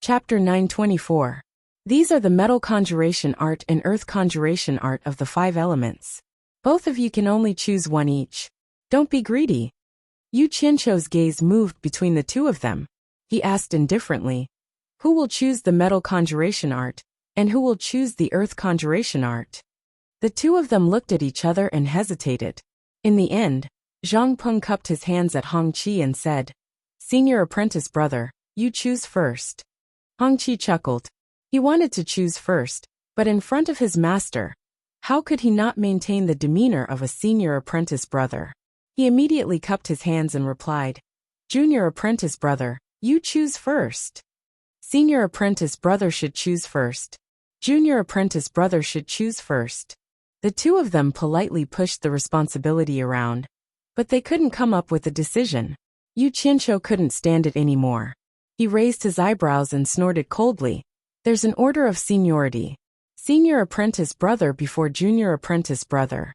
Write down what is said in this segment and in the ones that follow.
Chapter 924. These are the metal conjuration art and earth conjuration art of the 5 elements. Both of you can only choose one each. Don't be greedy. Yu Qianqiu's gaze moved between the two of them. He asked indifferently, who will choose the metal conjuration art, and who will choose the earth conjuration art? The two of them looked at each other and hesitated. In the end, Zhang Peng cupped his hands at Hong Qi and said, Senior apprentice brother, you choose first. Hong Qi chuckled. He wanted to choose first, but in front of his master, how could he not maintain the demeanor of a senior apprentice brother? He immediately cupped his hands and replied, Junior apprentice brother, you choose first. Senior apprentice brother should choose first. Junior apprentice brother should choose first. The two of them politely pushed the responsibility around, but they couldn't come up with a decision. Yu Qianqiu couldn't stand it anymore. He raised his eyebrows and snorted coldly. There's an order of seniority. Senior apprentice brother before junior apprentice brother.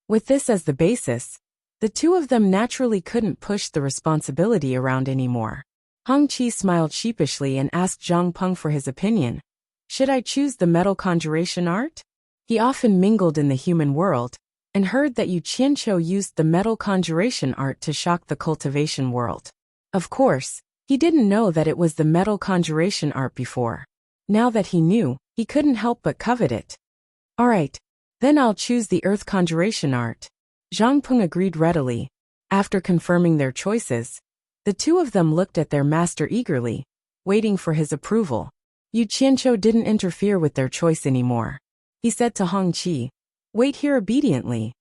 With this as the basis, the two of them naturally couldn't push the responsibility around anymore. Hong Qi smiled sheepishly and asked Zhang Peng for his opinion. Should I choose the metal conjuration art? He often mingled in the human world, and heard that Yu Qianqiu used the metal conjuration art to shock the cultivation world. Of course, he didn't know that it was the metal conjuration art before. Now that he knew, he couldn't help but covet it. Alright, then I'll choose the earth conjuration art. Zhang Peng agreed readily. After confirming their choices, the two of them looked at their master eagerly, waiting for his approval. Yu Qianqiu didn't interfere with their choice anymore. He said to Hong Qi, wait here obediently.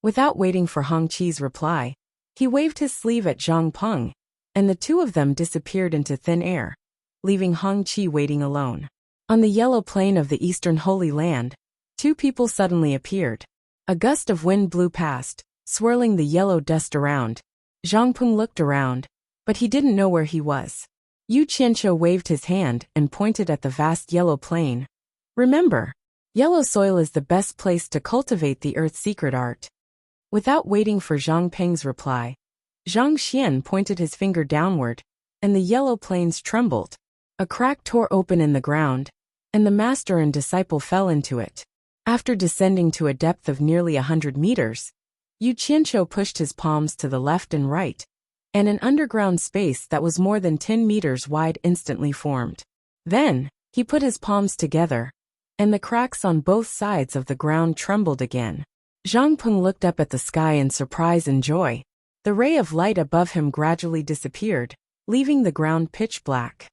Without waiting for Hong Qi's reply, he waved his sleeve at Zhang Peng, and the two of them disappeared into thin air, leaving Hong Qi waiting alone. On the yellow plain of the eastern Holy Land, two people suddenly appeared. A gust of wind blew past, swirling the yellow dust around. Zhang Peng looked around, but he didn't know where he was. Yu Qianqiu waved his hand and pointed at the vast yellow plain. Remember, yellow soil is the best place to cultivate the earth's secret art. Without waiting for Zhang Peng's reply, Zhang Xian pointed his finger downward, and the yellow plains trembled. A crack tore open in the ground, and the master and disciple fell into it. After descending to a depth of nearly 100 meters, Yu Qianqiu pushed his palms to the left and right, and an underground space that was more than 10 meters wide instantly formed. Then, he put his palms together, and the cracks on both sides of the ground trembled again. Zhang Peng looked up at the sky in surprise and joy. The ray of light above him gradually disappeared, leaving the ground pitch black.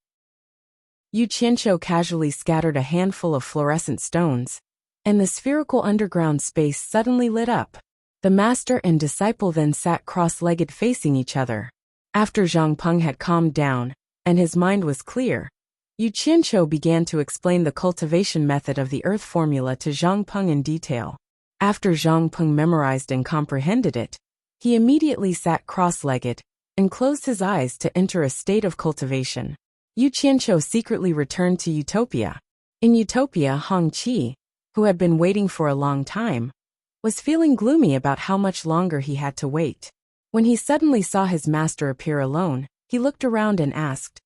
Yu Qianqiu casually scattered a handful of fluorescent stones, and the spherical underground space suddenly lit up. The master and disciple then sat cross-legged facing each other. After Zhang Peng had calmed down, and his mind was clear, Yu Qianqiu began to explain the cultivation method of the earth formula to Zhang Peng in detail. After Zhang Peng memorized and comprehended it, he immediately sat cross-legged and closed his eyes to enter a state of cultivation. Yu Qianqiu secretly returned to Utopia. In Utopia, Hong Qi, who had been waiting for a long time, was feeling gloomy about how much longer he had to wait. When he suddenly saw his master appear alone, he looked around and asked,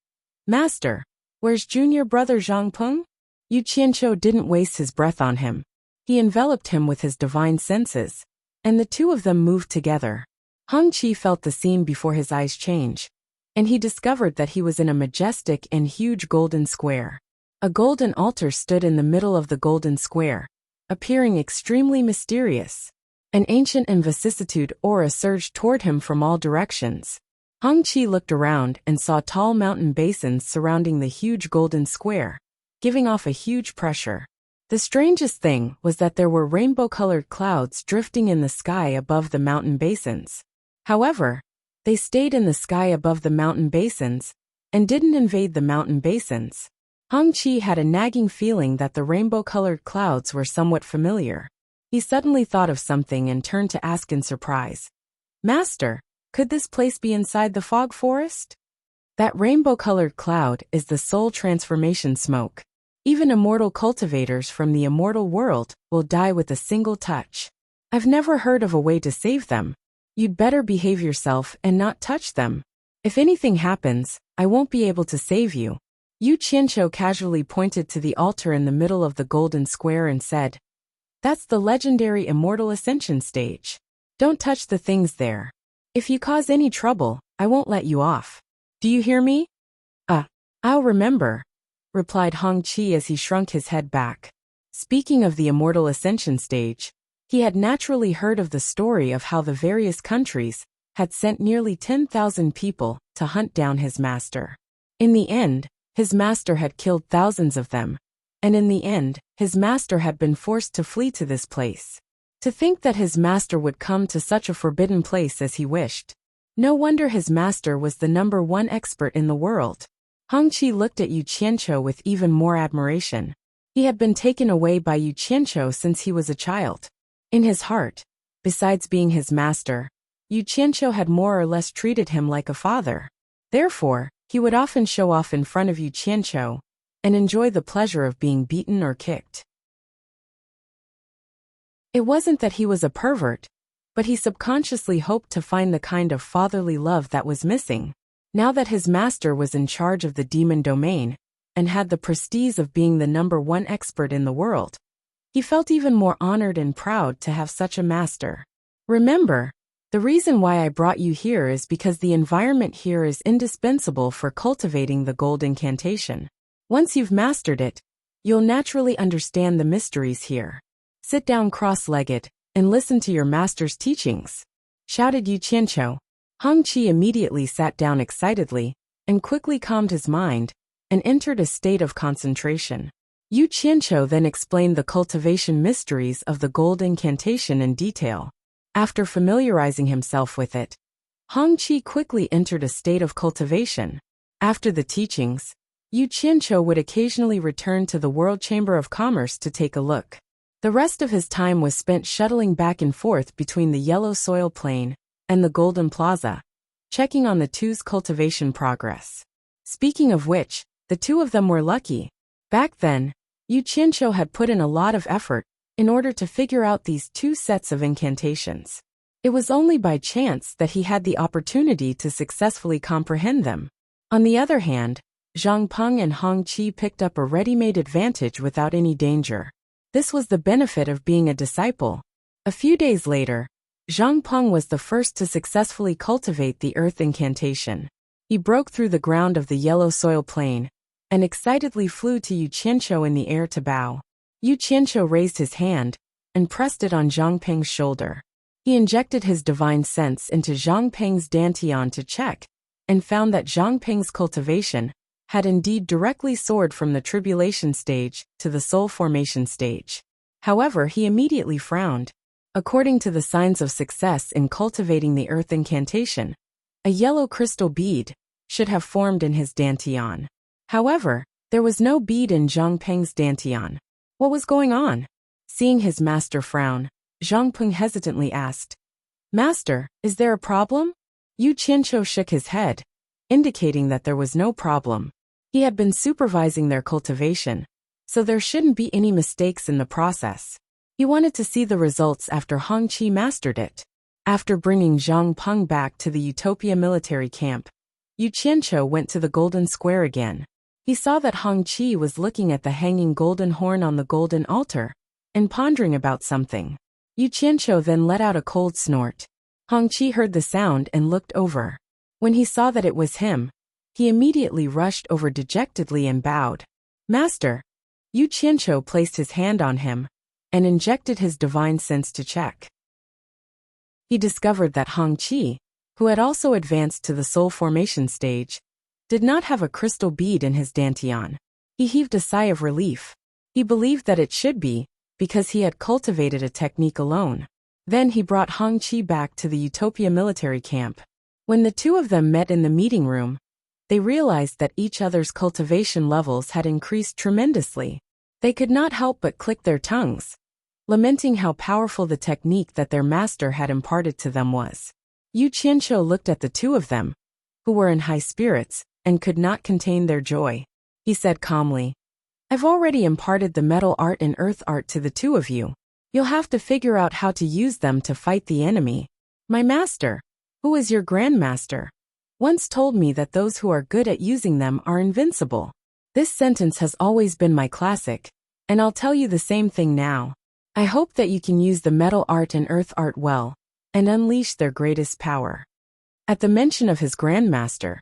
Master, where's junior brother Zhang Peng? Yu Qianqiu didn't waste his breath on him. He enveloped him with his divine senses, and the two of them moved together. Hong Qi felt the scene before his eyes change, and he discovered that he was in a majestic and huge golden square. A golden altar stood in the middle of the golden square, appearing extremely mysterious. An ancient and vicissitude aura surged toward him from all directions. Hong Qi looked around and saw tall mountain basins surrounding the huge golden square, giving off a huge pressure. The strangest thing was that there were rainbow-colored clouds drifting in the sky above the mountain basins. However, they stayed in the sky above the mountain basins, and didn't invade the mountain basins. Hong Qi had a nagging feeling that the rainbow-colored clouds were somewhat familiar. He suddenly thought of something and turned to ask in surprise, Master, could this place be inside the fog forest? That rainbow-colored cloud is the soul transformation smoke. Even immortal cultivators from the immortal world will die with a single touch. I've never heard of a way to save them. You'd better behave yourself and not touch them. If anything happens, I won't be able to save you. Yu Qianqiu casually pointed to the altar in the middle of the golden square and said, "That's the legendary immortal ascension stage. Don't touch the things there. If you cause any trouble, I won't let you off. Do you hear me?" I'll remember," replied Hong Qi as he shrunk his head back. Speaking of the immortal ascension stage, he had naturally heard of the story of how the various countries had sent nearly 10,000 people to hunt down his master. In the end, his master had killed thousands of them, and in the end, his master had been forced to flee to this place. To think that his master would come to such a forbidden place as he wished. No wonder his master was the #1 expert in the world. Hong Qi looked at Yu Qianqiu with even more admiration. He had been taken away by Yu Qianqiu since he was a child. In his heart, besides being his master, Yu Qianqiu had more or less treated him like a father. Therefore, he would often show off in front of Yu Qianqiu and enjoy the pleasure of being beaten or kicked. It wasn't that he was a pervert, but he subconsciously hoped to find the kind of fatherly love that was missing. Now that his master was in charge of the demon domain and had the prestige of being the #1 expert in the world, he felt even more honored and proud to have such a master. Remember, the reason why I brought you here is because the environment here is indispensable for cultivating the gold incantation. Once you've mastered it, you'll naturally understand the mysteries here. Sit down cross-legged and listen to your master's teachings," shouted Yu Qianqiu. Hong Qi immediately sat down excitedly and quickly calmed his mind and entered a state of concentration. Yu Qianqiu then explained the cultivation mysteries of the gold incantation in detail. After familiarizing himself with it, Hong Qi quickly entered a state of cultivation. After the teachings, Yu Qianqiu would occasionally return to the World Chamber of Commerce to take a look. The rest of his time was spent shuttling back and forth between the yellow soil plain and the Golden Plaza, checking on the two's cultivation progress. Speaking of which, the two of them were lucky. Back then, Yu Qianqiu had put in a lot of effort in order to figure out these two sets of incantations. It was only by chance that he had the opportunity to successfully comprehend them. On the other hand, Zhang Peng and Hong Qi picked up a ready-made advantage without any danger. This was the benefit of being a disciple. A few days later, Zhang Peng was the first to successfully cultivate the earth incantation. He broke through the ground of the yellow soil plain and excitedly flew to Yu Qianqiu in the air to bow. Yu Qianqiu raised his hand and pressed it on Zhang Peng's shoulder. He injected his divine sense into Zhang Peng's dantian to check and found that Zhang Peng's cultivation had indeed directly soared from the tribulation stage to the soul formation stage. However, he immediately frowned. According to the signs of success in cultivating the earth incantation, a yellow crystal bead should have formed in his dantian. However, there was no bead in Zhang Peng's dantian. What was going on? Seeing his master frown, Zhang Peng hesitantly asked, "Master, is there a problem?" Yu Qianqiu shook his head, indicating that there was no problem. He had been supervising their cultivation, so there shouldn't be any mistakes in the process. He wanted to see the results after Hong Qi mastered it. After bringing Zhang Peng back to the Utopia military camp, Yu Qianqiu went to the Golden Square again. He saw that Hong Qi was looking at the hanging golden horn on the golden altar and pondering about something. Yu Qianqiu then let out a cold snort. Hong Qi heard the sound and looked over. When he saw that it was him, he immediately rushed over dejectedly and bowed. "Master!" Yu Qianqiu placed his hand on him and injected his divine sense to check. He discovered that Hong Qi, who had also advanced to the soul formation stage, did not have a crystal bead in his dantian. He heaved a sigh of relief. He believed that it should be, because he had cultivated a technique alone. Then he brought Hong Qi back to the Utopia military camp. When the two of them met in the meeting room, they realized that each other's cultivation levels had increased tremendously. They could not help but click their tongues, lamenting how powerful the technique that their master had imparted to them was. Yu Qianqiu looked at the two of them, who were in high spirits, and could not contain their joy. He said calmly, "I've already imparted the metal art and earth art to the two of you. You'll have to figure out how to use them to fight the enemy. My master, who is your grandmaster, once told me that those who are good at using them are invincible. This sentence has always been my classic, and I'll tell you the same thing now. I hope that you can use the metal art and earth art well, and unleash their greatest power. At the mention of his grandmaster,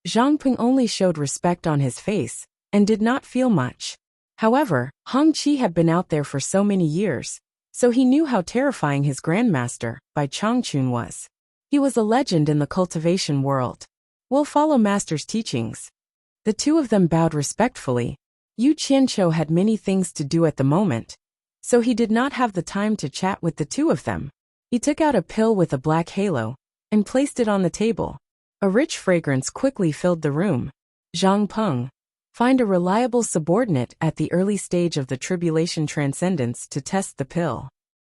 Zhang Ping only showed respect on his face, and did not feel much. However, Hong Qi had been out there for so many years, so he knew how terrifying his grandmaster, Bai Changchun, was. He was a legend in the cultivation world. We'll follow master's teachings. The two of them bowed respectfully. Yu Qianqiu had many things to do at the moment, so he did not have the time to chat with the two of them. He took out a pill with a black halo, and placed it on the table. A rich fragrance quickly filled the room. Zhang Peng. Find a reliable subordinate at the early stage of the tribulation transcendence to test the pill.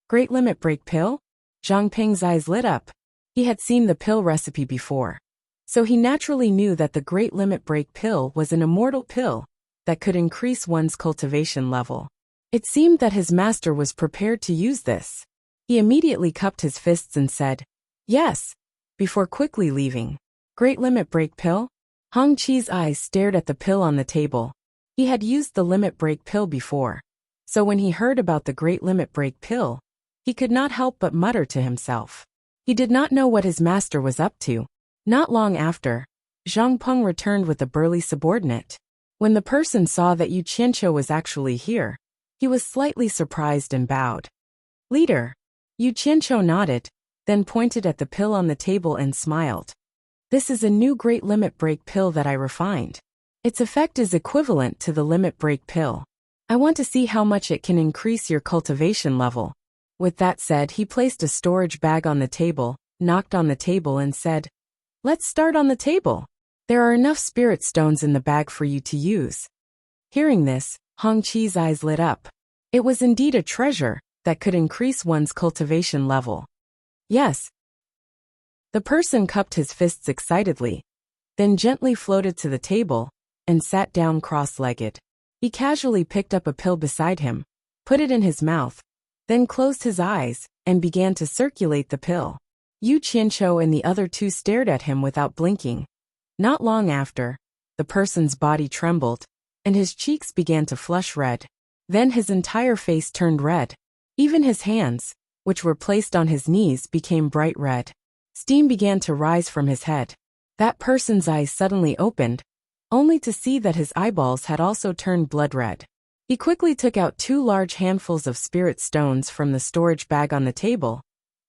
Great Limit Break Pill? Zhang Peng's eyes lit up. He had seen the pill recipe before, so he naturally knew that the Great Limit Break Pill was an immortal pill that could increase one's cultivation level. It seemed that his master was prepared to use this. He immediately cupped his fists and said, "Yes," before quickly leaving. Great Limit Break Pill? Hong Qi's eyes stared at the pill on the table. He had used the Limit Break Pill before, so when he heard about the Great Limit Break Pill, he could not help but mutter to himself. He did not know what his master was up to. Not long after, Zhang Peng returned with a burly subordinate. When the person saw that Yu Qianqiu was actually here, he was slightly surprised and bowed. "Leader." Yu Qianqiu nodded, then pointed at the pill on the table and smiled. "This is a new Great Limit Break Pill that I refined. Its effect is equivalent to the Limit Break Pill. I want to see how much it can increase your cultivation level." With that said, he placed a storage bag on the table, knocked on the table and said, "Let's start on the table. There are enough spirit stones in the bag for you to use." Hearing this, Hong Qi's eyes lit up. It was indeed a treasure that could increase one's cultivation level. "Yes." The person cupped his fists excitedly, then gently floated to the table, and sat down cross-legged. He casually picked up a pill beside him, put it in his mouth, then closed his eyes, and began to circulate the pill. Yu Qianqiu and the other two stared at him without blinking. Not long after, the person's body trembled, and his cheeks began to flush red. Then his entire face turned red. Even his hands, which were placed on his knees, became bright red. Steam began to rise from his head. That person's eyes suddenly opened, only to see that his eyeballs had also turned blood red. He quickly took out 2 large handfuls of spirit stones from the storage bag on the table,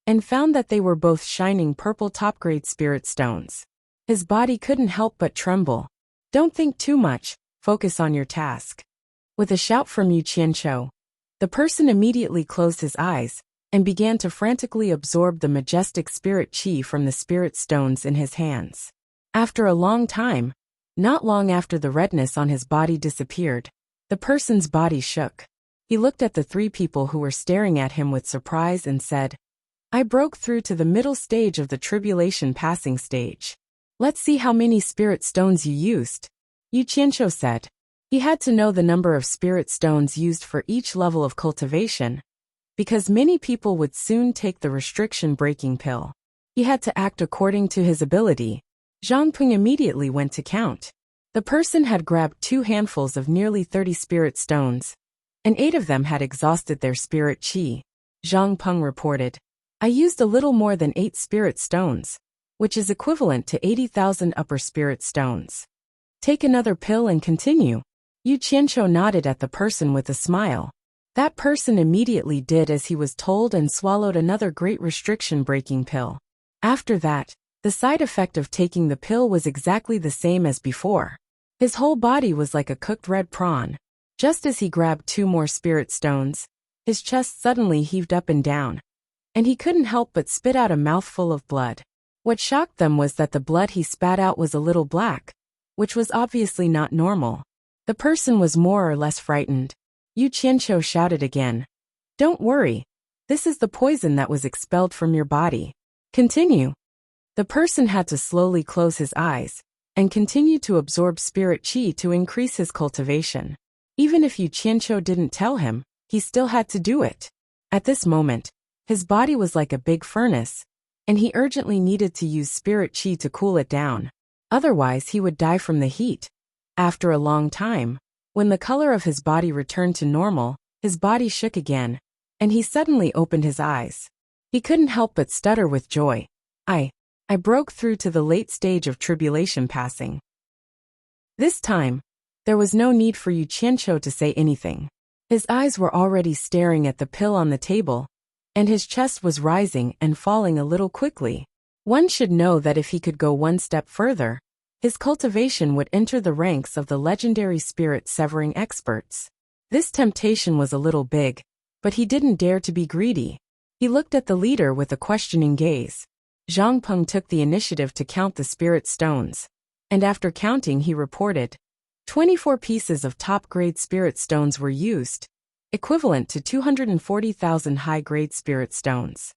and found that they were both shining purple top-grade spirit stones. His body couldn't help but tremble. "Don't think too much, focus on your task." With a shout from Yu Qianqiu, the person immediately closed his eyes, and began to frantically absorb the majestic spirit qi from the spirit stones in his hands. After a long time, not long after the redness on his body disappeared, the person's body shook. He looked at the 3 people who were staring at him with surprise and said, "I broke through to the middle stage of the tribulation passing stage. Let's see how many spirit stones you used." Yu Qianqiu said. He had to know the number of spirit stones used for each level of cultivation, because many people would soon take the restriction-breaking pill. He had to act according to his ability. Zhang Peng immediately went to count. The person had grabbed 2 handfuls of nearly 30 spirit stones, and 8 of them had exhausted their spirit qi. Zhang Peng reported, "I used a little more than 8 spirit stones, which is equivalent to 80,000 upper spirit stones. Take another pill and continue." Yu Qianqiu nodded at the person with a smile. That person immediately did as he was told and swallowed another great restriction-breaking pill. After that, the side effect of taking the pill was exactly the same as before. His whole body was like a cooked red prawn. Just as he grabbed 2 more spirit stones, his chest suddenly heaved up and down, and he couldn't help but spit out a mouthful of blood. What shocked them was that the blood he spat out was a little black, which was obviously not normal. The person was more or less frightened. Yu Qianqiu shouted again, "Don't worry. This is the poison that was expelled from your body. Continue." The person had to slowly close his eyes and continue to absorb spirit qi to increase his cultivation. Even if Yu Qianqiu didn't tell him, he still had to do it. At this moment, his body was like a big furnace, and he urgently needed to use spirit qi to cool it down. Otherwise, he would die from the heat. After a long time, when the color of his body returned to normal, his body shook again, and he suddenly opened his eyes. He couldn't help but stutter with joy. I broke through to the late stage of tribulation passing. This time, there was no need for Yu Qianqiu to say anything. His eyes were already staring at the pill on the table, and his chest was rising and falling a little quickly. One should know that if he could go one step further, his cultivation would enter the ranks of the legendary spirit-severing experts. This temptation was a little big, but he didn't dare to be greedy. He looked at the leader with a questioning gaze. Zhang Peng took the initiative to count the spirit stones, and after counting he reported, 24 pieces of top-grade spirit stones were used, equivalent to 240,000 high-grade spirit stones.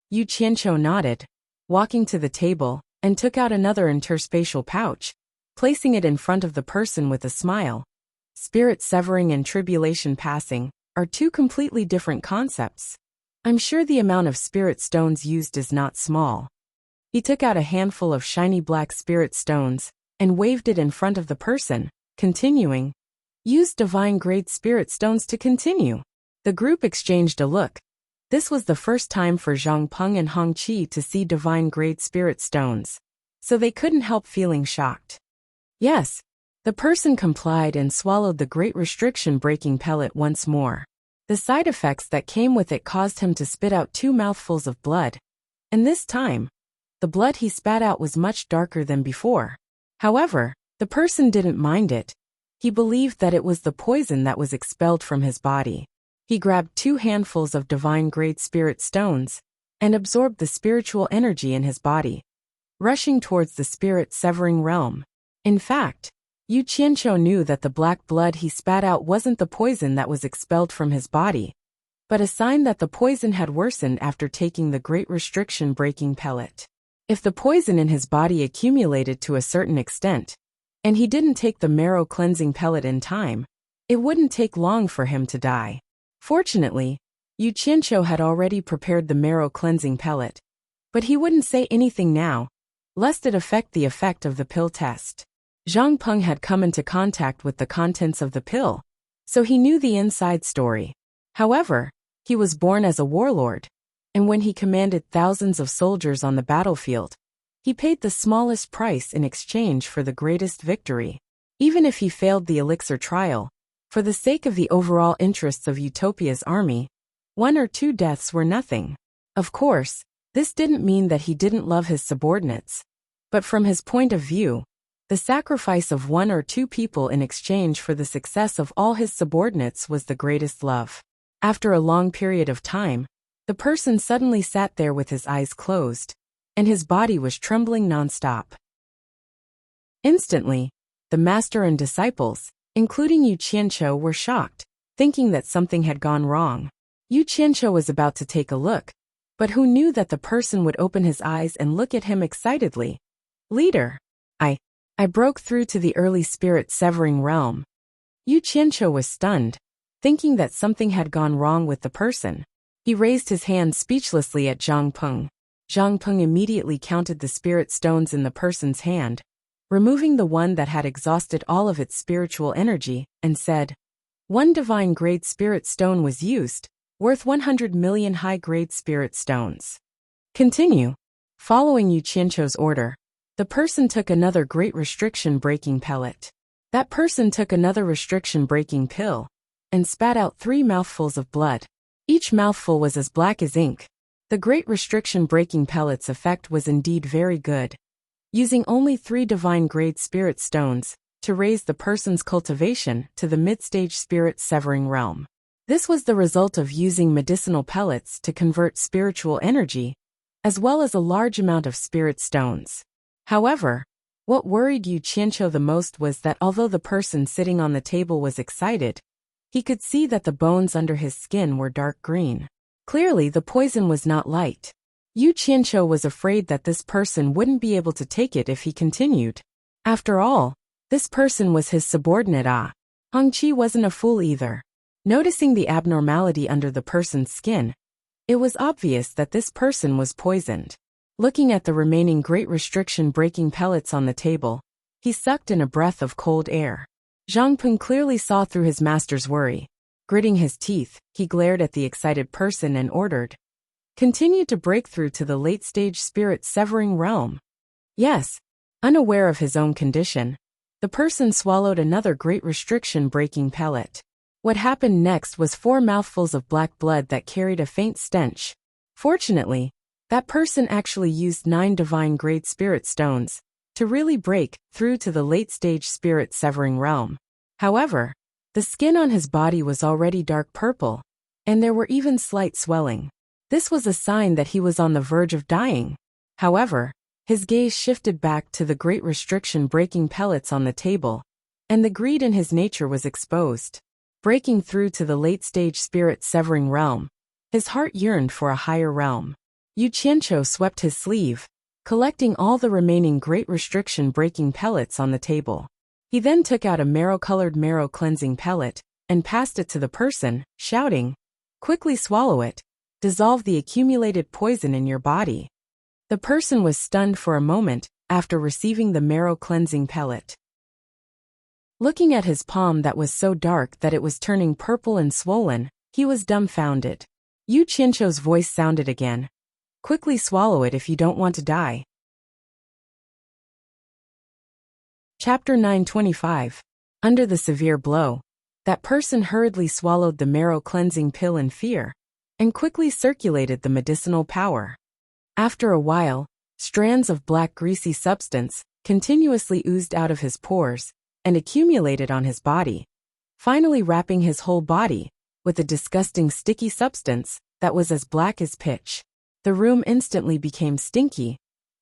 Yu Qianqiu nodded, walking to the table, and took out another interspatial pouch, placing it in front of the person with a smile. Spirit severing and tribulation passing are two completely different concepts. I'm sure the amount of spirit stones used is not small. He took out a handful of shiny black spirit stones and waved it in front of the person, continuing, use divine grade spirit stones to continue. The group exchanged a look. This was the first time for Zhang Peng and Hong Qi to see divine grade spirit stones, so they couldn't help feeling shocked. Yes, the person complied and swallowed the great restriction breaking pellet once more. The side effects that came with it caused him to spit out 2 mouthfuls of blood, and this time, the blood he spat out was much darker than before. However, the person didn't mind it. He believed that it was the poison that was expelled from his body. He grabbed 2 handfuls of divine-grade spirit stones and absorbed the spiritual energy in his body, rushing towards the spirit-severing realm. In fact, Yu Qianqiu knew that the black blood he spat out wasn't the poison that was expelled from his body, but a sign that the poison had worsened after taking the great restriction breaking pellet. If the poison in his body accumulated to a certain extent, and he didn't take the marrow cleansing pellet in time, it wouldn't take long for him to die. Fortunately, Yu Qianqiu had already prepared the marrow cleansing pellet, but he wouldn't say anything now, lest it affect the effect of the pill test. Zhang Peng had come into contact with the contents of the pill, so he knew the inside story. However, he was born as a warlord, and when he commanded thousands of soldiers on the battlefield, he paid the smallest price in exchange for the greatest victory. Even if he failed the elixir trial, for the sake of the overall interests of Utopia's army, 1 or 2 deaths were nothing. Of course, this didn't mean that he didn't love his subordinates, but from his point of view, the sacrifice of 1 or 2 people in exchange for the success of all his subordinates was the greatest love. After a long period of time, the person suddenly sat there with his eyes closed, and his body was trembling non-stop. Instantly, the master and disciples, including Yu Qianqiu, were shocked, thinking that something had gone wrong. Yu Qianqiu was about to take a look, but who knew that the person would open his eyes and look at him excitedly? Leader, I broke through to the early spirit-severing realm. Yu Qianqiu was stunned, thinking that something had gone wrong with the person. He raised his hand speechlessly at Zhang Peng. Zhang Peng immediately counted the spirit stones in the person's hand, removing the one that had exhausted all of its spiritual energy, and said, 1 divine-grade spirit stone was used, worth 100 million high-grade spirit stones. Continue. Following Yu Qianqiu's order, the person took another great restriction-breaking pellet. That person took another restriction-breaking pill, and spat out 3 mouthfuls of blood. Each mouthful was as black as ink. The great restriction-breaking pellet's effect was indeed very good. Using only 3 divine-grade spirit stones to raise the person's cultivation to the mid-stage spirit-severing realm. This was the result of using medicinal pellets to convert spiritual energy, as well as a large amount of spirit stones. However, what worried Yu Qianqiu the most was that although the person sitting on the table was excited, he could see that the bones under his skin were dark green. Clearly, the poison was not light. Yu Qianqiu was afraid that this person wouldn't be able to take it if he continued. After all, this person was his subordinate. Hong Qi wasn't a fool either. Noticing the abnormality under the person's skin, it was obvious that this person was poisoned. Looking at the remaining great restriction breaking pellets on the table, He sucked in a breath of cold air. Zhang Peng clearly saw through his master's worry. Gritting his teeth, he glared at the excited person and ordered, "Continue to break through to the late-stage spirit-severing realm." Yes. Unaware of his own condition, the person swallowed another great restriction-breaking pellet. What happened next was 4 mouthfuls of black blood that carried a faint stench. Fortunately, that person actually used 9 divine-grade spirit stones to really break through to the late-stage spirit-severing realm. However, the skin on his body was already dark purple, and there were even slight swelling. This was a sign that he was on the verge of dying. However, his gaze shifted back to the great restriction-breaking pellets on the table, and the greed in his nature was exposed. Breaking through to the late-stage spirit-severing realm, his heart yearned for a higher realm. Yu Qianqiu swept his sleeve, collecting all the remaining great restriction-breaking pellets on the table. He then took out a marrow-colored marrow-cleansing pellet and passed it to the person, shouting, "Quickly swallow it. Dissolve the accumulated poison in your body." The person was stunned for a moment after receiving the marrow-cleansing pellet. Looking at his palm that was so dark that it was turning purple and swollen, he was dumbfounded. Yu Qianqiu's voice sounded again. "Quickly swallow it if you don't want to die." Chapter 925. Under the severe blow, that person hurriedly swallowed the marrow-cleansing pill in fear, and quickly circulated the medicinal power. After a while, strands of black greasy substance continuously oozed out of his pores and accumulated on his body, finally wrapping his whole body with a disgusting sticky substance that was as black as pitch. The room instantly became stinky,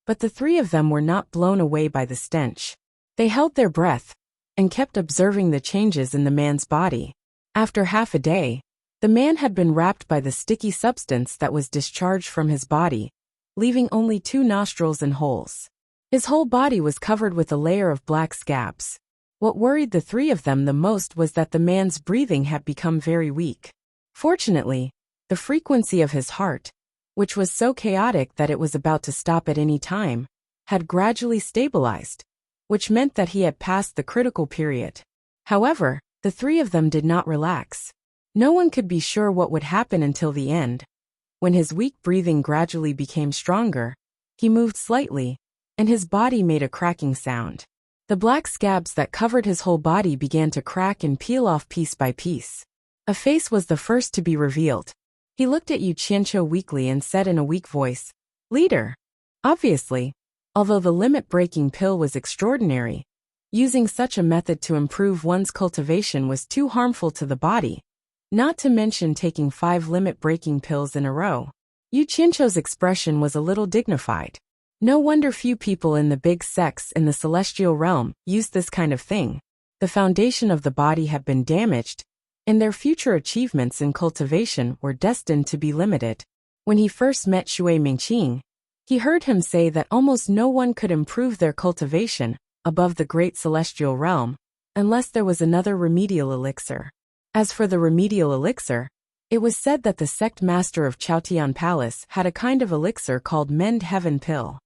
but the 3 of them were not blown away by the stench. They held their breath and kept observing the changes in the man's body. After half a day, the man had been wrapped by the sticky substance that was discharged from his body, leaving only 2 nostrils and holes. His whole body was covered with a layer of black scabs. What worried the 3 of them the most was that the man's breathing had become very weak. Fortunately, the frequency of his heart, which was so chaotic that it was about to stop at any time, had gradually stabilized, which meant that he had passed the critical period. However, the 3 of them did not relax. No one could be sure what would happen until the end. When his weak breathing gradually became stronger, he moved slightly, and his body made a cracking sound. The black scabs that covered his whole body began to crack and peel off piece by piece. A face was the first to be revealed. He looked at Yu Qianqiu weakly and said in a weak voice, "Leader." Obviously, although the limit-breaking pill was extraordinary, using such a method to improve one's cultivation was too harmful to the body, not to mention taking 5 limit-breaking pills in a row. Yu Qianqiu's expression was a little dignified. No wonder few people in the big sects in the celestial realm used this kind of thing. The foundation of the body had been damaged, and their future achievements in cultivation were destined to be limited. When he first met Shui Mingqing, he heard him say that almost no one could improve their cultivation above the great celestial realm, unless there was another remedial elixir. As for the remedial elixir, it was said that the sect master of Chaotian Palace had a kind of elixir called Mend Heaven Pill.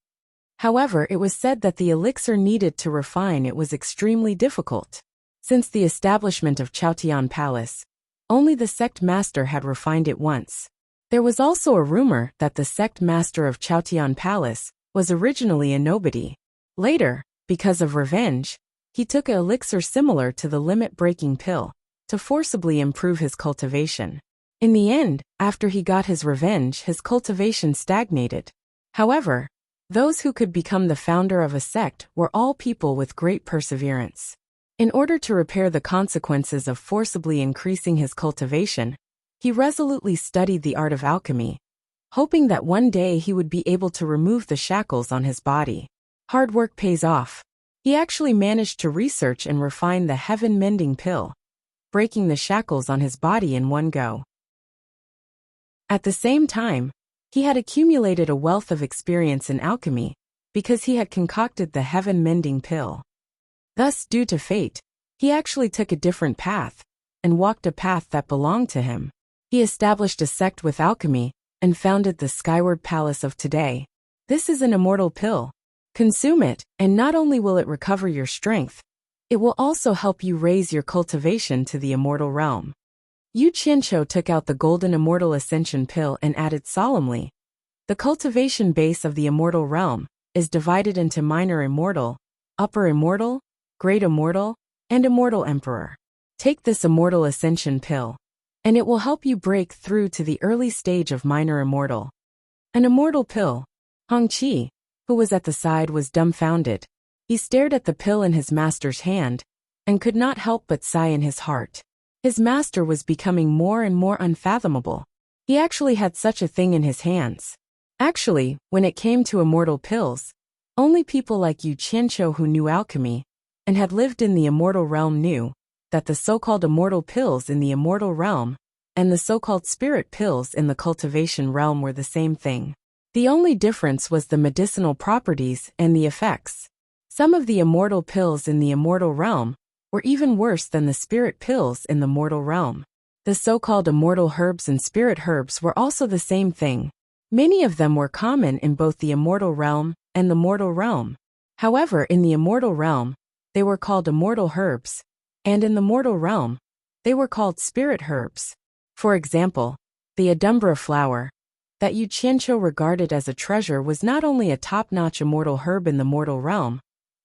However, it was said that the elixir needed to refine it was extremely difficult. Since the establishment of Chaotian Palace, only the sect master had refined it once. There was also a rumor that the sect master of Chaotian Palace was originally a nobody. Later, because of revenge, he took an elixir similar to the limit-breaking pill to forcibly improve his cultivation. In the end, after he got his revenge, his cultivation stagnated. However, those who could become the founder of a sect were all people with great perseverance. In order to repair the consequences of forcibly increasing his cultivation, he resolutely studied the art of alchemy, hoping that one day he would be able to remove the shackles on his body. Hard work pays off. He actually managed to research and refine the heaven-mending pill, breaking the shackles on his body in one go. At the same time, he had accumulated a wealth of experience in alchemy, because he had concocted the heaven-mending pill. Thus, due to fate, he actually took a different path, and walked a path that belonged to him. He established a sect with alchemy, and founded the Skyward Palace of today. This is an immortal pill, Consume it, and not only will it recover your strength, it will also help you raise your cultivation to the immortal realm. Yu Qianqiu took out the golden immortal ascension pill and added solemnly, the cultivation base of the immortal realm is divided into minor immortal, upper immortal, great immortal, and immortal emperor. Take this immortal ascension pill, and it will help you break through to the early stage of minor immortal. An immortal pill. Hong Qi, who was at the side, was dumbfounded. He stared at the pill in his master's hand, and could not help but sigh in his heart. His master was becoming more and more unfathomable. He actually had such a thing in his hands. Actually, when it came to immortal pills, only people like Yu Qianqiu who knew alchemy and had lived in the immortal realm knew that the so-called immortal pills in the immortal realm and the so-called spirit pills in the cultivation realm were the same thing. The only difference was the medicinal properties and the effects. Some of the immortal pills in the immortal realm were even worse than the spirit pills in the mortal realm. The so-called immortal herbs and spirit herbs were also the same thing. Many of them were common in both the immortal realm and the mortal realm. However, in the immortal realm, they were called immortal herbs, and in the mortal realm, they were called spirit herbs. For example, the Adumbra flower, that Yu Qianqiu regarded as a treasure, was not only a top-notch immortal herb in the mortal realm,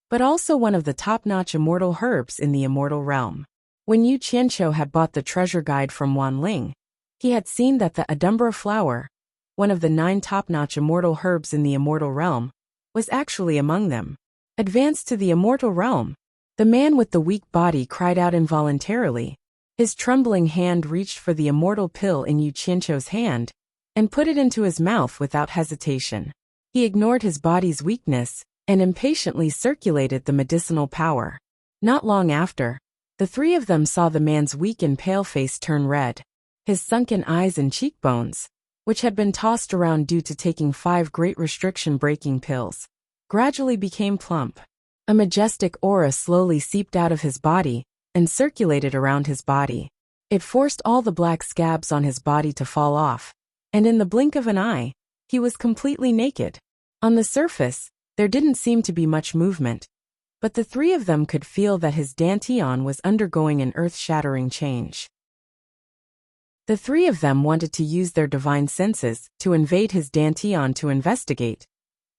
but also one of the top-notch immortal herbs in the immortal realm. When Yu Qianqiu had bought the treasure guide from Wan Ling, he had seen that the Adumbra flower, one of the 9 top-notch immortal herbs in the immortal realm, was actually among them. Advanced to the immortal realm, the man with the weak body cried out involuntarily. His trembling hand reached for the immortal pill in Yu Qianqiu's hand and put it into his mouth without hesitation. He ignored his body's weakness and impatiently circulated the medicinal power. Not long after, the 3 of them saw the man's weak and pale face turn red. His sunken eyes and cheekbones, which had been tossed around due to taking 5 great restriction-breaking pills, gradually became plump. A majestic aura slowly seeped out of his body and circulated around his body. It forced all the black scabs on his body to fall off, and in the blink of an eye, he was completely naked. On the surface, there didn't seem to be much movement, but the 3 of them could feel that his dantian was undergoing an earth-shattering change. The 3 of them wanted to use their divine senses to invade his dantian to investigate,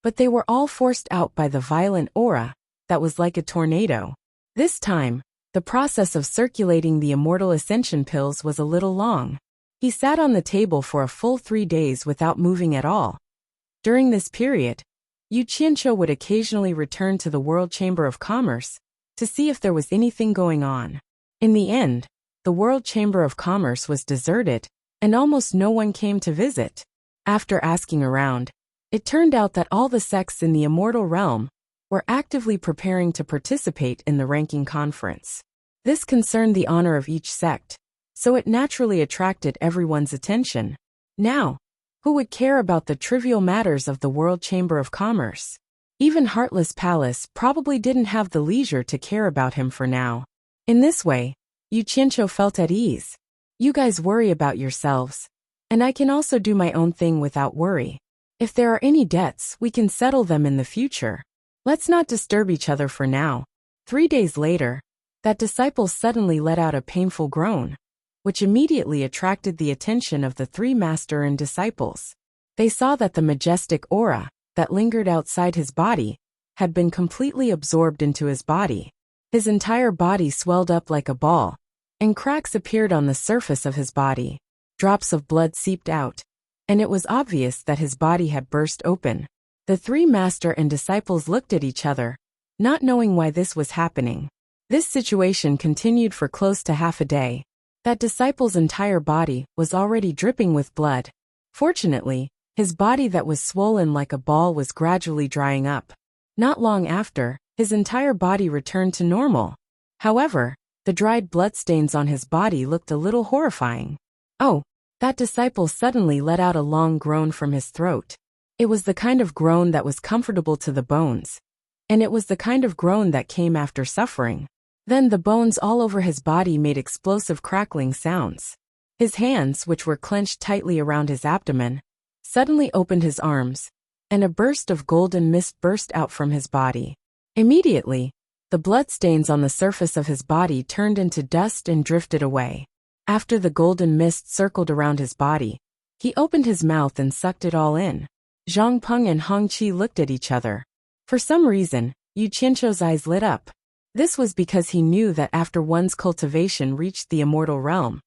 but they were all forced out by the violent aura that was like a tornado. This time, the process of circulating the immortal ascension pills was a little long. He sat on the table for a full 3 days without moving at all. During this period, Yu Qianqiu would occasionally return to the World Chamber of Commerce to see if there was anything going on. In the end, the World Chamber of Commerce was deserted, and almost no one came to visit. After asking around, it turned out that all the sects in the immortal realm were actively preparing to participate in the ranking conference. This concerned the honor of each sect, so it naturally attracted everyone's attention. Now, who would care about the trivial matters of the World Chamber of Commerce? Even Heartless Palace probably didn't have the leisure to care about him for now. In this way, Yu Qianqiu felt at ease. You guys worry about yourselves, and I can also do my own thing without worry. If there are any debts, we can settle them in the future. Let's not disturb each other for now. 3 days later, that disciple suddenly let out a painful groan, which immediately attracted the attention of the 3 master and disciples. They saw that the majestic aura that lingered outside his body had been completely absorbed into his body. His entire body swelled up like a ball, and cracks appeared on the surface of his body. Drops of blood seeped out, and it was obvious that his body had burst open. The 3 master and disciples looked at each other, not knowing why this was happening. This situation continued for close to half a day. That disciple's entire body was already dripping with blood. Fortunately, his body that was swollen like a ball was gradually drying up. Not long after, his entire body returned to normal. However, the dried bloodstains on his body looked a little horrifying. Oh, that disciple suddenly let out a long groan from his throat. It was the kind of groan that was comfortable to the bones, and it was the kind of groan that came after suffering. Then the bones all over his body made explosive crackling sounds. His hands, which were clenched tightly around his abdomen, suddenly opened his arms, and a burst of golden mist burst out from his body. Immediately, the bloodstains on the surface of his body turned into dust and drifted away. After the golden mist circled around his body, he opened his mouth and sucked it all in. Zhang Peng and Hong Qi looked at each other. For some reason, Yu Qianqiu's eyes lit up. This was because he knew that after one's cultivation reached the immortal realm,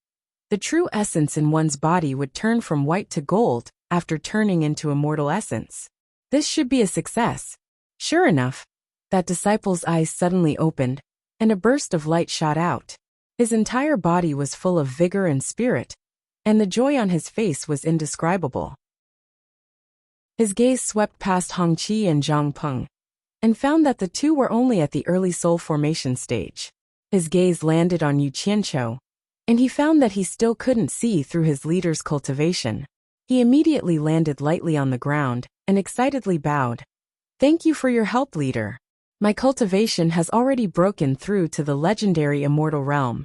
the true essence in one's body would turn from white to gold after turning into immortal essence. This should be a success. Sure enough, that disciple's eyes suddenly opened, and a burst of light shot out. His entire body was full of vigor and spirit, and the joy on his face was indescribable. His gaze swept past Hong Qi and Zhang Peng, and found that the two were only at the early soul formation stage. His gaze landed on Yu Qianqiu, and he found that he still couldn't see through his leader's cultivation. He immediately landed lightly on the ground, and excitedly bowed. "Thank you for your help, leader. My cultivation has already broken through to the legendary immortal realm."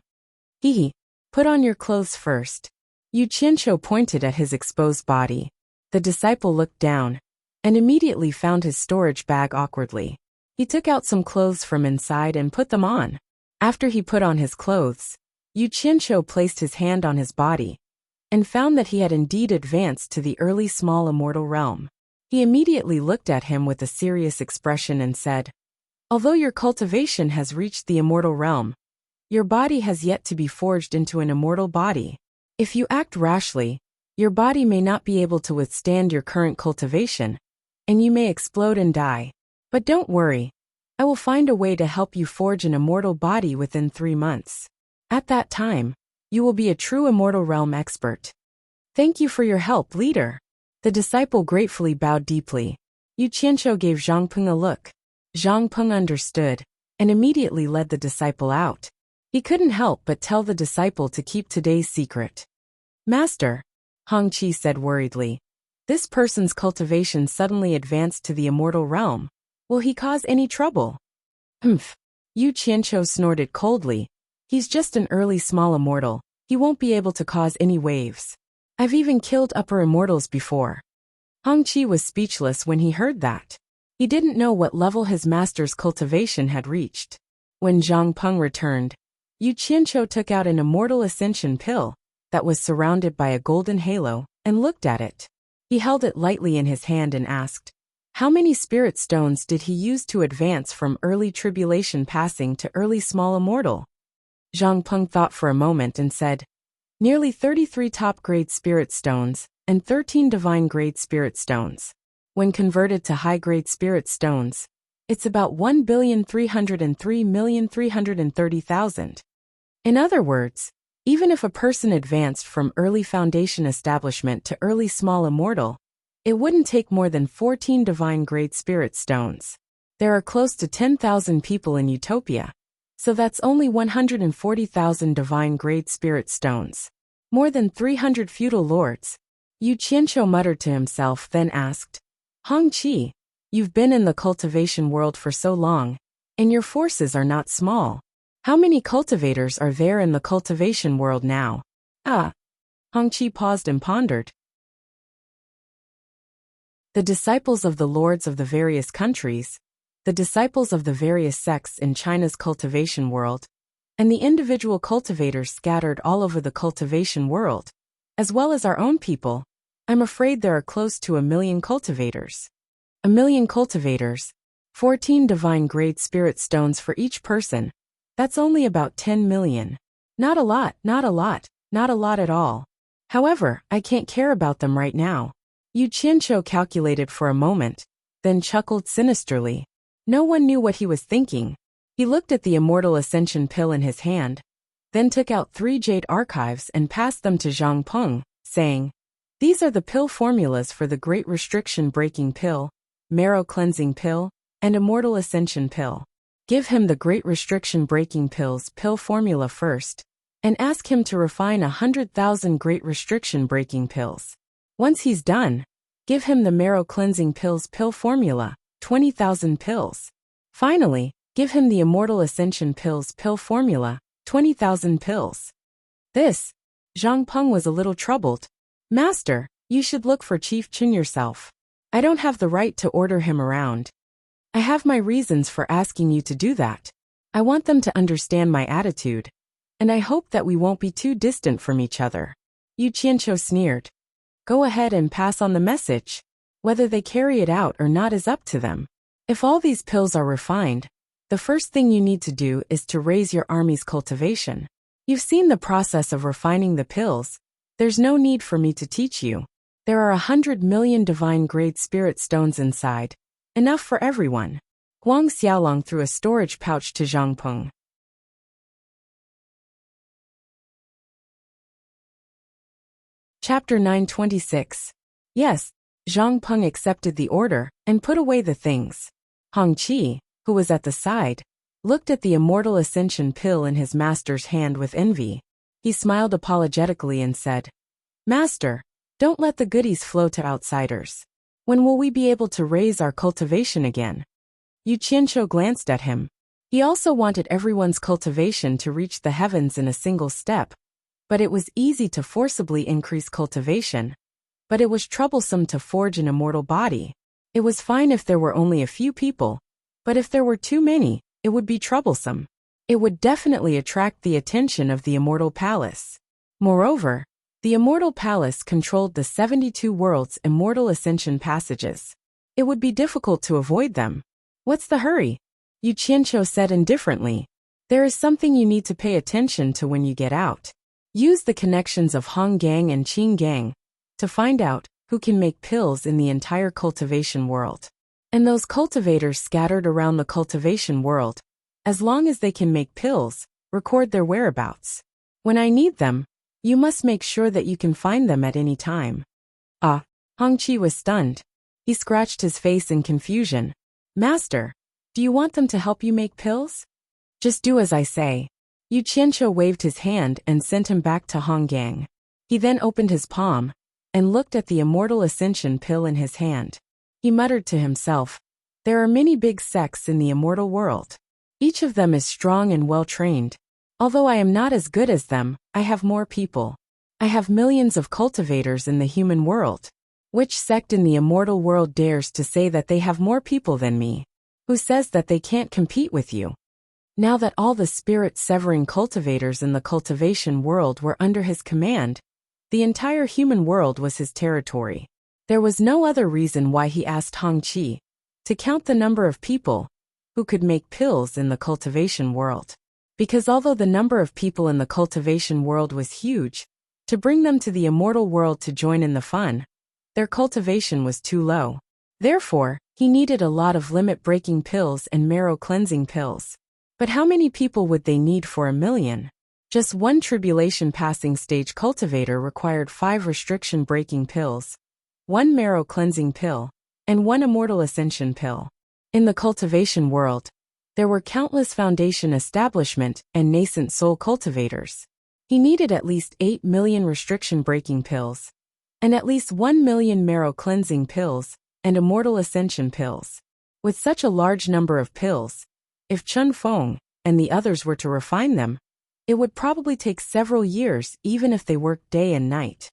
"He, put on your clothes first." Yu Qianqiu pointed at his exposed body. The disciple looked down, and immediately found his storage bag awkwardly. He took out some clothes from inside and put them on. After he put on his clothes, Yu Qianqiu placed his hand on his body, and found that he had indeed advanced to the early small immortal realm. He immediately looked at him with a serious expression and said, "Although your cultivation has reached the immortal realm, your body has yet to be forged into an immortal body. If you act rashly, your body may not be able to withstand your current cultivation, and you may explode and die. But don't worry, I will find a way to help you forge an immortal body within 3 months. At that time, you will be a true immortal realm expert." "Thank you for your help, leader." The disciple gratefully bowed deeply. Yu Qianqiu gave Zhang Peng a look. Zhang Peng understood, and immediately led the disciple out. He couldn't help but tell the disciple to keep today's secret. "Master," Hong Qi said worriedly, "this person's cultivation suddenly advanced to the immortal realm. Will he cause any trouble?" "Humph." Yu Qianqiu snorted coldly. "He's just an early small immortal. He won't be able to cause any waves. I've even killed upper immortals before." Hong Qi was speechless when he heard that. He didn't know what level his master's cultivation had reached. When Zhang Peng returned, Yu Qianqiu took out an immortal ascension pill that was surrounded by a golden halo and looked at it. He held it lightly in his hand and asked, "How many spirit stones did he use to advance from early tribulation passing to early small immortal?" Zhang Peng thought for a moment and said, "Nearly 33 top-grade spirit stones and 13 divine-grade spirit stones. When converted to high-grade spirit stones, it's about 1,303,330,000. In other words, even if a person advanced from early foundation establishment to early small immortal, it wouldn't take more than 14 divine-grade spirit stones. There are close to 10,000 people in Utopia, so that's only 140,000 divine-grade spirit stones. More than 300 feudal lords." Yu Qianqiu muttered to himself, then asked, "Hong Qi, you've been in the cultivation world for so long, and your forces are not small. How many cultivators are there in the cultivation world now?" Hong Qi paused and pondered. The disciples of the lords of the various countries, the disciples of the various sects in China's cultivation world, and the individual cultivators scattered all over the cultivation world, as well as our own people, I'm afraid there are close to 1 million cultivators. 1 million cultivators, 14 divine-grade spirit stones for each person. That's only about 10 million. Not a lot, not a lot, not a lot at all. However, I can't care about them right now." Yu Qianqiu calculated for a moment, then chuckled sinisterly. No one knew what he was thinking. He looked at the immortal ascension pill in his hand, then took out 3 jade archives and passed them to Zhang Peng, saying, "These are the pill formulas for the Great Restriction Breaking Pill, Marrow Cleansing Pill, and Immortal Ascension Pill. Give him the Great Restriction Breaking Pill's pill formula first, and ask him to refine 100,000 Great Restriction Breaking Pills. Once he's done, give him the Marrow Cleansing Pill's pill formula, 20,000 pills. Finally, give him the Immortal Ascension Pill's pill formula, 20,000 pills." This, Zhang Peng was a little troubled. "Master, you should look for Chief Chun yourself." I don't have the right to order him around. I have my reasons for asking you to do that. I want them to understand my attitude, and I hope that we won't be too distant from each other. Yu Qianqiu sneered. Go ahead and pass on the message. Whether they carry it out or not is up to them. If all these pills are refined, the first thing you need to do is to raise your army's cultivation. You've seen the process of refining the pills. There's no need for me to teach you. There are 100 million divine-grade spirit stones inside. Enough for everyone. Guang Xiaolong threw a storage pouch to Zhang Peng. Chapter 926. Yes, Zhang Peng accepted the order and put away the things. Hong Qi, who was at the side, looked at the immortal ascension pill in his master's hand with envy. He smiled apologetically and said, Master, don't let the goodies flow to outsiders. When will we be able to raise our cultivation again? Yu Qianqiu glanced at him. He also wanted everyone's cultivation to reach the heavens in a single step. But it was easy to forcibly increase cultivation. But it was troublesome to forge an immortal body. It was fine if there were only a few people, but if there were too many, it would be troublesome. It would definitely attract the attention of the Immortal Palace. Moreover, the Immortal Palace controlled the 72 worlds' immortal ascension passages. It would be difficult to avoid them. What's the hurry? Yu Qianqiu said indifferently. There is something you need to pay attention to when you get out. Use the connections of Hong Gang and Qing Gang to find out who can make pills in the entire cultivation world. And those cultivators scattered around the cultivation world, as long as they can make pills, record their whereabouts. When I need them, you must make sure that you can find them at any time. Ah, Hong Qi was stunned. He scratched his face in confusion. Master, do you want them to help you make pills? Just do as I say. Yu Qianqiu waved his hand and sent him back to Hong Gang. He then opened his palm and looked at the immortal ascension pill in his hand. He muttered to himself, there are many big sects in the immortal world. Each of them is strong and well-trained. Although I am not as good as them, I have more people. I have millions of cultivators in the human world. Which sect in the immortal world dares to say that they have more people than me? Who says that they can't compete with you? Now that all the spirit-severing cultivators in the cultivation world were under his command, the entire human world was his territory. There was no other reason why he asked Hong Qi to count the number of people who could make pills in the cultivation world. Because although the number of people in the cultivation world was huge, to bring them to the immortal world to join in the fun, their cultivation was too low. Therefore, he needed a lot of limit-breaking pills and marrow-cleansing pills. But how many people would they need for 1,000,000? Just one tribulation-passing stage cultivator required 5 restriction-breaking pills, 1 marrow-cleansing pill, and 1 immortal ascension pill. In the cultivation world, there were countless foundation establishment and nascent soul cultivators. He needed at least 8 million restriction-breaking pills, and at least 1 million marrow-cleansing pills and immortal ascension pills. With such a large number of pills, if Chun Feng and the others were to refine them, it would probably take several years even if they worked day and night.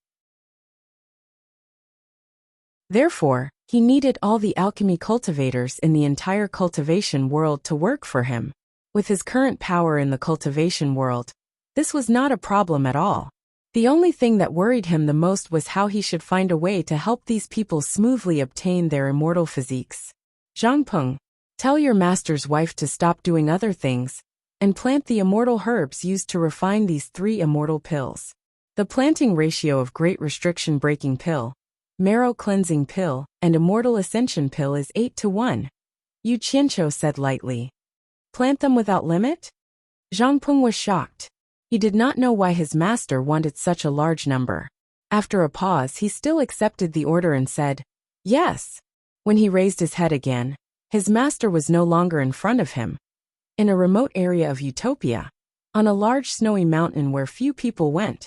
Therefore, he needed all the alchemy cultivators in the entire cultivation world to work for him. With his current power in the cultivation world, this was not a problem at all. The only thing that worried him the most was how he should find a way to help these people smoothly obtain their immortal physiques. Zhang Peng, tell your master's wife to stop doing other things and plant the immortal herbs used to refine these 3 immortal pills. The planting ratio of Great Restriction Breaking Pill, Marrow Cleansing Pill, and Immortal Ascension Pill is 8-to-1. Yu Qianqiu said lightly. Plant them without limit? Zhang Peng was shocked. He did not know why his master wanted such a large number. After a pause, he still accepted the order and said, yes. When he raised his head again, his master was no longer in front of him. In a remote area of Utopia, on a large snowy mountain where few people went,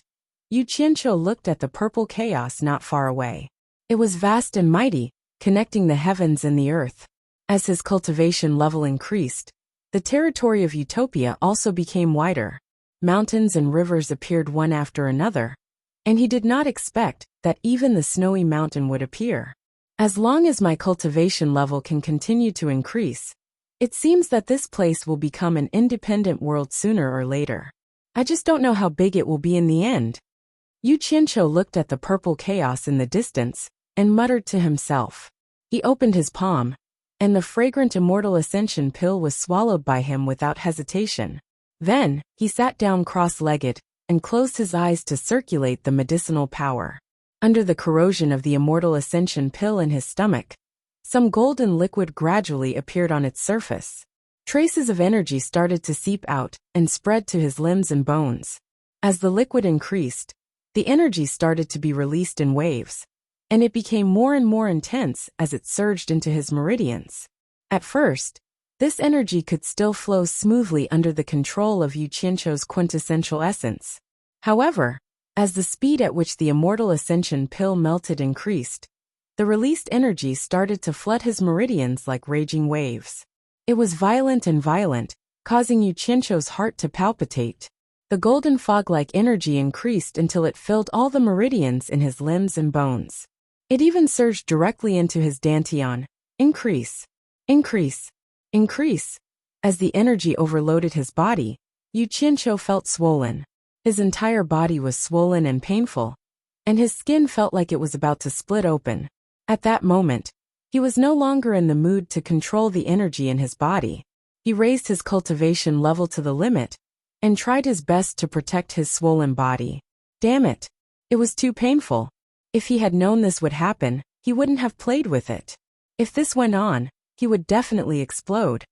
Yu Qianqiu looked at the purple chaos not far away. It was vast and mighty, connecting the heavens and the earth. As his cultivation level increased, the territory of Utopia also became wider. Mountains and rivers appeared one after another, and he did not expect that even the snowy mountain would appear. As long as my cultivation level can continue to increase, it seems that this place will become an independent world sooner or later. I just don't know how big it will be in the end. Yu Qianqiu looked at the purple chaos in the distance and muttered to himself. He opened his palm, and the fragrant immortal ascension pill was swallowed by him without hesitation. Then, he sat down cross-legged and closed his eyes to circulate the medicinal power. Under the corrosion of the immortal ascension pill in his stomach, some golden liquid gradually appeared on its surface. Traces of energy started to seep out and spread to his limbs and bones. As the liquid increased, the energy started to be released in waves, and it became more and more intense as it surged into his meridians. At first, this energy could still flow smoothly under the control of Yu Qianqiu's quintessential essence. However, as the speed at which the immortal ascension pill melted increased, the released energy started to flood his meridians like raging waves. It was violent and violent, causing Yu Qianqiu's heart to palpitate. The golden fog-like energy increased until it filled all the meridians in his limbs and bones. It even surged directly into his dantian. Increase, increase, increase. As the energy overloaded his body, Yu Qianqiu felt swollen. His entire body was swollen and painful, and his skin felt like it was about to split open. At that moment, he was no longer in the mood to control the energy in his body. He raised his cultivation level to the limit and tried his best to protect his swollen body. Damn it! It was too painful. If he had known this would happen, he wouldn't have played with it. If this went on, he would definitely explode.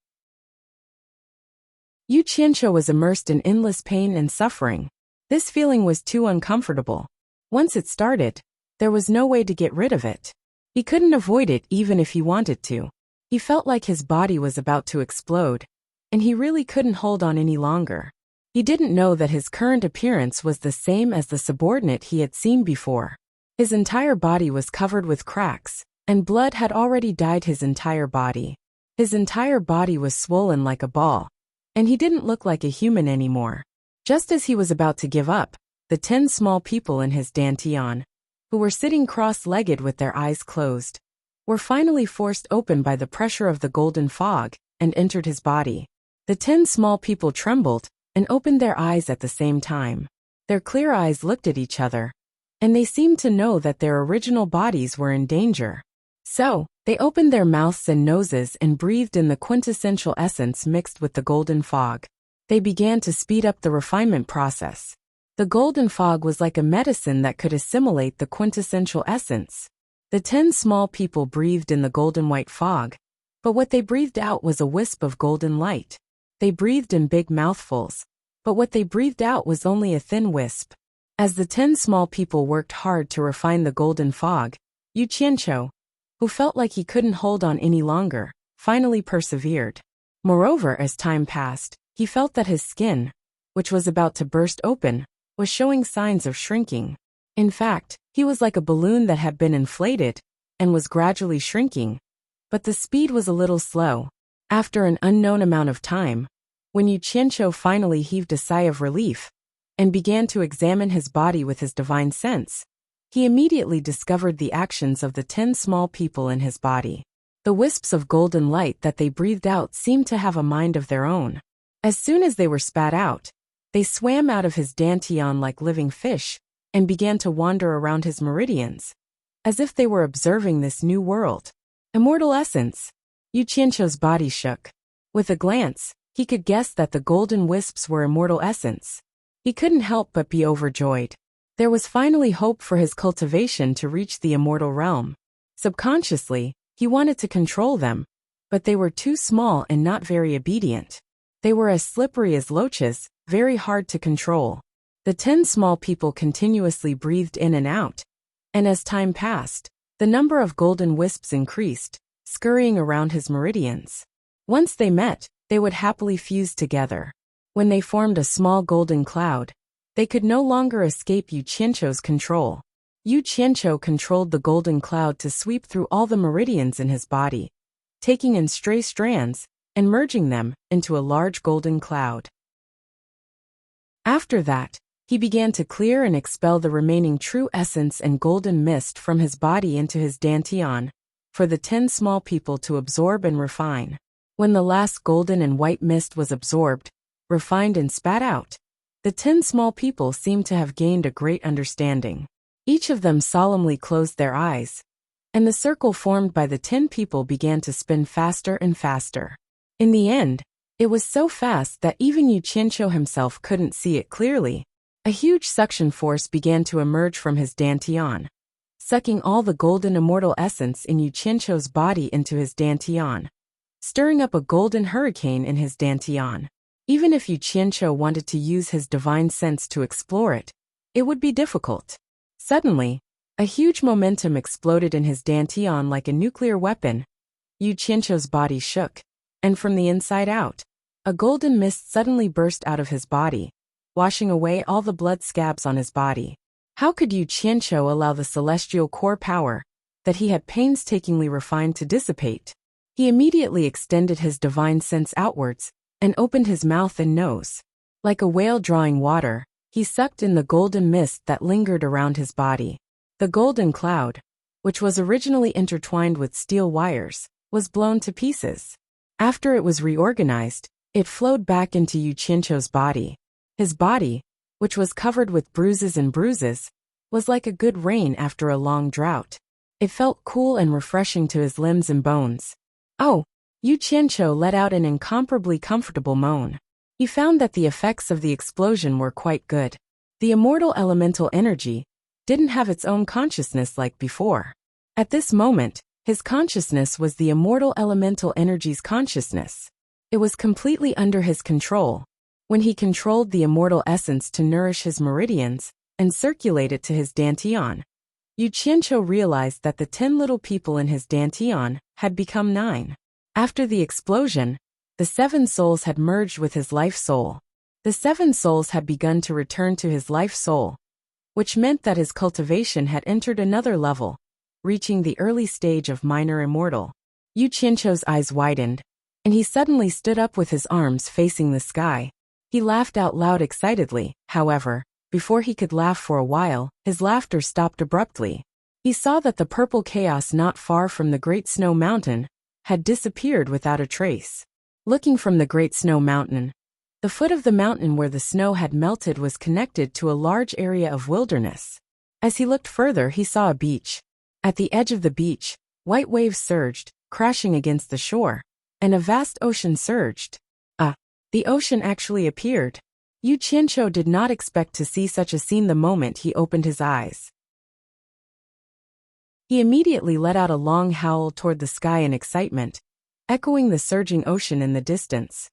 Yu Qianqiu was immersed in endless pain and suffering. This feeling was too uncomfortable. Once it started, there was no way to get rid of it. He couldn't avoid it even if he wanted to. He felt like his body was about to explode, and he really couldn't hold on any longer. He didn't know that his current appearance was the same as the subordinate he had seen before. His entire body was covered with cracks, and blood had already dyed his entire body. His entire body was swollen like a ball, and he didn't look like a human anymore. Just as he was about to give up, the 10 small people in his dantian, who were sitting cross-legged with their eyes closed, were finally forced open by the pressure of the golden fog and entered his body. The 10 small people trembled and opened their eyes at the same time. Their clear eyes looked at each other, and they seemed to know that their original bodies were in danger. So, they opened their mouths and noses and breathed in the quintessential essence mixed with the golden fog. They began to speed up the refinement process. The golden fog was like a medicine that could assimilate the quintessential essence. The 10 small people breathed in the golden white fog, but what they breathed out was a wisp of golden light. They breathed in big mouthfuls, but what they breathed out was only a thin wisp. As the 10 small people worked hard to refine the golden fog, Yu Qianqiu, who felt like he couldn't hold on any longer, finally persevered. Moreover, as time passed, he felt that his skin, which was about to burst open, was showing signs of shrinking. In fact, he was like a balloon that had been inflated and was gradually shrinking, but the speed was a little slow. After an unknown amount of time, when Yu Qianqiu finally heaved a sigh of relief and began to examine his body with his divine sense, he immediately discovered the actions of the 10 small people in his body. The wisps of golden light that they breathed out seemed to have a mind of their own. As soon as they were spat out, they swam out of his dantian like living fish and began to wander around his meridians, as if they were observing this new world. Immortal essence. Yu Qianqiu's body shook. With a glance, he could guess that the golden wisps were immortal essence. He couldn't help but be overjoyed. There was finally hope for his cultivation to reach the immortal realm. Subconsciously, he wanted to control them, but they were too small and not very obedient. They were as slippery as loaches, very hard to control. The 10 small people continuously breathed in and out, and as time passed, the number of golden wisps increased, scurrying around his meridians. Once they met, they would happily fuse together. When they formed a small golden cloud, they could no longer escape Yu Qianqiu's control. Yu Qianqiu controlled the golden cloud to sweep through all the meridians in his body, taking in stray strands and merging them into a large golden cloud. After that, he began to clear and expel the remaining true essence and golden mist from his body into his dantian, for the 10 small people to absorb and refine. When the last golden and white mist was absorbed, refined and spat out, the 10 small people seemed to have gained a great understanding. Each of them solemnly closed their eyes, and the circle formed by the 10 people began to spin faster and faster. In the end, it was so fast that even Yu Qianqiu himself couldn't see it clearly. A huge suction force began to emerge from his dantian, sucking all the golden immortal essence in Yu Qianqiu's body into his dantian, stirring up a golden hurricane in his dantian. Even if Yu Qianqiu wanted to use his divine sense to explore it, it would be difficult. Suddenly, a huge momentum exploded in his dantian like a nuclear weapon. Yu Qianqiu's body shook, and from the inside out, a golden mist suddenly burst out of his body, washing away all the blood scabs on his body. How could Yu Qianqiu allow the celestial core power that he had painstakingly refined to dissipate? He immediately extended his divine sense outwards and opened his mouth and nose. Like a whale drawing water, he sucked in the golden mist that lingered around his body. The golden cloud, which was originally intertwined with steel wires, was blown to pieces. After it was reorganized, it flowed back into Yu Qianqiu's body. His body, which was covered with bruises and bruises, was like a good rain after a long drought. It felt cool and refreshing to his limbs and bones. Oh! Yu Qianqiu let out an incomparably comfortable moan. He found that the effects of the explosion were quite good. The immortal elemental energy didn't have its own consciousness like before. At this moment, his consciousness was the immortal elemental energy's consciousness. It was completely under his control. When he controlled the immortal essence to nourish his meridians and circulate it to his dantian, Yu Qianqiu realized that the 10 little people in his dantian had become 9. After the explosion, the 7 souls had merged with his life soul. The 7 souls had begun to return to his life soul, which meant that his cultivation had entered another level, reaching the early stage of minor immortal. Yu Qianqiu's eyes widened, and he suddenly stood up with his arms facing the sky. He laughed out loud excitedly. However, before he could laugh for a while, his laughter stopped abruptly. He saw that the purple chaos not far from the Great Snow Mountain had disappeared without a trace. Looking from the Great Snow Mountain, the foot of the mountain where the snow had melted was connected to a large area of wilderness. As he looked further, he saw a beach. At the edge of the beach, white waves surged, crashing against the shore, and a vast ocean surged. The ocean actually appeared. Yu Qianqiu did not expect to see such a scene the moment he opened his eyes. He immediately let out a long howl toward the sky in excitement, echoing the surging ocean in the distance.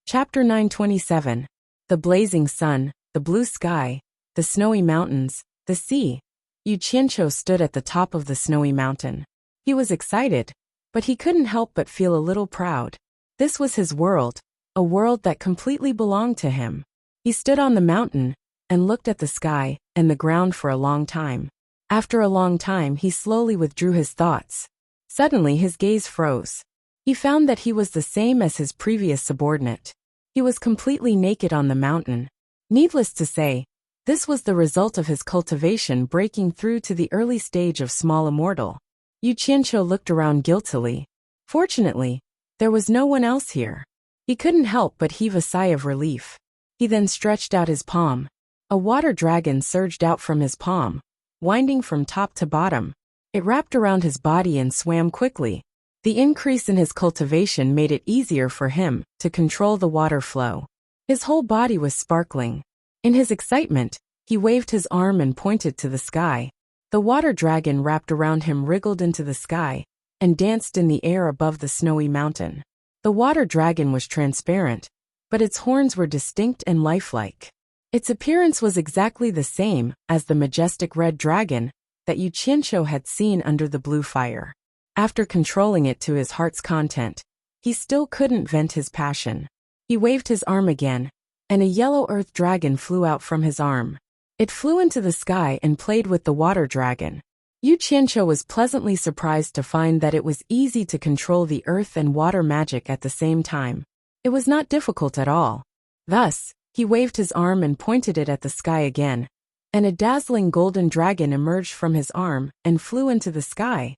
Chapter 927. The blazing sun, the blue sky, the snowy mountains, the sea. Yu Qianqiu stood at the top of the snowy mountain. He was excited, but he couldn't help but feel a little proud. This was his world, a world that completely belonged to him. He stood on the mountain and looked at the sky and the ground for a long time. After a long time, he slowly withdrew his thoughts. Suddenly his gaze froze. He found that he was the same as his previous subordinate. He was completely naked on the mountain. Needless to say, this was the result of his cultivation breaking through to the early stage of small immortal. Yu Qianqiu looked around guiltily. Fortunately, there was no one else here. He couldn't help but heave a sigh of relief. He then stretched out his palm. A water dragon surged out from his palm, winding from top to bottom. It wrapped around his body and swam quickly. The increase in his cultivation made it easier for him to control the water flow. His whole body was sparkling. In his excitement, he waved his arm and pointed to the sky. The water dragon wrapped around him wriggled into the sky and danced in the air above the snowy mountain. The water dragon was transparent, but its horns were distinct and lifelike. Its appearance was exactly the same as the majestic red dragon that Yu Qianqiu had seen under the blue fire. After controlling it to his heart's content, he still couldn't vent his passion. He waved his arm again, and a yellow earth dragon flew out from his arm. It flew into the sky and played with the water dragon. Yu Qianqiu was pleasantly surprised to find that it was easy to control the earth and water magic at the same time. It was not difficult at all. Thus, he waved his arm and pointed it at the sky again. and a dazzling golden dragon emerged from his arm and flew into the sky,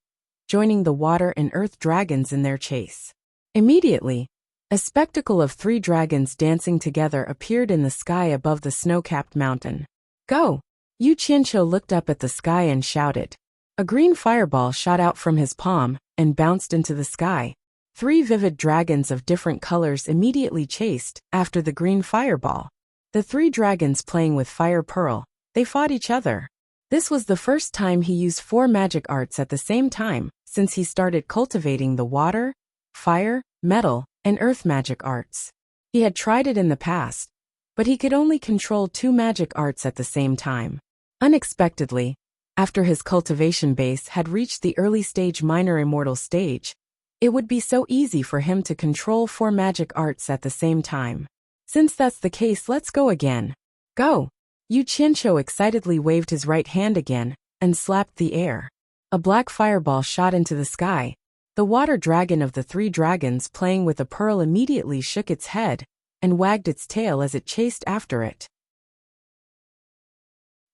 joining the water and earth dragons in their chase. Immediately, a spectacle of 3 dragons dancing together appeared in the sky above the snow-capped mountain. Go! Yu Qianqiu looked up at the sky and shouted. A green fireball shot out from his palm and bounced into the sky. 3 vivid dragons of different colors immediately chased after the green fireball. The 3 dragons playing with fire pearl, they fought each other. This was the first time he used 4 magic arts at the same time since he started cultivating the water, fire, metal, and earth magic arts. He had tried it in the past, but he could only control 2 magic arts at the same time. Unexpectedly, after his cultivation base had reached the early stage minor immortal stage, it would be so easy for him to control 4 magic arts at the same time. Since that's the case, let's go again. Go! Yu Qianqiu excitedly waved his right hand again and slapped the air. A black fireball shot into the sky. The water dragon of the 3 dragons playing with a pearl immediately shook its head and wagged its tail as it chased after it.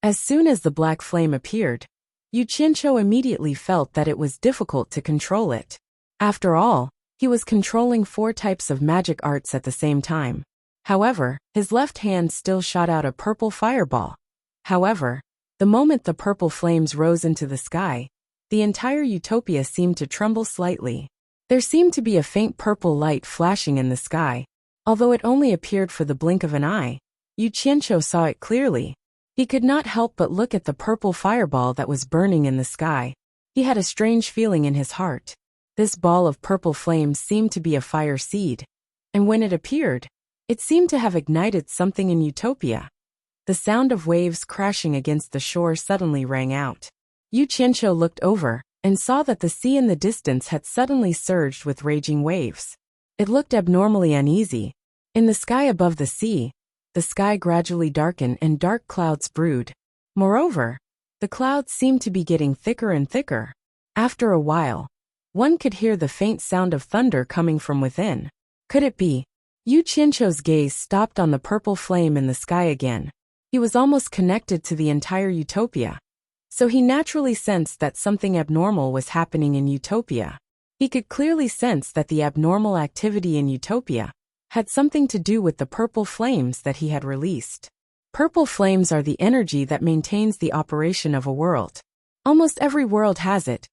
As soon as the black flame appeared, Yu Qianqiu immediately felt that it was difficult to control it. After all, he was controlling 4 types of magic arts at the same time. However, his left hand still shot out a purple fireball. However, the moment the purple flames rose into the sky, the entire utopia seemed to tremble slightly. There seemed to be a faint purple light flashing in the sky. Although it only appeared for the blink of an eye, Yu Qianqiu saw it clearly. He could not help but look at the purple fireball that was burning in the sky. He had a strange feeling in his heart. This ball of purple flames seemed to be a fire seed, and when it appeared, it seemed to have ignited something in utopia. The sound of waves crashing against the shore suddenly rang out. Yu Qianqiu looked over and saw that the sea in the distance had suddenly surged with raging waves. It looked abnormally uneasy. In the sky above the sea, the sky gradually darkened and dark clouds brewed. Moreover, the clouds seemed to be getting thicker and thicker. After a while, one could hear the faint sound of thunder coming from within. Could it be? Yu Qianqiu's gaze stopped on the purple flame in the sky again. He was almost connected to the entire utopia, so he naturally sensed that something abnormal was happening in utopia. He could clearly sense that the abnormal activity in utopia had something to do with the purple flames that he had released. Purple flames are the energy that maintains the operation of a world. Almost every world has it.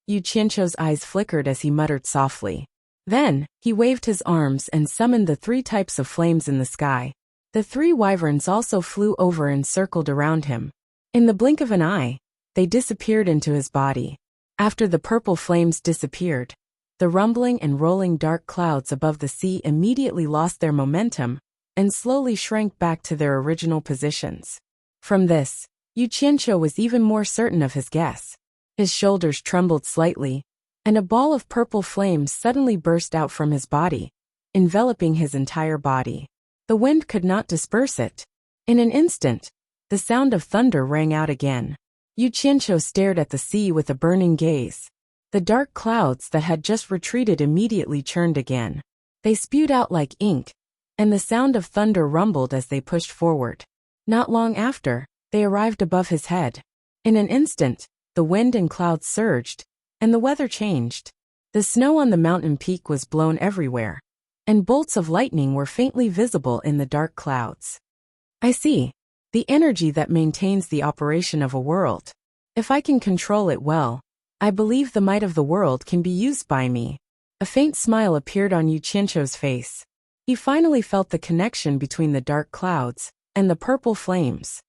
Yu Qianqiu's eyes flickered as he muttered softly. Then, he waved his arms and summoned the 3 types of flames in the sky. The 3 wyverns also flew over and circled around him. In the blink of an eye, they disappeared into his body. After the purple flames disappeared, the rumbling and rolling dark clouds above the sea immediately lost their momentum and slowly shrank back to their original positions. From this, Yu Qianqiu was even more certain of his guess. His shoulders trembled slightly, and a ball of purple flames suddenly burst out from his body, enveloping his entire body. The wind could not disperse it. In an instant, the sound of thunder rang out again. Yu Qianqiu stared at the sea with a burning gaze. The dark clouds that had just retreated immediately churned again. They spewed out like ink, and the sound of thunder rumbled as they pushed forward. Not long after, they arrived above his head. In an instant, the wind and clouds surged, and the weather changed. The snow on the mountain peak was blown everywhere, and bolts of lightning were faintly visible in the dark clouds. I see. The energy that maintains the operation of a world. If I can control it well, I believe the might of the world can be used by me. A faint smile appeared on Yu Qianqiu's face. He finally felt the connection between the dark clouds and the purple flames.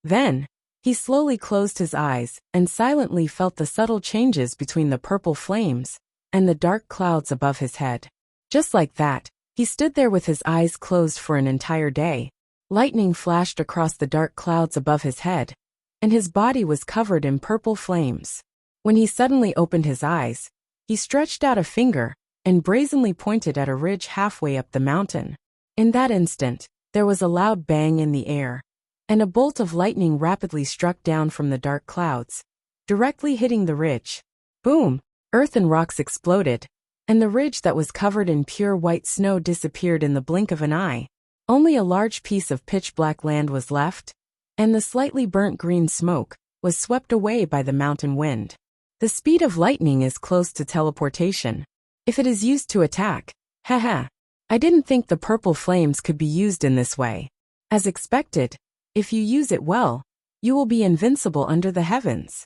Then, he slowly closed his eyes and silently felt the subtle changes between the purple flames and the dark clouds above his head. Just like that, he stood there with his eyes closed for an entire day. Lightning flashed across the dark clouds above his head, and his body was covered in purple flames. When he suddenly opened his eyes, he stretched out a finger and brazenly pointed at a ridge halfway up the mountain. In that instant, there was a loud bang in the air, and a bolt of lightning rapidly struck down from the dark clouds, directly hitting the ridge. Boom! Earth and rocks exploded, and the ridge that was covered in pure white snow disappeared in the blink of an eye. Only a large piece of pitch-black land was left, and the slightly burnt green smoke was swept away by the mountain wind. The speed of lightning is close to teleportation. If it is used to attack, haha. I didn't think the purple flames could be used in this way. As expected, if you use it well, you will be invincible under the heavens.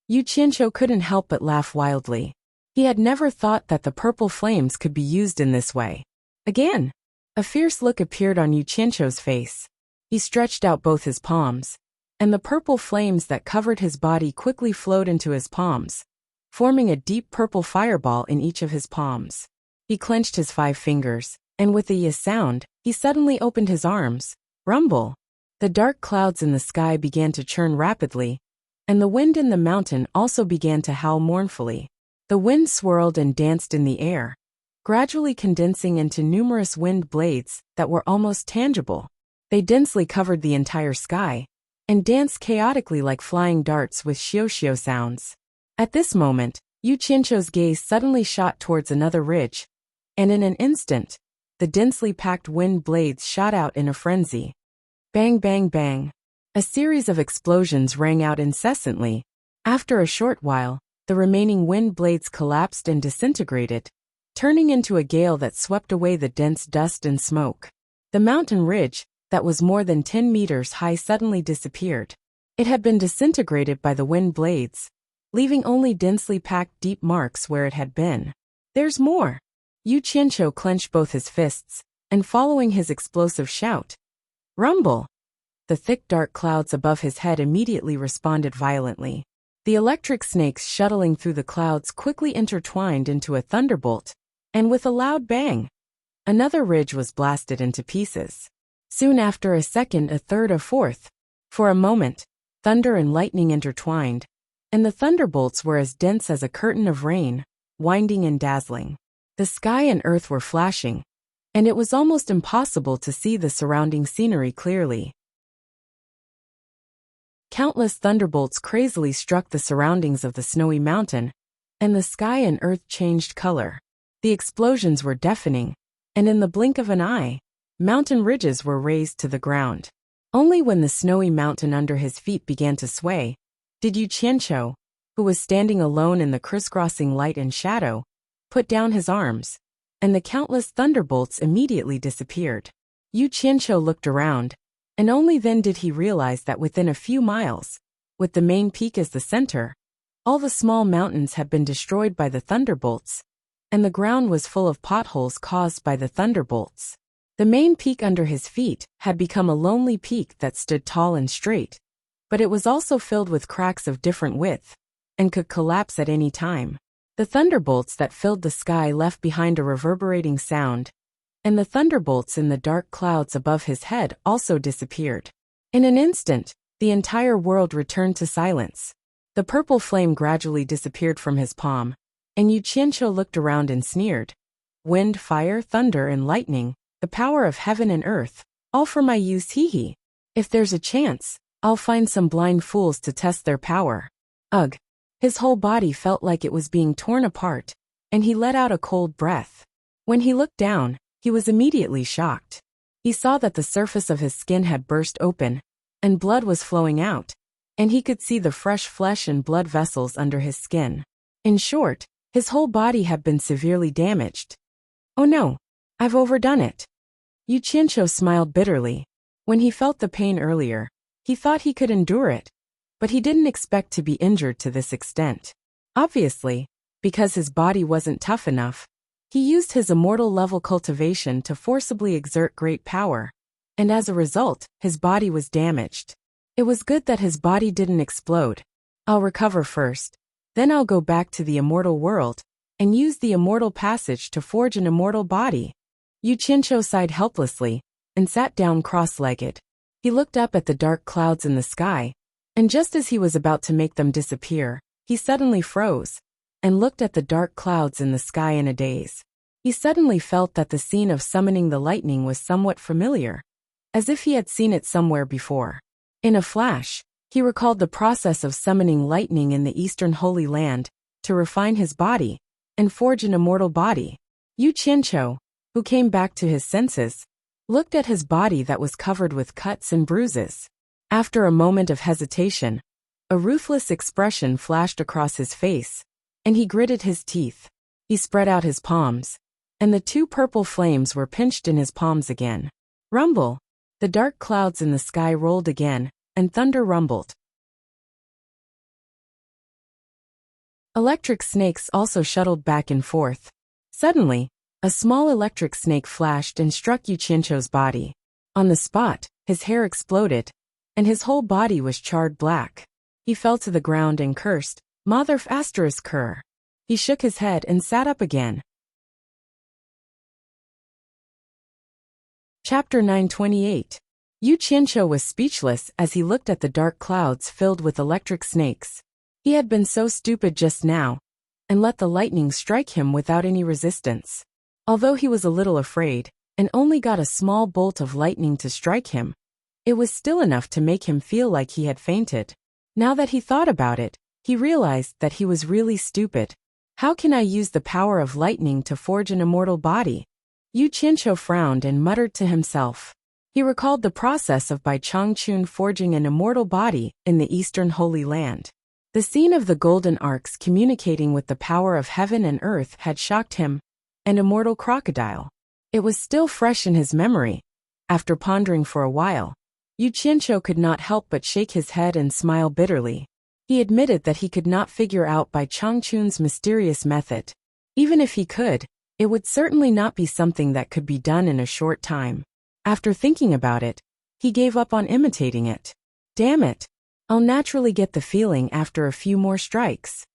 Yu Qianqiu couldn't help but laugh wildly. He had never thought that the purple flames could be used in this way. Again, a fierce look appeared on Yu Qianqiu's face. He stretched out both his palms, and the purple flames that covered his body quickly flowed into his palms, forming a deep purple fireball in each of his palms. He clenched his 5 fingers, and with a yes sound, he suddenly opened his arms. Rumble! The dark clouds in the sky began to churn rapidly, and the wind in the mountain also began to howl mournfully. The wind swirled and danced in the air, gradually condensing into numerous wind blades that were almost tangible. They densely covered the entire sky, and danced chaotically like flying darts with xiao-xiao sounds. At this moment, Yu Qianqiu's gaze suddenly shot towards another ridge, and in an instant, the densely packed wind blades shot out in a frenzy. Bang bang bang. A series of explosions rang out incessantly. After a short while, the remaining wind blades collapsed and disintegrated, turning into a gale that swept away the dense dust and smoke. The mountain ridge, that was more than 10 meters high, suddenly disappeared. It had been disintegrated by the wind blades, leaving only densely packed deep marks where it had been. There's more! Yu Qianqiu clenched both his fists, and following his explosive shout, rumble! The thick dark clouds above his head immediately responded violently. The electric snakes shuttling through the clouds quickly intertwined into a thunderbolt, and with a loud bang, another ridge was blasted into pieces. Soon after, a second, a third, a fourth. For a moment, thunder and lightning intertwined, and the thunderbolts were as dense as a curtain of rain, winding and dazzling. The sky and earth were flashing, and it was almost impossible to see the surrounding scenery clearly. Countless thunderbolts crazily struck the surroundings of the snowy mountain, and the sky and earth changed color. The explosions were deafening, and in the blink of an eye, mountain ridges were razed to the ground. Only when the snowy mountain under his feet began to sway, did Yu Qianqiu, who was standing alone in the crisscrossing light and shadow, put down his arms, and the countless thunderbolts immediately disappeared. Yu Qianqiu looked around, and only then did he realize that within a few miles, with the main peak as the center, all the small mountains had been destroyed by the thunderbolts, and the ground was full of potholes caused by the thunderbolts. The main peak under his feet had become a lonely peak that stood tall and straight, but it was also filled with cracks of different width, and could collapse at any time. The thunderbolts that filled the sky left behind a reverberating sound, and the thunderbolts in the dark clouds above his head also disappeared. In an instant, the entire world returned to silence. The purple flame gradually disappeared from his palm, and Yu Qianqiu looked around and sneered. Wind, fire, thunder, and lightning, the power of heaven and earth, all for my use, hee. If there's a chance, I'll find some blind fools to test their power. Ugh. His whole body felt like it was being torn apart, and he let out a cold breath. When he looked down, he was immediately shocked. He saw that the surface of his skin had burst open, and blood was flowing out, and he could see the fresh flesh and blood vessels under his skin. In short, his whole body had been severely damaged. Oh no, I've overdone it. Yu Qianqiu smiled bitterly. When he felt the pain earlier, he thought he could endure it, but he didn't expect to be injured to this extent. Obviously, because his body wasn't tough enough, he used his immortal level cultivation to forcibly exert great power, and as a result, his body was damaged. It was good that his body didn't explode. I'll recover first, then I'll go back to the immortal world, and use the immortal passage to forge an immortal body. Yu Qianqiu sighed helplessly, and sat down cross-legged. He looked up at the dark clouds in the sky, and just as he was about to make them disappear, he suddenly froze, and looked at the dark clouds in the sky in a daze. He suddenly felt that the scene of summoning the lightning was somewhat familiar, as if he had seen it somewhere before. In a flash, he recalled the process of summoning lightning in the Eastern Holy Land, to refine his body, and forge an immortal body. Yu Qianqiu, who came back to his senses, looked at his body that was covered with cuts and bruises. After a moment of hesitation, a ruthless expression flashed across his face, and he gritted his teeth. He spread out his palms, and the two purple flames were pinched in his palms again. Rumble! The dark clouds in the sky rolled again, and thunder rumbled. Electric snakes also shuttled back and forth. Suddenly, a small electric snake flashed and struck Yu Qianqiu's body. On the spot, his hair exploded, and his whole body was charred black. He fell to the ground and cursed, "Mother f***er." He shook his head and sat up again. Chapter 928. Yu Qianqiu was speechless as he looked at the dark clouds filled with electric snakes. He had been so stupid just now, and let the lightning strike him without any resistance. Although he was a little afraid, and only got a small bolt of lightning to strike him, it was still enough to make him feel like he had fainted. Now that he thought about it, he realized that he was really stupid. How can I use the power of lightning to forge an immortal body? Yu Qianqiu frowned and muttered to himself. He recalled the process of Bai Changchun forging an immortal body in the Eastern Holy Land. The scene of the golden arcs communicating with the power of heaven and earth had shocked him, an immortal crocodile. It was still fresh in his memory. After pondering for a while, Yu Qianqiu could not help but shake his head and smile bitterly. He admitted that he could not figure out Bai Changchun's mysterious method. Even if he could, it would certainly not be something that could be done in a short time. After thinking about it, he gave up on imitating it. Damn it! I'll naturally get the feeling after a few more strikes.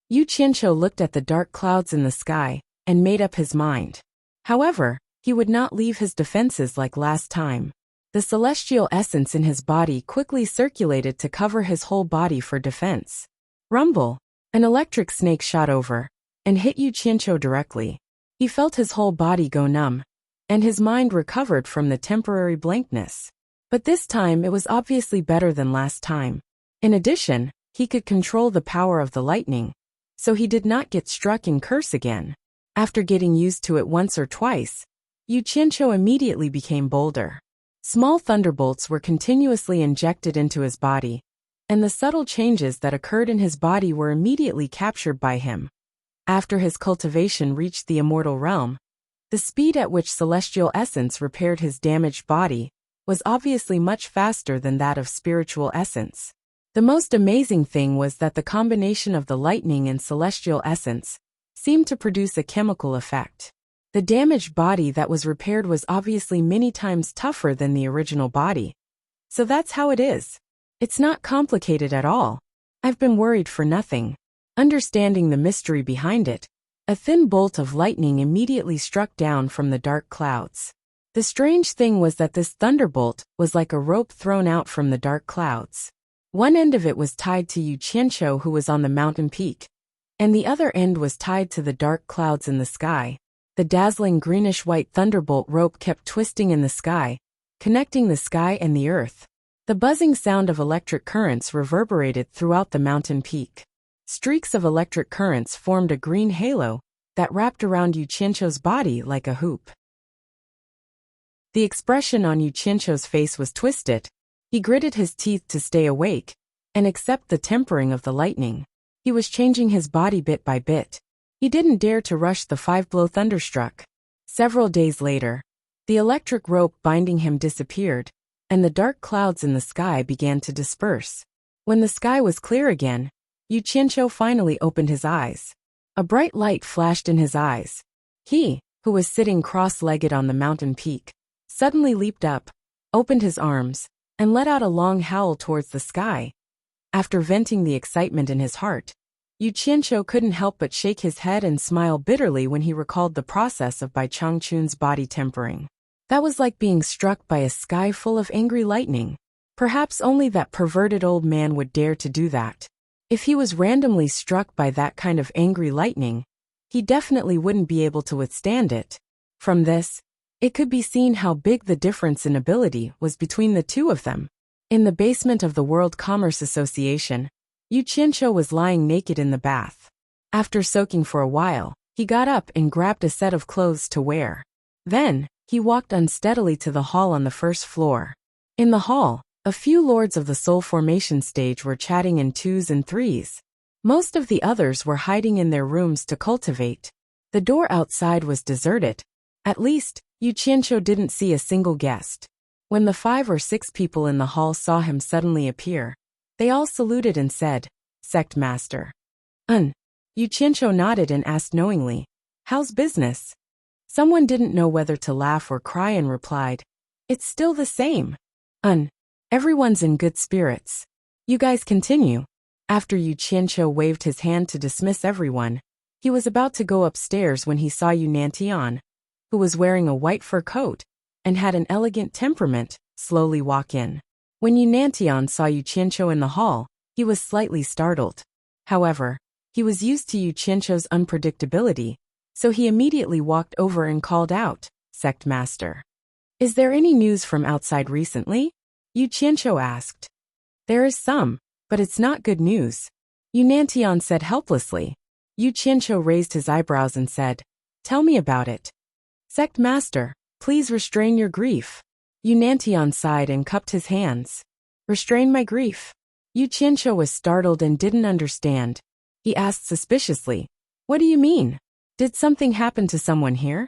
Yu Qianqiu looked at the dark clouds in the sky and made up his mind. However, he would not leave his defenses like last time. The celestial essence in his body quickly circulated to cover his whole body for defense. Rumble! An electric snake shot over and hit Yu Qianqiu directly. He felt his whole body go numb, and his mind recovered from the temporary blankness. But this time it was obviously better than last time. In addition, he could control the power of the lightning, so he did not get struck and curse again. After getting used to it once or twice, Yu Qianqiu immediately became bolder. Small thunderbolts were continuously injected into his body, and the subtle changes that occurred in his body were immediately captured by him. After his cultivation reached the immortal realm, the speed at which celestial essence repaired his damaged body was obviously much faster than that of spiritual essence. The most amazing thing was that the combination of the lightning and celestial essence seemed to produce a chemical effect. The damaged body that was repaired was obviously many times tougher than the original body. So that's how it is. It's not complicated at all. I've been worried for nothing. Understanding the mystery behind it, a thin bolt of lightning immediately struck down from the dark clouds. The strange thing was that this thunderbolt was like a rope thrown out from the dark clouds. One end of it was tied to Yu Qianqiu, who was on the mountain peak, and the other end was tied to the dark clouds in the sky. The dazzling greenish-white thunderbolt rope kept twisting in the sky, connecting the sky and the earth. The buzzing sound of electric currents reverberated throughout the mountain peak. Streaks of electric currents formed a green halo that wrapped around Yu Qianqiu's body like a hoop. The expression on Yu Qianqiu's face was twisted. He gritted his teeth to stay awake and accept the tempering of the lightning. He was changing his body bit by bit. He didn't dare to rush the 5-blow thunderstruck. Several days later, the electric rope binding him disappeared, and the dark clouds in the sky began to disperse. When the sky was clear again, Yu Qianqiu finally opened his eyes. A bright light flashed in his eyes. He, who was sitting cross-legged on the mountain peak, suddenly leaped up, opened his arms, and let out a long howl towards the sky. After venting the excitement in his heart, Yu Qianqiu couldn't help but shake his head and smile bitterly when he recalled the process of Bai Changchun's body tempering. That was like being struck by a sky full of angry lightning. Perhaps only that perverted old man would dare to do that. If he was randomly struck by that kind of angry lightning, he definitely wouldn't be able to withstand it. From this, it could be seen how big the difference in ability was between the two of them. In the basement of the World Commerce Association, Yu Qianqiu was lying naked in the bath. After soaking for a while, he got up and grabbed a set of clothes to wear. Then, He walked unsteadily to the hall on the first floor. In the hall, a few lords of the soul formation stage were chatting in twos and threes. Most of the others were hiding in their rooms to cultivate. The door outside was deserted. At least, Yu Qianqiu didn't see a single guest. When the 5 or 6 people in the hall saw him suddenly appear, they all saluted and said, "Sect Master." Yu Qianqiu nodded and asked knowingly, "How's business?" Someone didn't know whether to laugh or cry and replied, "It's still the same." Everyone's in good spirits. You guys continue. After Yu Qianqiu waved his hand to dismiss everyone, he was about to go upstairs when he saw Yu Nantian, who was wearing a white fur coat and had an elegant temperament, slowly walk in. When Yu Nantian saw Yu Qianqiu in the hall, he was slightly startled. However, he was used to Yu Qianqiu's unpredictability, so he immediately walked over and called out, "Sect Master. Is there any news from outside recently?" Yu Qianqiu asked. "There is some, but it's not good news," Yu Nantian said helplessly. Yu Qianqiu raised his eyebrows and said, "Tell me about it." "Sect Master, please restrain your grief." Yu Nantian sighed and cupped his hands. "Restrain my grief?" Yu Qianqiu was startled and didn't understand. He asked suspiciously, "What do you mean? Did something happen to someone here?"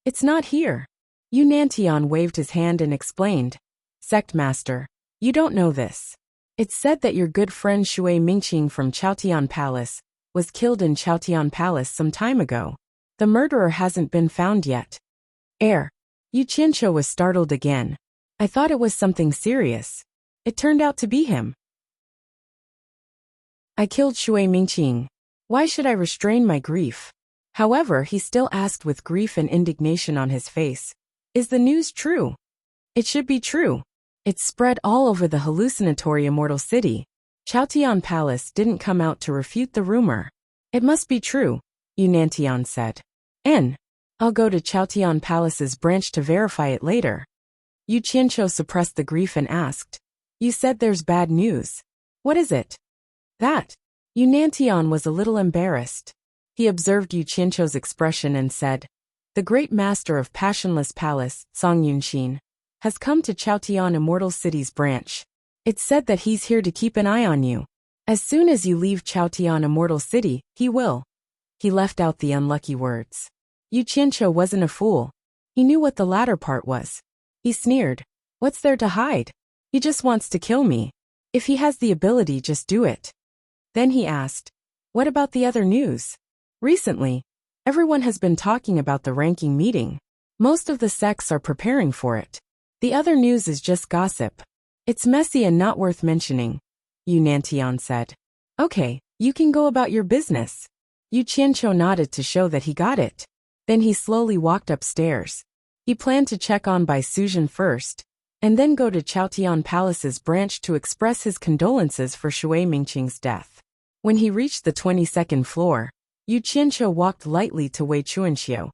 "It's not here." Yu Nantian waved his hand and explained, "Sect Master, you don't know this. It's said that your good friend Shui Mingqing from Chaotian Palace was killed in Chaotian Palace some time ago. The murderer hasn't been found yet." Yu Qianqiu was startled again. "I thought it was something serious. It turned out to be him. I killed Shui Mingqing. Why should I restrain my grief?" However, he still asked with grief and indignation on his face, "Is the news true?" "It should be true. It's spread all over the hallucinatory immortal city. Chaotian Palace didn't come out to refute the rumor. It must be true," Yu Nantian said. I'll go to Chaotian Palace's branch to verify it later." Yu Qianqiu suppressed the grief and asked, "You said there's bad news. What is it?" "That." Yu Nantian was a little embarrassed. He observed Yu Qianqiu's expression and said, "The great master of Passionless Palace, Song Yunxin, has come to Chaotian Immortal City's branch. It's said that he's here to keep an eye on you. As soon as you leave Chaotian Immortal City, he will." He left out the unlucky words. Yu Qianqiu wasn't a fool. He knew what the latter part was. He sneered, "What's there to hide? He just wants to kill me. If he has the ability, just do it." Then he asked, "What about the other news? Recently, everyone has been talking about the ranking meeting. Most of the sects are preparing for it. The other news is just gossip. It's messy and not worth mentioning," Yu Nantian said. "Okay, you can go about your business." Yu Qianqiu nodded to show that he got it. Then he slowly walked upstairs. He planned to check on Bai Suzhen first, and then go to Chaotian Palace's branch to express his condolences for Shui Mingqing's death. When he reached the 22nd floor, Yu Qianqiu walked lightly to Wei Chuanxiu,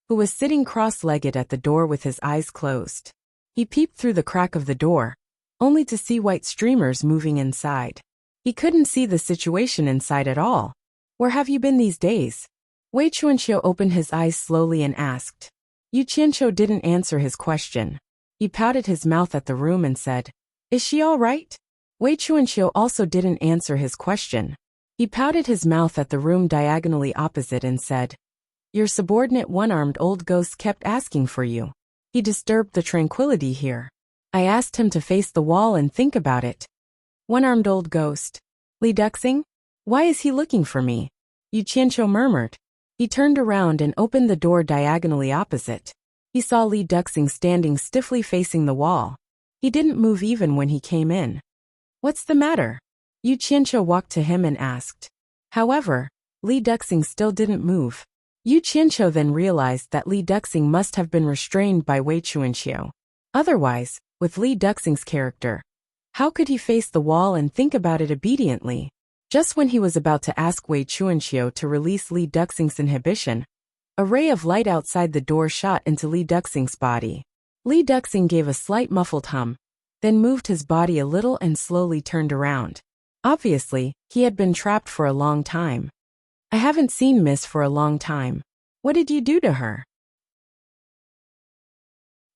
who was sitting cross-legged at the door with his eyes closed. He peeped through the crack of the door, only to see white streamers moving inside. He couldn't see the situation inside at all. "Where have you been these days?" Wei Chuanxiu opened his eyes slowly and asked. Yu Qianqiu didn't answer his question. He pouted his mouth at the room and said, "Is she all right?" Wei Chuanxiu also didn't answer his question. He pouted his mouth at the room diagonally opposite and said, "Your subordinate one-armed old ghost kept asking for you. He disturbed the tranquility here. I asked him to face the wall and think about it." "One-armed old ghost? Li Duxing? Why is he looking for me?" Yu Qianqiu murmured. He turned around and opened the door diagonally opposite. He saw Li Duxing standing stiffly facing the wall. He didn't move even when he came in. "What's the matter?" Yu Qianqiu walked to him and asked. However, Li Duxing still didn't move. Yu Qianqiu then realized that Li Duxing must have been restrained by Wei Chuanxiu. Otherwise, with Li Duxing's character, how could he face the wall and think about it obediently? Just when he was about to ask Wei Chuanxiu to release Li Duxing's inhibition, a ray of light outside the door shot into Li Duxing's body. Li Duxing gave a slight muffled hum, then moved his body a little and slowly turned around. Obviously, he had been trapped for a long time. "I haven't seen Miss for a long time. What did you do to her?"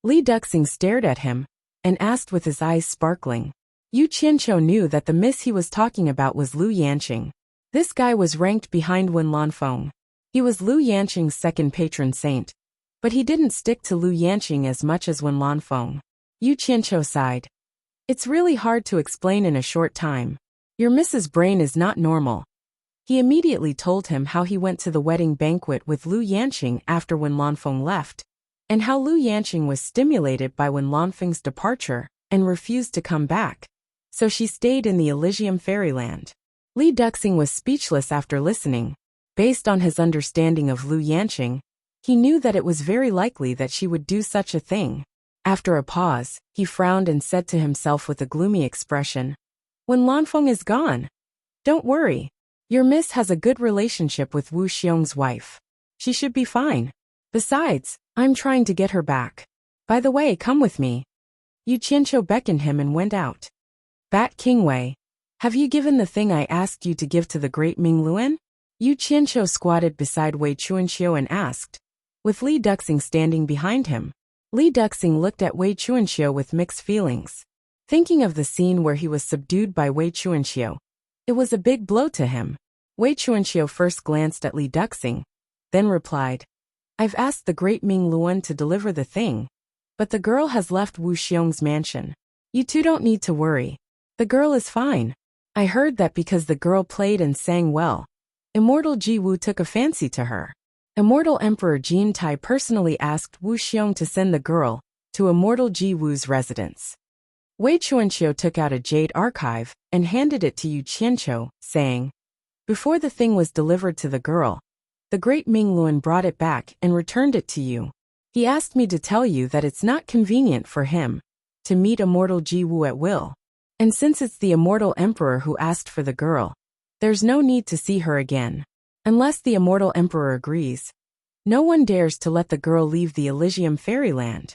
Li Duxing stared at him and asked with his eyes sparkling. Yu Qianqiu knew that the miss he was talking about was Lu Yanqing. This guy was ranked behind Wen Lanfeng. He was Lu Yanqing's second patron saint, but he didn't stick to Lu Yanqing as much as Wen Lanfeng. Yu Qianqiu sighed. It's really hard to explain in a short time. Your miss's brain is not normal. He immediately told him how he went to the wedding banquet with Lu Yanqing after Wen Lanfeng left, and how Lu Yanqing was stimulated by Wen Lanfeng's departure and refused to come back, so she stayed in the Elysium fairyland. Li Duxing was speechless after listening. Based on his understanding of Lu Yanqing, he knew that it was very likely that she would do such a thing. After a pause, he frowned and said to himself with a gloomy expression, Wen Lanfeng is gone. Don't worry. Your miss has a good relationship with Wu Xiong's wife. She should be fine. Besides, I'm trying to get her back. By the way, come with me. Yu Qianqiu beckoned him and went out. Bat Kingwei, have you given the thing I asked you to give to the great Ming Luan? Yu Qianqiu squatted beside Wei Chuanxiu and asked, with Li Duxing standing behind him. Li Duxing looked at Wei Chuanxiu with mixed feelings. Thinking of the scene where he was subdued by Wei Chuanxiu, it was a big blow to him. Wei Chuanxiu first glanced at Li Duxing, then replied, I've asked the great Ming Luan to deliver the thing, but the girl has left Wu Xiong's mansion. You two don't need to worry. The girl is fine. I heard that because the girl played and sang well, Immortal Ji Wu took a fancy to her. Immortal Emperor Jin Tai personally asked Wu Xiong to send the girl to Immortal Ji Wu's residence. Wei Chuanqiu took out a jade archive and handed it to Yu Qianqiu, saying, Before the thing was delivered to the girl, the great Ming Luan brought it back and returned it to you. He asked me to tell you that it's not convenient for him to meet Immortal Ji Wu at will. And since it's the Immortal Emperor who asked for the girl, there's no need to see her again. Unless the Immortal Emperor agrees, no one dares to let the girl leave the Elysium fairyland.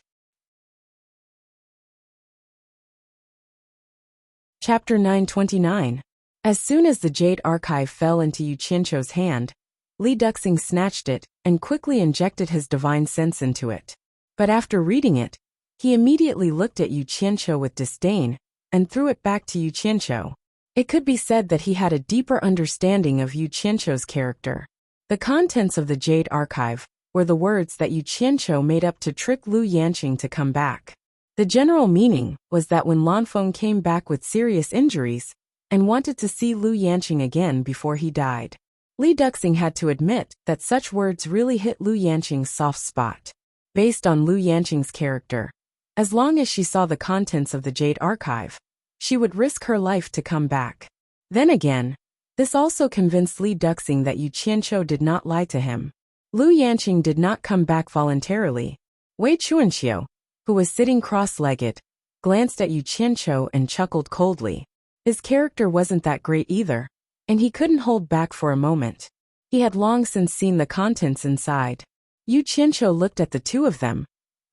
Chapter 929. As soon as the jade archive fell into Yu Qianqiu's hand, Li Duxing snatched it and quickly injected his divine sense into it. But after reading it, he immediately looked at Yu Qianqiu with disdain and threw it back to Yu Qianqiu. It could be said that he had a deeper understanding of Yu Qianqiu's character. The contents of the jade archive were the words that Yu Qianqiu made up to trick Lu Yanqing to come back. The general meaning was that when Lanfeng came back with serious injuries and wanted to see Lu Yanqing again before he died, Li Duxing had to admit that such words really hit Lu Yanqing's soft spot. Based on Lu Yanqing's character, as long as she saw the contents of the jade archive, she would risk her life to come back. Then again, this also convinced Li Duxing that Yu Qianqiu did not lie to him. Lu Yanqing did not come back voluntarily. Wei Chuanxiu, who was sitting cross-legged, glanced at Yu Qianqiu and chuckled coldly. His character wasn't that great either, and he couldn't hold back for a moment. He had long since seen the contents inside. Yu Qianqiu looked at the two of them,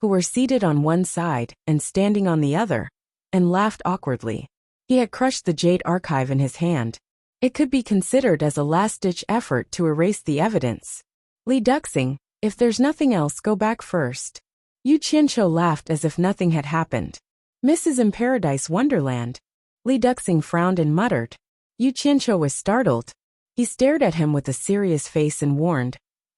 who were seated on one side and standing on the other, and laughed awkwardly. He had crushed the jade archive in his hand. It could be considered as a last-ditch effort to erase the evidence. Li Duxing, if there's nothing else, go back first. Yu Qianqiu laughed as if nothing had happened. Mrs. in Paradise Wonderland. Li Duxing frowned and muttered. Yu Qianqiu was startled. He stared at him with a serious face and warned,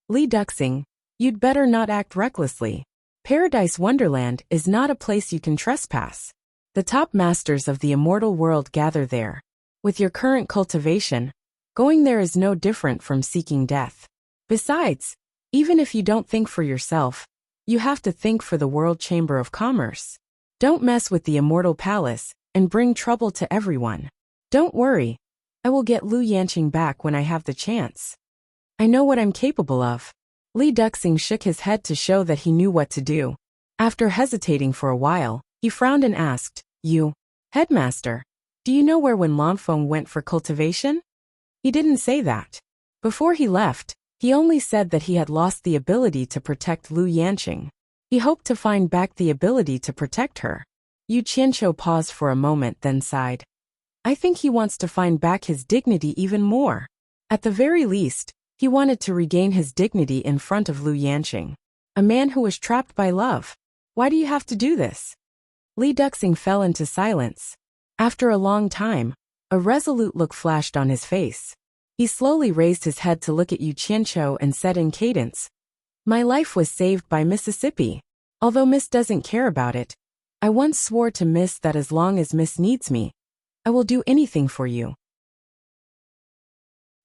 Li Duxing, you'd better not act recklessly. Paradise Wonderland is not a place you can trespass. The top masters of the immortal world gather there. With your current cultivation, going there is no different from seeking death. Besides, even if you don't think for yourself, you have to think for the World Chamber of Commerce. Don't mess with the Immortal Palace and bring trouble to everyone. Don't worry, I will get Lu Yanqing back when I have the chance. I know what I'm capable of. Li Duxing shook his head to show that he knew what to do. After hesitating for a while, he frowned and asked, You, headmaster, do you know where Wen Lanfeng went for cultivation? He didn't say that. Before he left, he only said that he had lost the ability to protect Lu Yanqing. He hoped to find back the ability to protect her. Yu Qianqiu paused for a moment, then sighed. I think he wants to find back his dignity even more. At the very least, he wanted to regain his dignity in front of Lu Yanqing, a man who was trapped by love. Why do you have to do this? Li Duxing fell into silence. After a long time, a resolute look flashed on his face. He slowly raised his head to look at Yu Qianqiu and said in cadence, "My life was saved by Mississippi. Although Miss doesn't care about it, I once swore to Miss that as long as Miss needs me, I will do anything for you."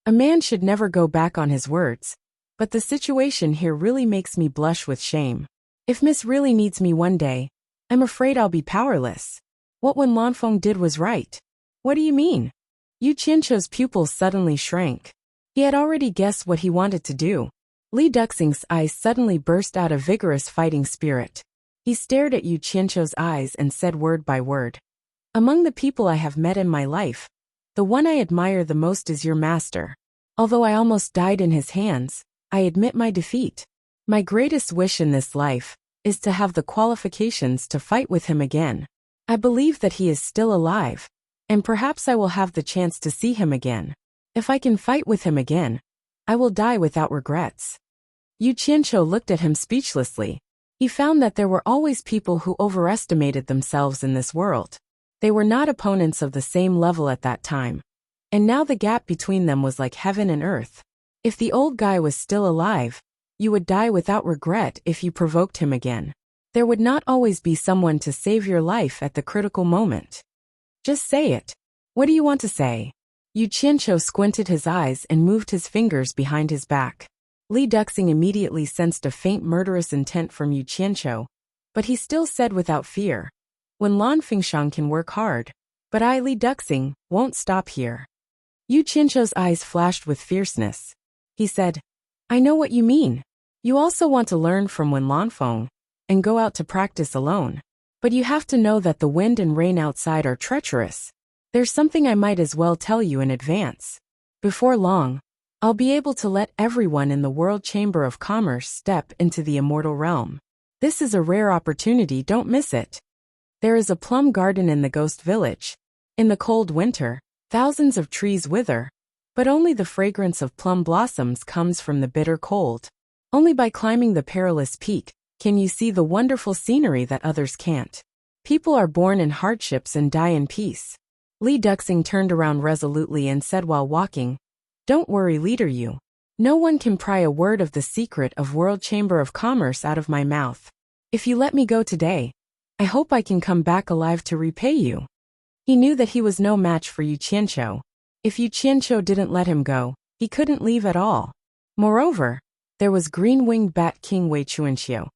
A man should never go back on his words, but the situation here really makes me blush with shame. If Miss really needs me one day, I'm afraid I'll be powerless. What Wen Lanfeng did was right. What do you mean? Yu Qianqiu's pupils suddenly shrank. He had already guessed what he wanted to do. Li Duxing's eyes suddenly burst out a vigorous fighting spirit. He stared at Yu Qianqiu's eyes and said word by word, "Among the people I have met in my life, the one I admire the most is your master. Although I almost died in his hands, I admit my defeat. My greatest wish in this life is to have the qualifications to fight with him again. I believe that he is still alive, and perhaps I will have the chance to see him again. If I can fight with him again, I will die without regrets." Yu Qianqiu looked at him speechlessly. He found that there were always people who overestimated themselves in this world. They were not opponents of the same level at that time, and now the gap between them was like heaven and earth. If the old guy was still alive, you would die without regret if you provoked him again. There would not always be someone to save your life at the critical moment. Just say it. What do you want to say? Yu Qianqiu squinted his eyes and moved his fingers behind his back. Li Duxing immediately sensed a faint murderous intent from Yu Qianqiu, but he still said without fear, "Wen Lanfeng can work hard, but I, Li Duxing, won't stop here." Yu Qianqiu's eyes flashed with fierceness. He said, "I know what you mean. You also want to learn from Wen Lanfeng and go out to practice alone. But you have to know that the wind and rain outside are treacherous. There's something I might as well tell you in advance. Before long, I'll be able to let everyone in the World Chamber of Commerce step into the immortal realm. This is a rare opportunity, don't miss it. There is a plum garden in the ghost village. In the cold winter, thousands of trees wither, but only the fragrance of plum blossoms comes from the bitter cold. Only by climbing the perilous peak can you see the wonderful scenery that others can't. People are born in hardships and die in peace." Li Duxing turned around resolutely and said while walking, "Don't worry, leader Yu. No one can pry a word of the secret of World Chamber of Commerce out of my mouth. If you let me go today, I hope I can come back alive to repay you." He knew that he was no match for Yu Qianqiu. If Yu Qianqiu didn't let him go, he couldn't leave at all. Moreover, there was Green-Winged Bat King Wei Chuanqiu,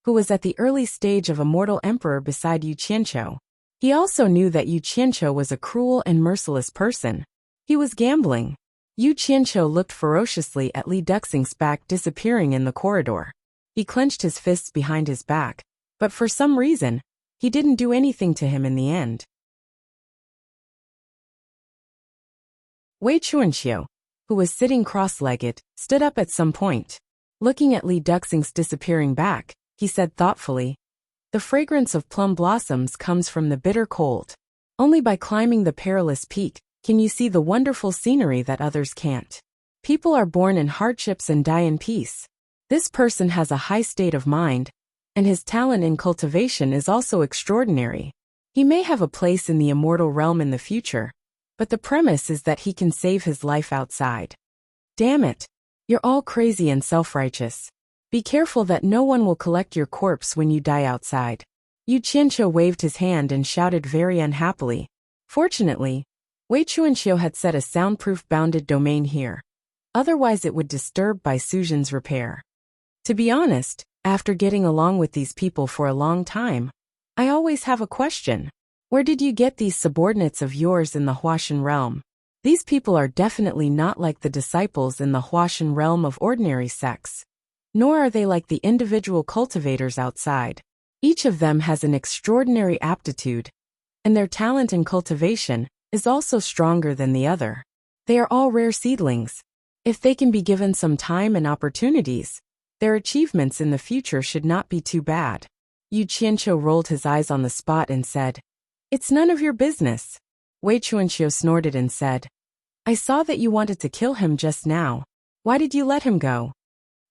who was at the early stage of a mortal emperor beside Yu Qianqiu. He also knew that Yu Qianqiu was a cruel and merciless person. He was gambling. Yu Qianqiu looked ferociously at Li Duxing's back disappearing in the corridor. He clenched his fists behind his back, but for some reason, he didn't do anything to him in the end. Wei Chuanqiu, who was sitting cross-legged, stood up at some point. Looking at Li Duxing's disappearing back, he said thoughtfully, "The fragrance of plum blossoms comes from the bitter cold. Only by climbing the perilous peak can you see the wonderful scenery that others can't. People are born in hardships and die in peace. This person has a high state of mind, and his talent in cultivation is also extraordinary. He may have a place in the immortal realm in the future, but the premise is that he can save his life outside. Damn it, you're all crazy and self-righteous. Be careful that no one will collect your corpse when you die outside." Yu Qianqiu waved his hand and shouted very unhappily. Fortunately, Wei Chuanqiu had set a soundproof bounded domain here. Otherwise it would disturb Bai Suzhen's repair. To be honest, after getting along with these people for a long time, I always have a question. Where did you get these subordinates of yours in the Huashan realm? These people are definitely not like the disciples in the Huashan realm of ordinary sects. Nor are they like the individual cultivators outside. Each of them has an extraordinary aptitude, and their talent in cultivation is also stronger than the other. They are all rare seedlings. If they can be given some time and opportunities, their achievements in the future should not be too bad." Yu Qianqiu rolled his eyes on the spot and said, "It's none of your business." Wei Chuanqiu snorted and said, "I saw that you wanted to kill him just now. Why did you let him go?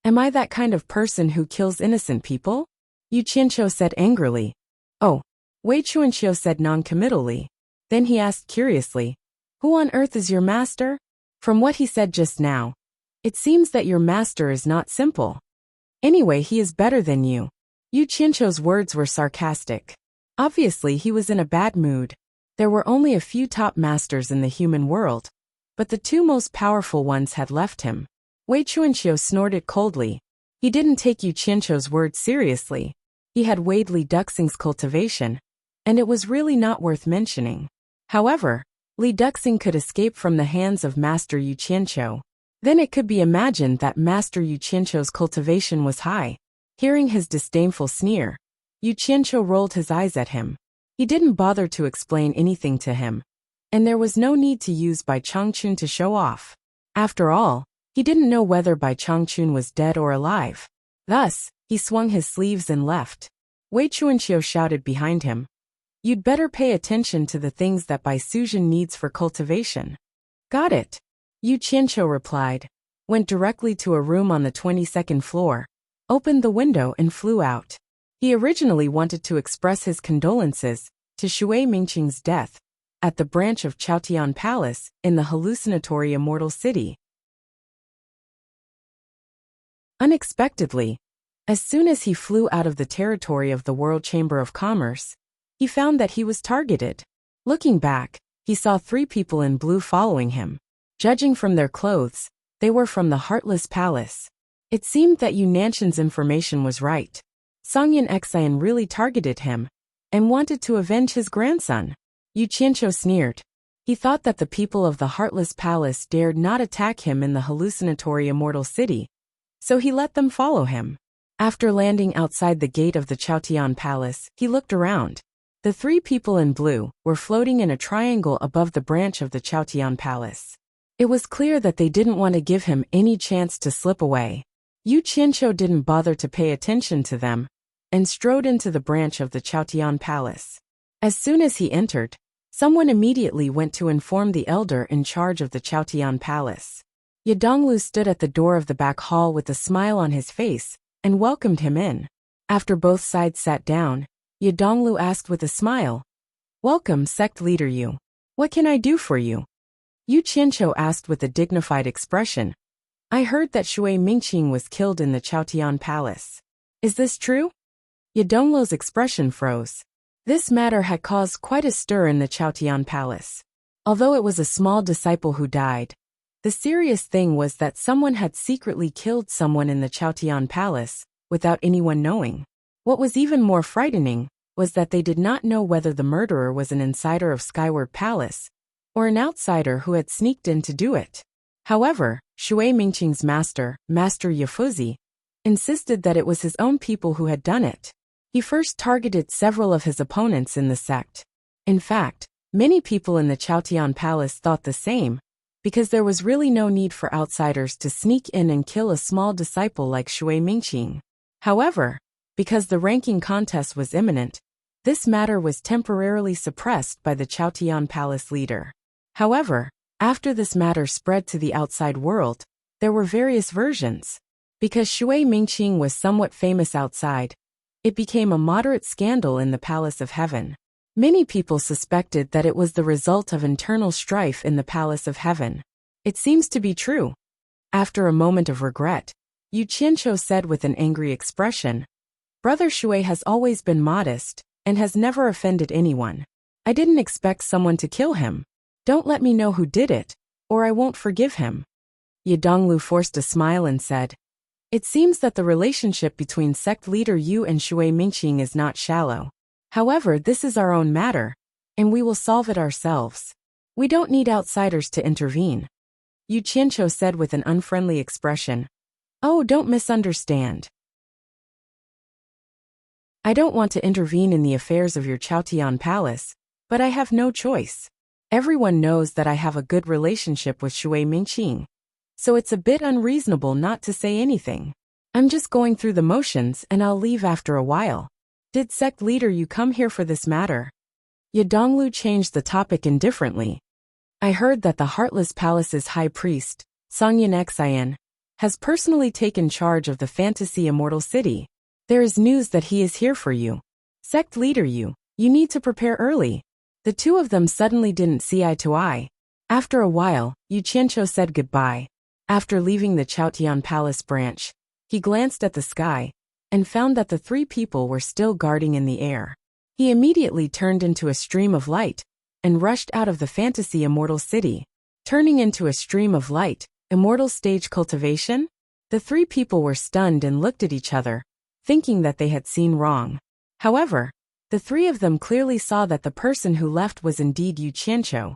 Am I that kind of person who kills innocent people?" Yu Qianqiu said angrily. Oh. Wei Chuanqiu said non-committally. Then he asked curiously, who on earth is your master? From what he said just now, it seems that your master is not simple. Anyway, he is better than you. Yu Qianqiu's words were sarcastic. Obviously, he was in a bad mood. There were only a few top masters in the human world, but the two most powerful ones had left him. Wei Chuanqiu snorted coldly. He didn't take Yu Qianqiu's words seriously. He had weighed Li Duxing's cultivation, and it was really not worth mentioning. However, Li Duxing could escape from the hands of Master Yu Qianqiu. Then it could be imagined that Master Yu Qianqiu's cultivation was high. Hearing his disdainful sneer, Yu Qianqiu rolled his eyes at him. He didn't bother to explain anything to him, and there was no need to use Bai Changchun to show off. After all, he didn't know whether Bai Changchun was dead or alive. Thus, he swung his sleeves and left. Wei Chuanqiu shouted behind him, "You'd better pay attention to the things that Bai Suzhen needs for cultivation." Got it. Yu Qianqiu replied, went directly to a room on the 22nd floor, opened the window and flew out. He originally wanted to express his condolences to Shui Mingqing's death at the branch of Chaotian Palace in the hallucinatory immortal city. Unexpectedly, as soon as he flew out of the territory of the World Chamber of Commerce, he found that he was targeted. Looking back, he saw 3 people in blue following him. Judging from their clothes, they were from the Heartless Palace. It seemed that Yu Nanshan's information was right. Songyan Xian really targeted him and wanted to avenge his grandson. Yu Qianqiu sneered. He thought that the people of the Heartless Palace dared not attack him in the hallucinatory immortal city, so he let them follow him. After landing outside the gate of the Chaotian Palace, he looked around. The 3 people in blue were floating in a triangle above the branch of the Chaotian Palace. It was clear that they didn't want to give him any chance to slip away. Yu Qianqiu didn't bother to pay attention to them and strode into the branch of the Chaotian Palace. As soon as he entered, someone immediately went to inform the elder in charge of the Chaotian Palace. Ye Donglu stood at the door of the back hall with a smile on his face and welcomed him in. After both sides sat down, Ye Donglu asked with a smile, "Welcome, sect leader Yu. What can I do for you?" Yu Qianqiu asked with a dignified expression, "I heard that Shui Mingqing was killed in the Chaotian Palace. Is this true?" Ye Donglu's expression froze. This matter had caused quite a stir in the Chaotian Palace. Although it was a small disciple who died, the serious thing was that someone had secretly killed someone in the Chaotian Palace without anyone knowing. What was even more frightening was that they did not know whether the murderer was an insider of Skyward Palace or an outsider who had sneaked in to do it. However, Shui Mingqing's master, Master Yafuzi, insisted that it was his own people who had done it. He first targeted several of his opponents in the sect. In fact, many people in the Chaotian Palace thought the same, because there was really no need for outsiders to sneak in and kill a small disciple like Shui Mingqing. However, because the ranking contest was imminent, this matter was temporarily suppressed by the Chaotian Palace leader. However, after this matter spread to the outside world, there were various versions. Because Shui Mingqing was somewhat famous outside, it became a moderate scandal in the Palace of Heaven. Many people suspected that it was the result of internal strife in the Palace of Heaven. It seems to be true. After a moment of regret, Yu Qianqiu said with an angry expression, "Brother Shui has always been modest and has never offended anyone. I didn't expect someone to kill him. Don't let me know who did it, or I won't forgive him." Ye Donglu forced a smile and said, "It seems that the relationship between sect leader Yu and Shui Mingqing is not shallow. However, this is our own matter, and we will solve it ourselves. We don't need outsiders to intervene." Yu Qianqiu said with an unfriendly expression, "Oh, don't misunderstand. I don't want to intervene in the affairs of your Chaotian Palace, but I have no choice. Everyone knows that I have a good relationship with Shui Mingqing, so it's a bit unreasonable not to say anything. I'm just going through the motions and I'll leave after a while. Did sect leader you come here for this matter?" Ye Donglu changed the topic indifferently. "I heard that the Heartless Palace's high priest, Songyan Xian, has personally taken charge of the fantasy immortal city. There is news that he is here for you. Sect leader you need to prepare early. The two of them suddenly didn't see eye to eye. After a while, Yu Qianqiu said goodbye. After leaving the Chaotian Palace branch, he glanced at the sky and found that the three people were still guarding in the air. He immediately turned into a stream of light and rushed out of the fantasy immortal city. Turning into a stream of light, immortal stage cultivation? The three people were stunned and looked at each other, thinking that they had seen wrong. However, the three of them clearly saw that the person who left was indeed Yu Qianqiu.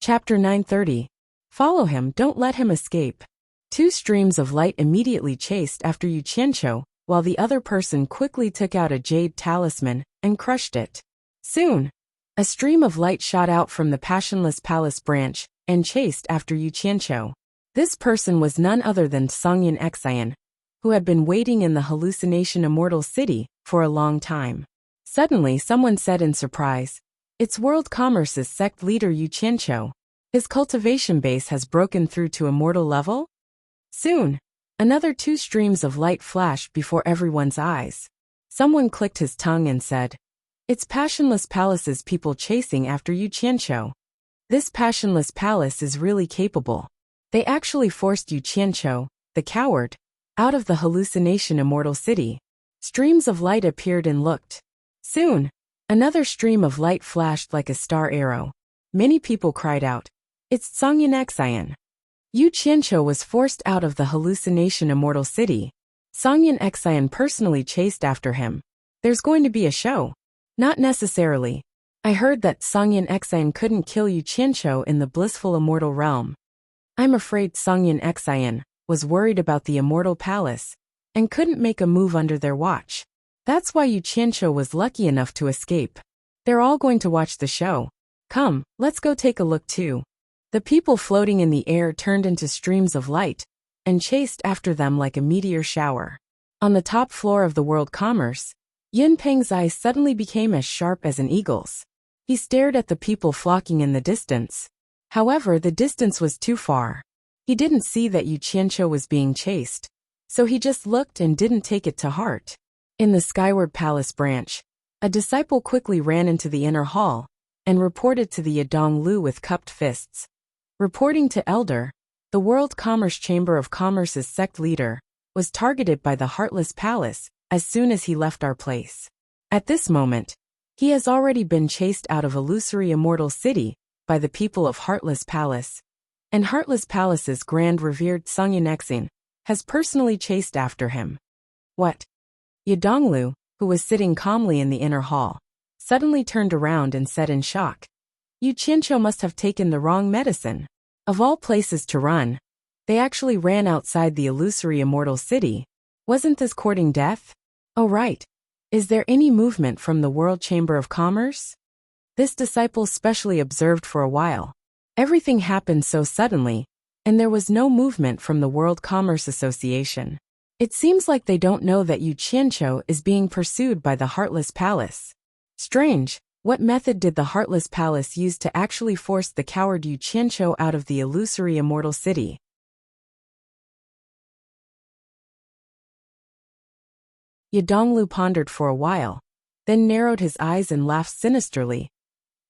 Chapter 930. Follow him, don't let him escape. Two streams of light immediately chased after Yu Qianqiu, while the other person quickly took out a jade talisman and crushed it. Soon, a stream of light shot out from the Passionless Palace branch and chased after Yu Qianqiu. This person was none other than Songyan Xian, who had been waiting in the hallucination immortal city for a long time. Suddenly someone said in surprise, "It's World Commerce's sect leader Yu Qianqiu. His cultivation base has broken through to immortal level?" Soon, another two streams of light flashed before everyone's eyes. Someone clicked his tongue and said, "It's Passionless Palace's people chasing after Yu Qianqiu. This Passionless Palace is really capable. They actually forced Yu Qianqiu, the coward, out of the hallucination immortal city." Streams of light appeared and looked. Soon, another stream of light flashed like a star arrow. Many people cried out, "It's Songyan Xian." Yu Qianqiu was forced out of the hallucination immortal city. Songyan Xian personally chased after him. There's going to be a show. Not necessarily. I heard that Songyan Xian couldn't kill Yu Qianqiu in the blissful immortal realm. I'm afraid Songyan Xian was worried about the immortal palace and couldn't make a move under their watch. That's why Yu Qianqiu was lucky enough to escape. They're all going to watch the show. Come, let's go take a look too. The people floating in the air turned into streams of light and chased after them like a meteor shower. On the top floor of the World Commerce, Yun Peng's eyes suddenly became as sharp as an eagle's. He stared at the people flocking in the distance. However, the distance was too far. He didn't see that Yu Qianqiu was being chased, so he just looked and didn't take it to heart. In the Skyward Palace branch, a disciple quickly ran into the inner hall and reported to the Yadong Lu with cupped fists. Reporting to Elder, the World Commerce Chamber of Commerce's sect leader was targeted by the Heartless Palace as soon as he left our place. At this moment, he has already been chased out of illusory immortal city by the people of Heartless Palace, and Heartless Palace's grand revered Songyan Xian has personally chased after him. What? Yadonglu, who was sitting calmly in the inner hall, suddenly turned around and said in shock, "Yu Qianqiu must have taken the wrong medicine. Of all places to run, they actually ran outside the illusory immortal city. Wasn't this courting death? Oh right. Is there any movement from the World Chamber of Commerce?" This disciple specially observed for a while. Everything happened so suddenly, and there was no movement from the World Commerce Association. It seems like they don't know that Yu Qianqiu is being pursued by the Heartless Palace. Strange, what method did the Heartless Palace use to actually force the coward Yu Qianqiu out of the illusory immortal city? Yadonglu pondered for a while, then narrowed his eyes and laughed sinisterly.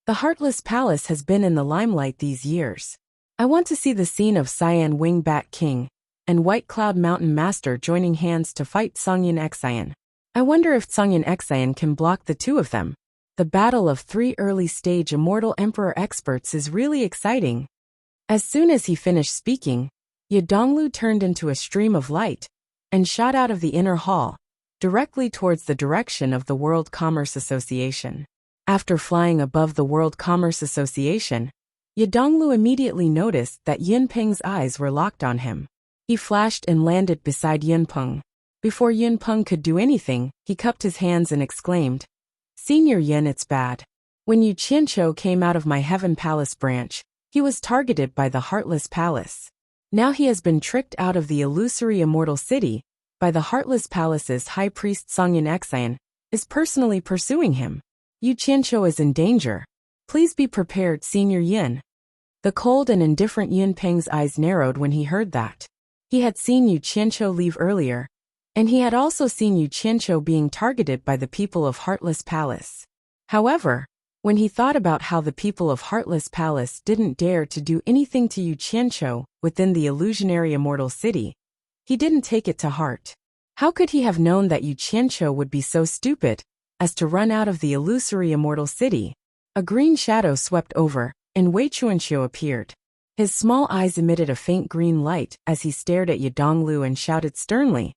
The Heartless Palace has been in the limelight these years. I want to see the scene of Cyan Wingbat King and White Cloud Mountain Master joining hands to fight Songyan Xian. I wonder if Songyan Xian can block the two of them. The battle of three early-stage Immortal Emperor experts is really exciting. As soon as he finished speaking, Yadonglu turned into a stream of light and shot out of the inner hall, directly towards the direction of the World Commerce Association. After flying above the World Commerce Association, Yadonglu immediately noticed that Yunpeng's eyes were locked on him. He flashed and landed beside Yunpeng. Before Yunpeng could do anything, he cupped his hands and exclaimed, "Senior Yun, it's bad. When Yu Qianqiu came out of my Heaven Palace branch, he was targeted by the Heartless Palace. Now he has been tricked out of the illusory immortal city by the Heartless Palace's High Priest Songyan Xian, is personally pursuing him. Yu Qianqiu is in danger. Please be prepared, Senior Yun." The cold and indifferent Yunpeng's eyes narrowed when he heard that. He had seen Yu Qianqiu leave earlier, and he had also seen Yu Qianqiu being targeted by the people of Heartless Palace. However, when he thought about how the people of Heartless Palace didn't dare to do anything to Yu Qianqiu within the illusionary immortal city, he didn't take it to heart. How could he have known that Yu Qianqiu would be so stupid as to run out of the illusory immortal city? A green shadow swept over, and Wei Chuanqiu appeared. His small eyes emitted a faint green light as he stared at Ye Donglu and shouted sternly,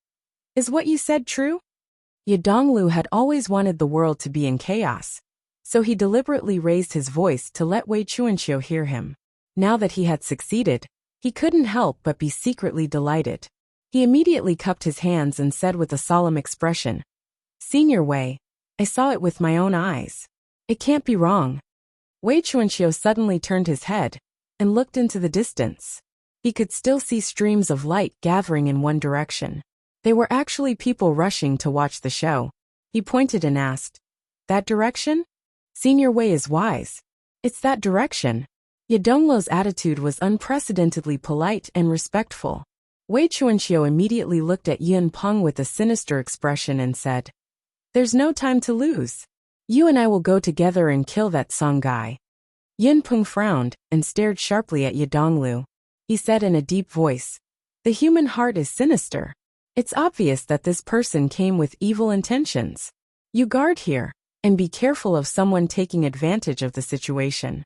"Is what you said true?" Ye Donglu had always wanted the world to be in chaos, so he deliberately raised his voice to let Wei Chuanqiu hear him. Now that he had succeeded, he couldn't help but be secretly delighted. He immediately cupped his hands and said with a solemn expression, "Senior Wei, I saw it with my own eyes. It can't be wrong." Wei Chuanqiu suddenly turned his head and looked into the distance. He could still see streams of light gathering in one direction. They were actually people rushing to watch the show. He pointed and asked, "That direction?" Senior Wei is wise. It's that direction. Ye Donglu's attitude was unprecedentedly polite and respectful. Wei Chuanqiu immediately looked at Yun Peng with a sinister expression and said, "There's no time to lose. You and I will go together and kill that Song guy." Yun Peng frowned and stared sharply at Ye Donglu. He said in a deep voice, "The human heart is sinister. It's obvious that this person came with evil intentions. You guard here, and be careful of someone taking advantage of the situation."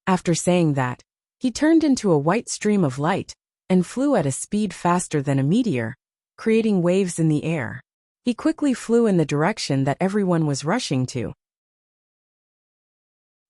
After saying that, he turned into a white stream of light and flew at a speed faster than a meteor, creating waves in the air. He quickly flew in the direction that everyone was rushing to.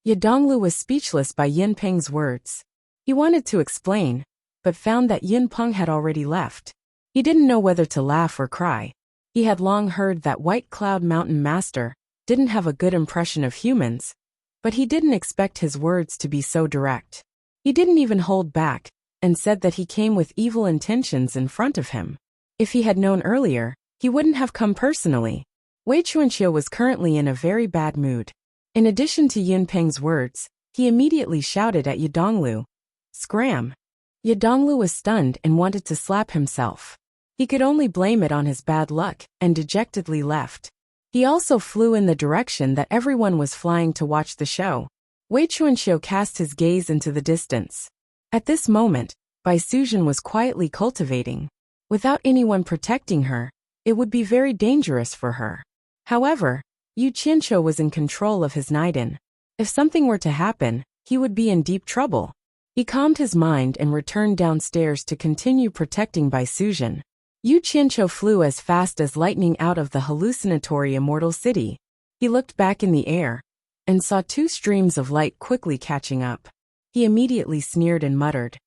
Ye Donglu was speechless by Yin Peng's words. He wanted to explain, but found that Yin Peng had already left. He didn't know whether to laugh or cry. He had long heard that White Cloud Mountain Master didn't have a good impression of humans, but he didn't expect his words to be so direct. He didn't even hold back, and said that he came with evil intentions in front of him. If he had known earlier, he wouldn't have come personally. Wei Chuanqiu was currently in a very bad mood. In addition to Yun Peng's words, he immediately shouted at Ye Donglu, "Scram!" Ye Donglu was stunned and wanted to slap himself. He could only blame it on his bad luck, and dejectedly left. He also flew in the direction that everyone was flying to watch the show. Wei Chuanqiu cast his gaze into the distance. At this moment, Bai Suzhen was quietly cultivating. Without anyone protecting her, it would be very dangerous for her. However, Yu Qianqiu was in control of his Naiden. If something were to happen, he would be in deep trouble. He calmed his mind and returned downstairs to continue protecting Bai Suzhen. Yu Qianqiu flew as fast as lightning out of the hallucinatory immortal city. He looked back in the air and saw two streams of light quickly catching up. He immediately sneered and muttered,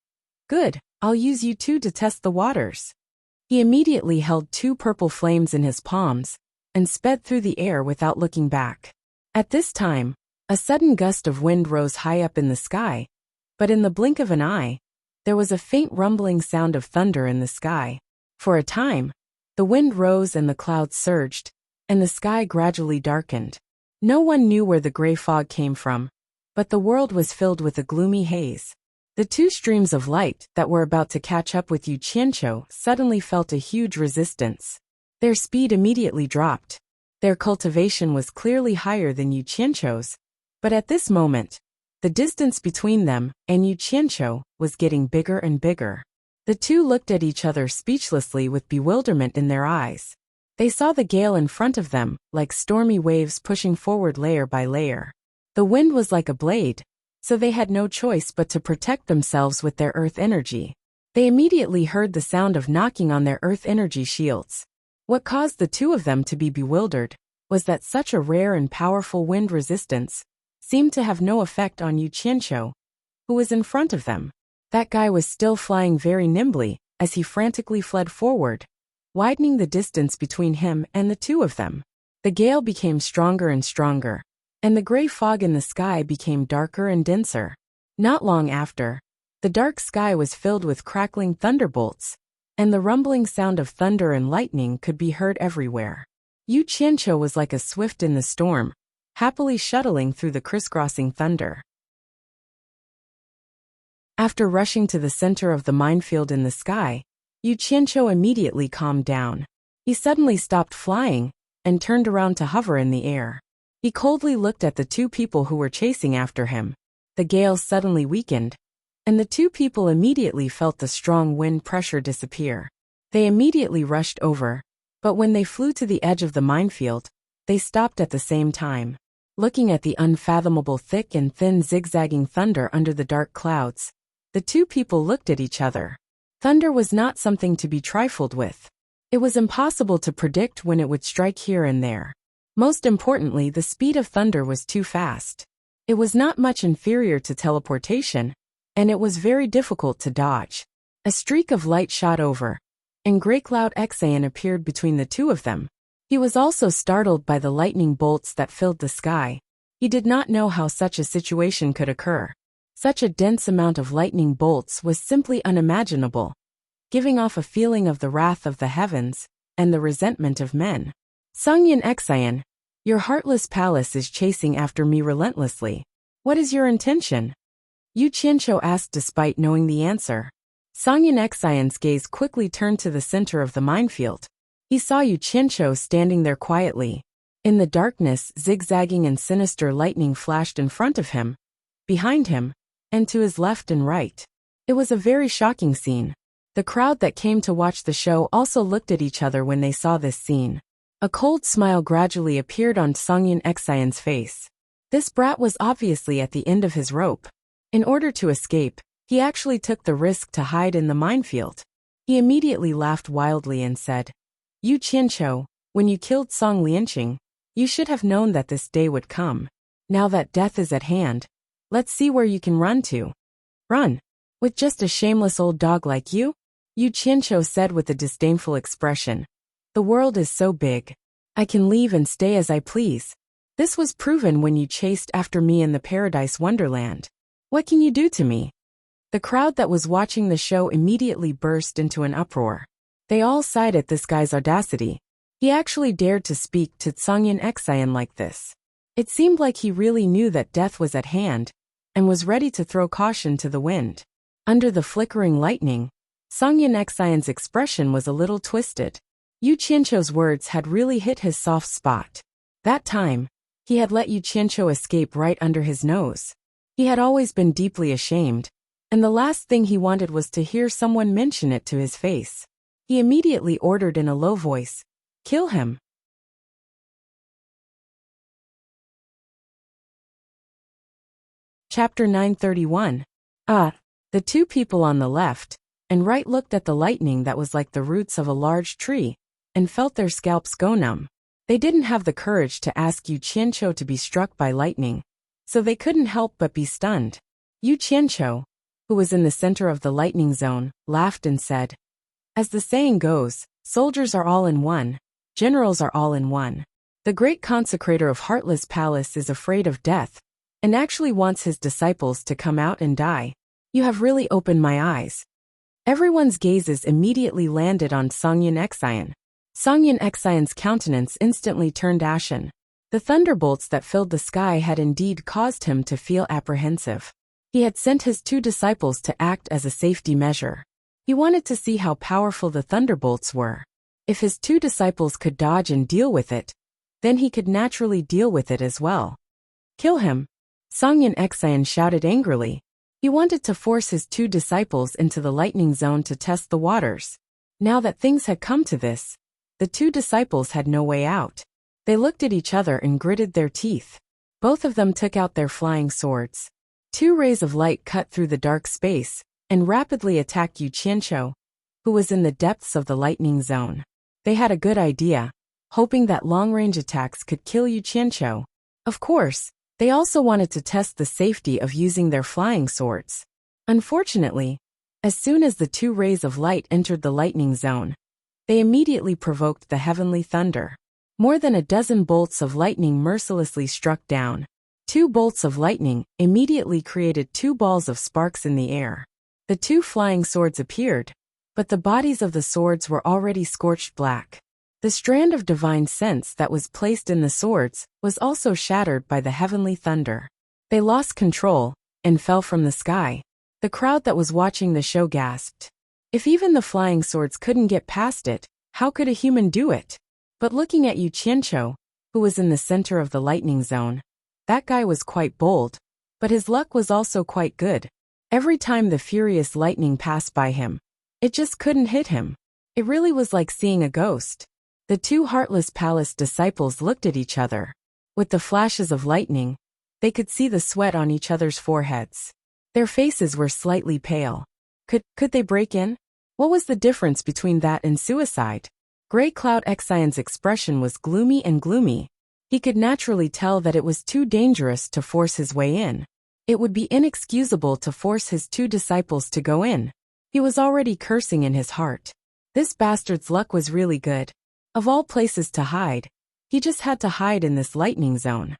"Good, I'll use you two to test the waters." He immediately held two purple flames in his palms and sped through the air without looking back. At this time, a sudden gust of wind rose high up in the sky, but in the blink of an eye, there was a faint rumbling sound of thunder in the sky. For a time, the wind rose and the clouds surged, and the sky gradually darkened. No one knew where the gray fog came from, but the world was filled with a gloomy haze. The two streams of light that were about to catch up with Yu Qianqiu suddenly felt a huge resistance. Their speed immediately dropped. Their cultivation was clearly higher than Yu Qianqiu's, but at this moment, the distance between them and Yu Qianqiu was getting bigger and bigger. The two looked at each other speechlessly with bewilderment in their eyes. They saw the gale in front of them, like stormy waves pushing forward layer by layer. The wind was like a blade, so they had no choice but to protect themselves with their earth energy. They immediately heard the sound of knocking on their earth energy shields. What caused the two of them to be bewildered was that such a rare and powerful wind resistance seemed to have no effect on Yu Qianqiu, who was in front of them. That guy was still flying very nimbly as he frantically fled forward, widening the distance between him and the two of them. The gale became stronger and stronger, and the gray fog in the sky became darker and denser. Not long after, the dark sky was filled with crackling thunderbolts, and the rumbling sound of thunder and lightning could be heard everywhere. Yu Qianqiu was like a swift in the storm, happily shuttling through the crisscrossing thunder. After rushing to the center of the minefield in the sky, Yu Qianqiu immediately calmed down. He suddenly stopped flying and turned around to hover in the air. He coldly looked at the two people who were chasing after him. The gale suddenly weakened, and the two people immediately felt the strong wind pressure disappear. They immediately rushed over, but when they flew to the edge of the minefield, they stopped at the same time. Looking at the unfathomable thick and thin zigzagging thunder under the dark clouds, the two people looked at each other. Thunder was not something to be trifled with. It was impossible to predict when it would strike here and there. Most importantly, the speed of thunder was too fast. It was not much inferior to teleportation, and it was very difficult to dodge. A streak of light shot over, and Grey Cloud Xan appeared between the two of them. He was also startled by the lightning bolts that filled the sky. He did not know how such a situation could occur. Such a dense amount of lightning bolts was simply unimaginable, giving off a feeling of the wrath of the heavens and the resentment of men. Sungyin Xian, your heartless palace is chasing after me relentlessly. What is your intention? Yu Qianqiu asked despite knowing the answer. Sungyin Xian's gaze quickly turned to the center of the minefield. He saw Yu Qianqiu standing there quietly. In the darkness, zigzagging and sinister lightning flashed in front of him, behind him, and to his left and right. It was a very shocking scene. The crowd that came to watch the show also looked at each other when they saw this scene. A cold smile gradually appeared on Sungyin Xian's face. This brat was obviously at the end of his rope. In order to escape, he actually took the risk to hide in the minefield. He immediately laughed wildly and said, Yu Qianqiu, when you killed Song Lianqing, you should have known that this day would come. Now that death is at hand, let's see where you can run to. Run? With just a shameless old dog like you? Yu Qianqiu said with a disdainful expression. The world is so big. I can leave and stay as I please. This was proven when you chased after me in the Paradise Wonderland. What can you do to me? The crowd that was watching the show immediately burst into an uproar. They all sighed at this guy's audacity. He actually dared to speak to Sungyin Xian like this. It seemed like he really knew that death was at hand, and was ready to throw caution to the wind. Under the flickering lightning, Sungyin Xian's expression was a little twisted. Yu Qianqiu's words had really hit his soft spot. That time, he had let Yu Qianqiu escape right under his nose. He had always been deeply ashamed, and the last thing he wanted was to hear someone mention it to his face. He immediately ordered in a low voice, "Kill him." Chapter 931. The two people on the left and right looked at the lightning that was like the roots of a large tree, and felt their scalps go numb. They didn't have the courage to ask Yu Qianqiu to be struck by lightning, so they couldn't help but be stunned. Yu Qianqiu, who was in the center of the lightning zone, laughed and said, As the saying goes, soldiers are all in one, generals are all in one. The great consecrator of Heartless Palace is afraid of death, and actually wants his disciples to come out and die. You have really opened my eyes. Everyone's gazes immediately landed on Sungyin Xian. Sungyin Xian's countenance instantly turned ashen. The thunderbolts that filled the sky had indeed caused him to feel apprehensive. He had sent his two disciples to act as a safety measure. He wanted to see how powerful the thunderbolts were. If his two disciples could dodge and deal with it, then he could naturally deal with it as well. Kill him! Sungyin Xian shouted angrily. He wanted to force his two disciples into the lightning zone to test the waters. Now that things had come to this, the two disciples had no way out. They looked at each other and gritted their teeth. Both of them took out their flying swords. Two rays of light cut through the dark space and rapidly attacked Yu Qianqiu, who was in the depths of the lightning zone. They had a good idea, hoping that long-range attacks could kill Yu Qianqiu. Of course, they also wanted to test the safety of using their flying swords. Unfortunately, as soon as the two rays of light entered the lightning zone, they immediately provoked the heavenly thunder. More than a dozen bolts of lightning mercilessly struck down. Two bolts of lightning immediately created two balls of sparks in the air. The two flying swords appeared, but the bodies of the swords were already scorched black. The strand of divine sense that was placed in the swords was also shattered by the heavenly thunder. They lost control and fell from the sky. The crowd that was watching the show gasped. If even the flying swords couldn't get past it, how could a human do it? But looking at Yu Qianqiu, who was in the center of the lightning zone, that guy was quite bold, but his luck was also quite good. Every time the furious lightning passed by him, it just couldn't hit him. It really was like seeing a ghost. The two heartless palace disciples looked at each other. With the flashes of lightning, they could see the sweat on each other's foreheads. Their faces were slightly pale. Could they break in? What was the difference between that and suicide? Gray Cloud Xian's expression was gloomy and gloomy. He could naturally tell that it was too dangerous to force his way in. It would be inexcusable to force his two disciples to go in. He was already cursing in his heart. This bastard's luck was really good. Of all places to hide, he just had to hide in this lightning zone.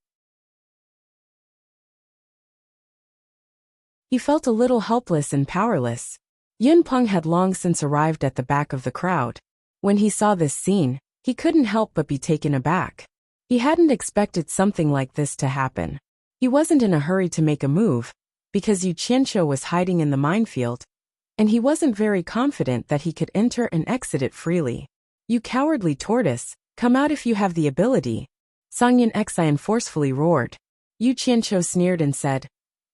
He felt a little helpless and powerless. Yun Peng had long since arrived at the back of the crowd. When he saw this scene, he couldn't help but be taken aback. He hadn't expected something like this to happen. He wasn't in a hurry to make a move, because Yu Qianqiu was hiding in the minefield, and he wasn't very confident that he could enter and exit it freely. "You cowardly tortoise, come out if you have the ability," Songyun Xian forcefully roared. Yu Qianqiu sneered and said,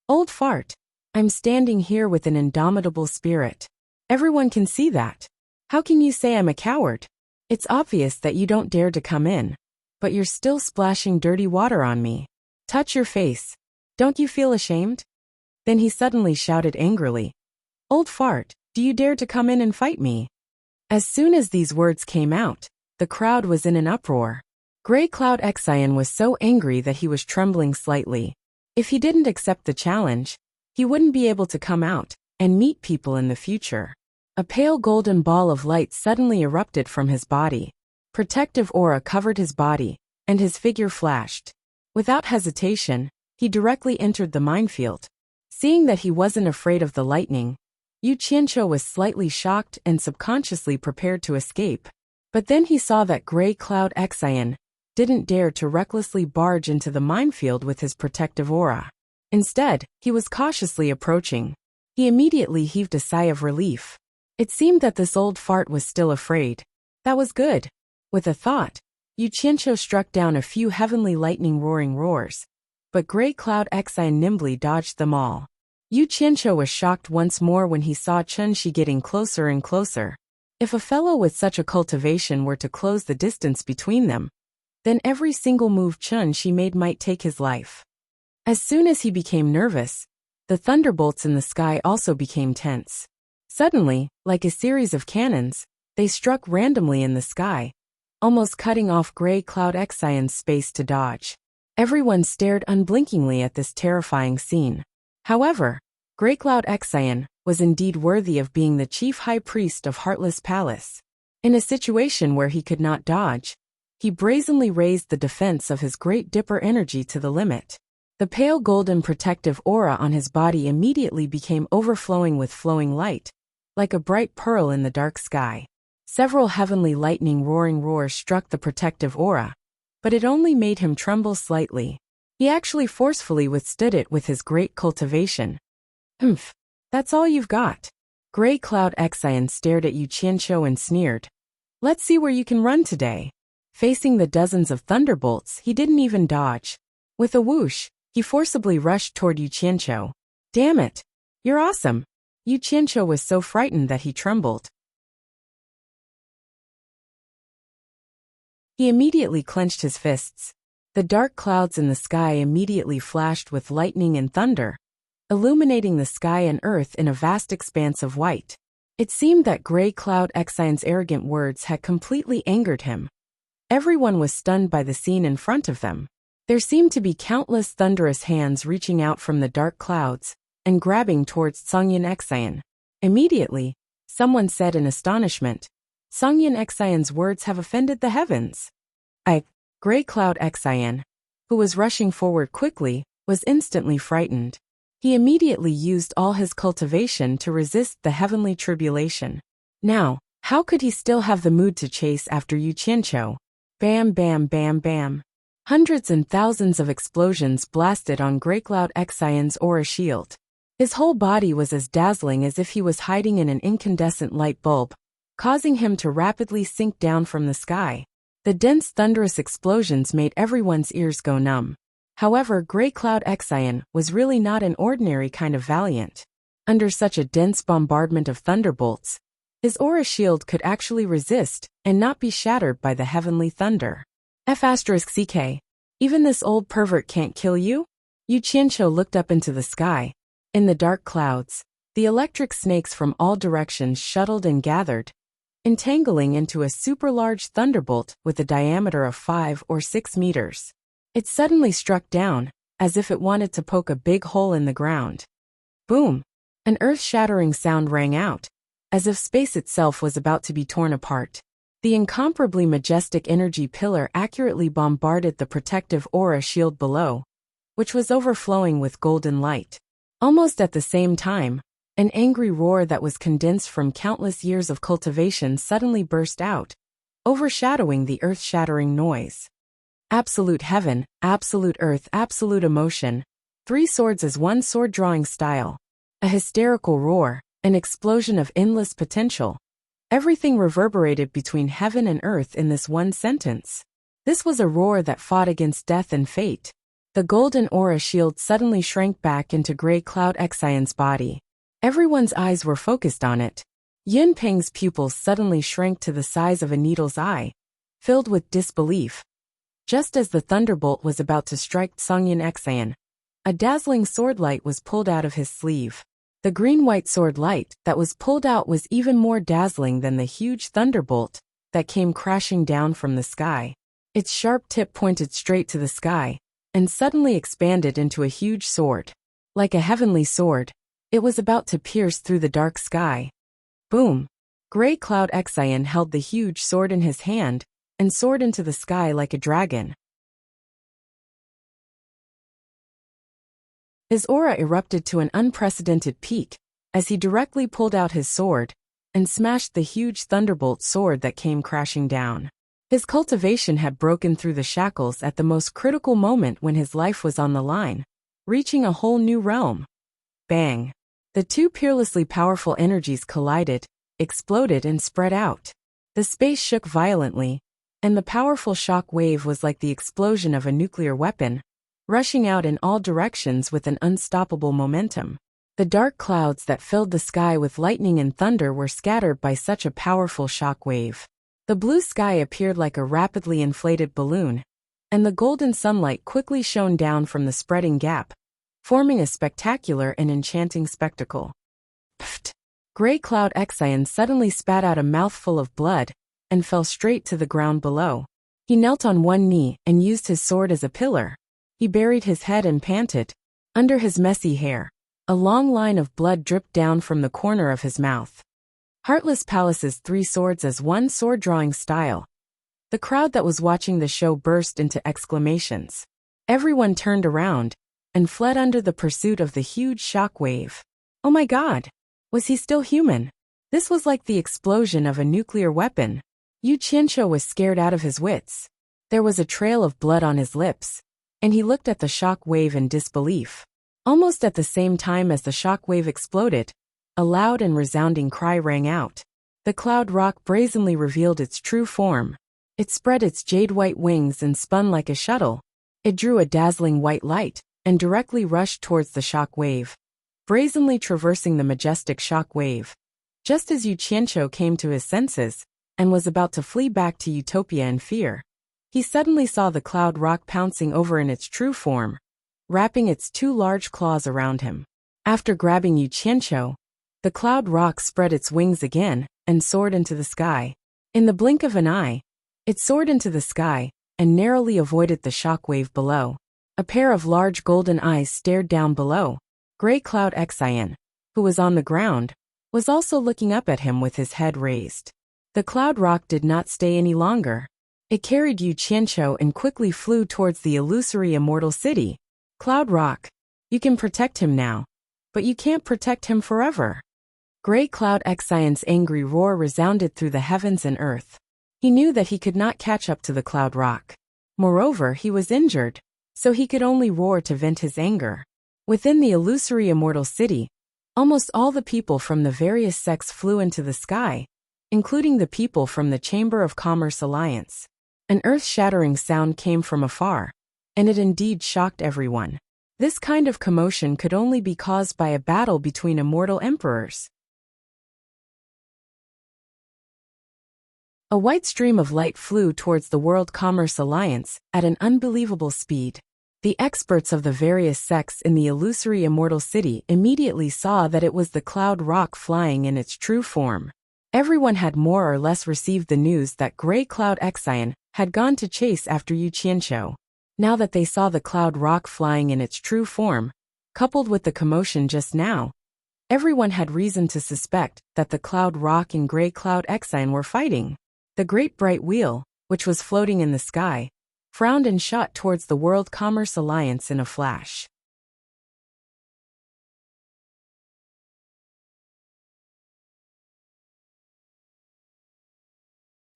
"Old fart. I'm standing here with an indomitable spirit. Everyone can see that. How can you say I'm a coward? It's obvious that you don't dare to come in, but you're still splashing dirty water on me. Touch your face. Don't you feel ashamed?" Then he suddenly shouted angrily, "Old fart, do you dare to come in and fight me?" As soon as these words came out, the crowd was in an uproar. Gray Cloud Xian was so angry that he was trembling slightly. If he didn't accept the challenge, he wouldn't be able to come out and meet people in the future. A pale golden ball of light suddenly erupted from his body. Protective aura covered his body, and his figure flashed. Without hesitation, he directly entered the minefield. Seeing that he wasn't afraid of the lightning, Yu Qianqiu was slightly shocked and subconsciously prepared to escape. But then he saw that Gray Cloud Xian didn't dare to recklessly barge into the minefield with his protective aura. Instead, he was cautiously approaching. He immediately heaved a sigh of relief. It seemed that this old fart was still afraid. That was good. With a thought, Yu Qianqiu struck down a few heavenly lightning roaring roars. But Gray Cloud Xian nimbly dodged them all. Yu Qianqiu was shocked once more when he saw Chen Shi getting closer and closer. If a fellow with such a cultivation were to close the distance between them, then every single move Chen Shi made might take his life. As soon as he became nervous, the thunderbolts in the sky also became tense. Suddenly, like a series of cannons, they struck randomly in the sky, almost cutting off Gray Cloud Xian's space to dodge. Everyone stared unblinkingly at this terrifying scene. However, Gray Cloud Xian was indeed worthy of being the chief high priest of Heartless Palace. In a situation where he could not dodge, he brazenly raised the defense of his Great Dipper energy to the limit. The pale golden protective aura on his body immediately became overflowing with flowing light, like a bright pearl in the dark sky. Several heavenly lightning roaring roars struck the protective aura, but it only made him tremble slightly. He actually forcefully withstood it with his great cultivation. "Humph, that's all you've got." Gray Cloud Xian stared at Yu Qianqiu and sneered. "Let's see where you can run today." Facing the dozens of thunderbolts, he didn't even dodge. With a whoosh, he forcibly rushed toward Yu Qianqiu. "Damn it! You're awesome!" Yu Qianqiu was so frightened that he trembled. He immediately clenched his fists. The dark clouds in the sky immediately flashed with lightning and thunder, illuminating the sky and earth in a vast expanse of white. It seemed that Gray Cloud Xian's arrogant words had completely angered him. Everyone was stunned by the scene in front of them. There seemed to be countless thunderous hands reaching out from the dark clouds and grabbing towards Songyun Xian. Immediately, someone said in astonishment, "Songyun Xian's words have offended the heavens." Gray Cloud Xian, who was rushing forward quickly, was instantly frightened. He immediately used all his cultivation to resist the heavenly tribulation. Now, how could he still have the mood to chase after Yu Qianqiu? Bam bam bam bam. Hundreds and thousands of explosions blasted on Gray Cloud Xian's aura shield. His whole body was as dazzling as if he was hiding in an incandescent light bulb, causing him to rapidly sink down from the sky. The dense thunderous explosions made everyone's ears go numb. However, Grey Cloud Exion was really not an ordinary kind of valiant. Under such a dense bombardment of thunderbolts, his aura shield could actually resist and not be shattered by the heavenly thunder. F***CK. Even this old pervert can't kill you? Yu Qianqiu looked up into the sky. In the dark clouds, the electric snakes from all directions shuttled and gathered, entangling into a super-large thunderbolt with a diameter of 5 or 6 meters. It suddenly struck down, as if it wanted to poke a big hole in the ground. Boom! An earth-shattering sound rang out, as if space itself was about to be torn apart. The incomparably majestic energy pillar accurately bombarded the protective aura shield below, which was overflowing with golden light. Almost at the same time, an angry roar that was condensed from countless years of cultivation suddenly burst out, overshadowing the earth-shattering noise. Absolute heaven, absolute earth, absolute emotion, 3 swords as one sword-drawing style. A hysterical roar, an explosion of endless potential. Everything reverberated between heaven and earth in this one sentence. This was a roar that fought against death and fate. The golden aura shield suddenly shrank back into Grey Cloud Exion's body. Everyone's eyes were focused on it. Yun Peng's pupils suddenly shrank to the size of a needle's eye, filled with disbelief. Just as the thunderbolt was about to strike Songyun Exion, a dazzling sword light was pulled out of his sleeve. The green-white sword light that was pulled out was even more dazzling than the huge thunderbolt that came crashing down from the sky. Its sharp tip pointed straight to the sky, and suddenly expanded into a huge sword. Like a heavenly sword, it was about to pierce through the dark sky. Boom! Grey Cloud Exion held the huge sword in his hand, and soared into the sky like a dragon. His aura erupted to an unprecedented peak, as he directly pulled out his sword, and smashed the huge thunderbolt sword that came crashing down. His cultivation had broken through the shackles at the most critical moment when his life was on the line, reaching a whole new realm. Bang! The 2 peerlessly powerful energies collided, exploded and spread out. The space shook violently, and the powerful shock wave was like the explosion of a nuclear weapon, rushing out in all directions with an unstoppable momentum. The dark clouds that filled the sky with lightning and thunder were scattered by such a powerful shock wave. The blue sky appeared like a rapidly inflated balloon, and the golden sunlight quickly shone down from the spreading gap, forming a spectacular and enchanting spectacle. Pfft! Grey Cloud Exion suddenly spat out a mouthful of blood, and fell straight to the ground below. He knelt on one knee and used his sword as a pillar. He buried his head and panted. Under his messy hair, a long line of blood dripped down from the corner of his mouth. Heartless Palace's 3 swords as one sword-drawing style. The crowd that was watching the show burst into exclamations. Everyone turned around and fled under the pursuit of the huge shock wave. Oh my God! Was he still human? This was like the explosion of a nuclear weapon. Yu Qianqiu was scared out of his wits. There was a trail of blood on his lips, and he looked at the shock wave in disbelief. Almost at the same time as the shock wave exploded, a loud and resounding cry rang out. The cloud rock brazenly revealed its true form. It spread its jade-white wings and spun like a shuttle. It drew a dazzling white light, and directly rushed towards the shock wave, brazenly traversing the majestic shock wave. Just as Yu Qianqiu came to his senses, and was about to flee back to Utopia in fear, he suddenly saw the cloud rock pouncing over in its true form, wrapping its 2 large claws around him. After grabbing Yu Qianqiu, the cloud rock spread its wings again, and soared into the sky. In the blink of an eye, it soared into the sky, and narrowly avoided the shock wave below. A pair of large golden eyes stared down below. Grey Cloud Exion, who was on the ground, was also looking up at him with his head raised. The cloud rock did not stay any longer. It carried Yu Qianqiu and quickly flew towards the illusory immortal city. Cloud rock, you can protect him now, but you can't protect him forever. Grey Cloud Exion's angry roar resounded through the heavens and earth. He knew that he could not catch up to the cloud rock. Moreover, he was injured, so he could only roar to vent his anger. Within the illusory immortal city, almost all the people from the various sects flew into the sky, including the people from the Chamber of Commerce Alliance. An earth-shattering sound came from afar, and it indeed shocked everyone. This kind of commotion could only be caused by a battle between immortal emperors. A white stream of light flew towards the World Commerce Alliance at an unbelievable speed. The experts of the various sects in the illusory immortal city immediately saw that it was the cloud rock flying in its true form. Everyone had more or less received the news that Grey Cloud Exion had gone to chase after Yu Qianqiu. Now that they saw the cloud rock flying in its true form, coupled with the commotion just now, everyone had reason to suspect that the cloud rock and Grey Cloud Exion were fighting. The great bright wheel, which was floating in the sky, frowned and shot towards the World Commerce Alliance in a flash.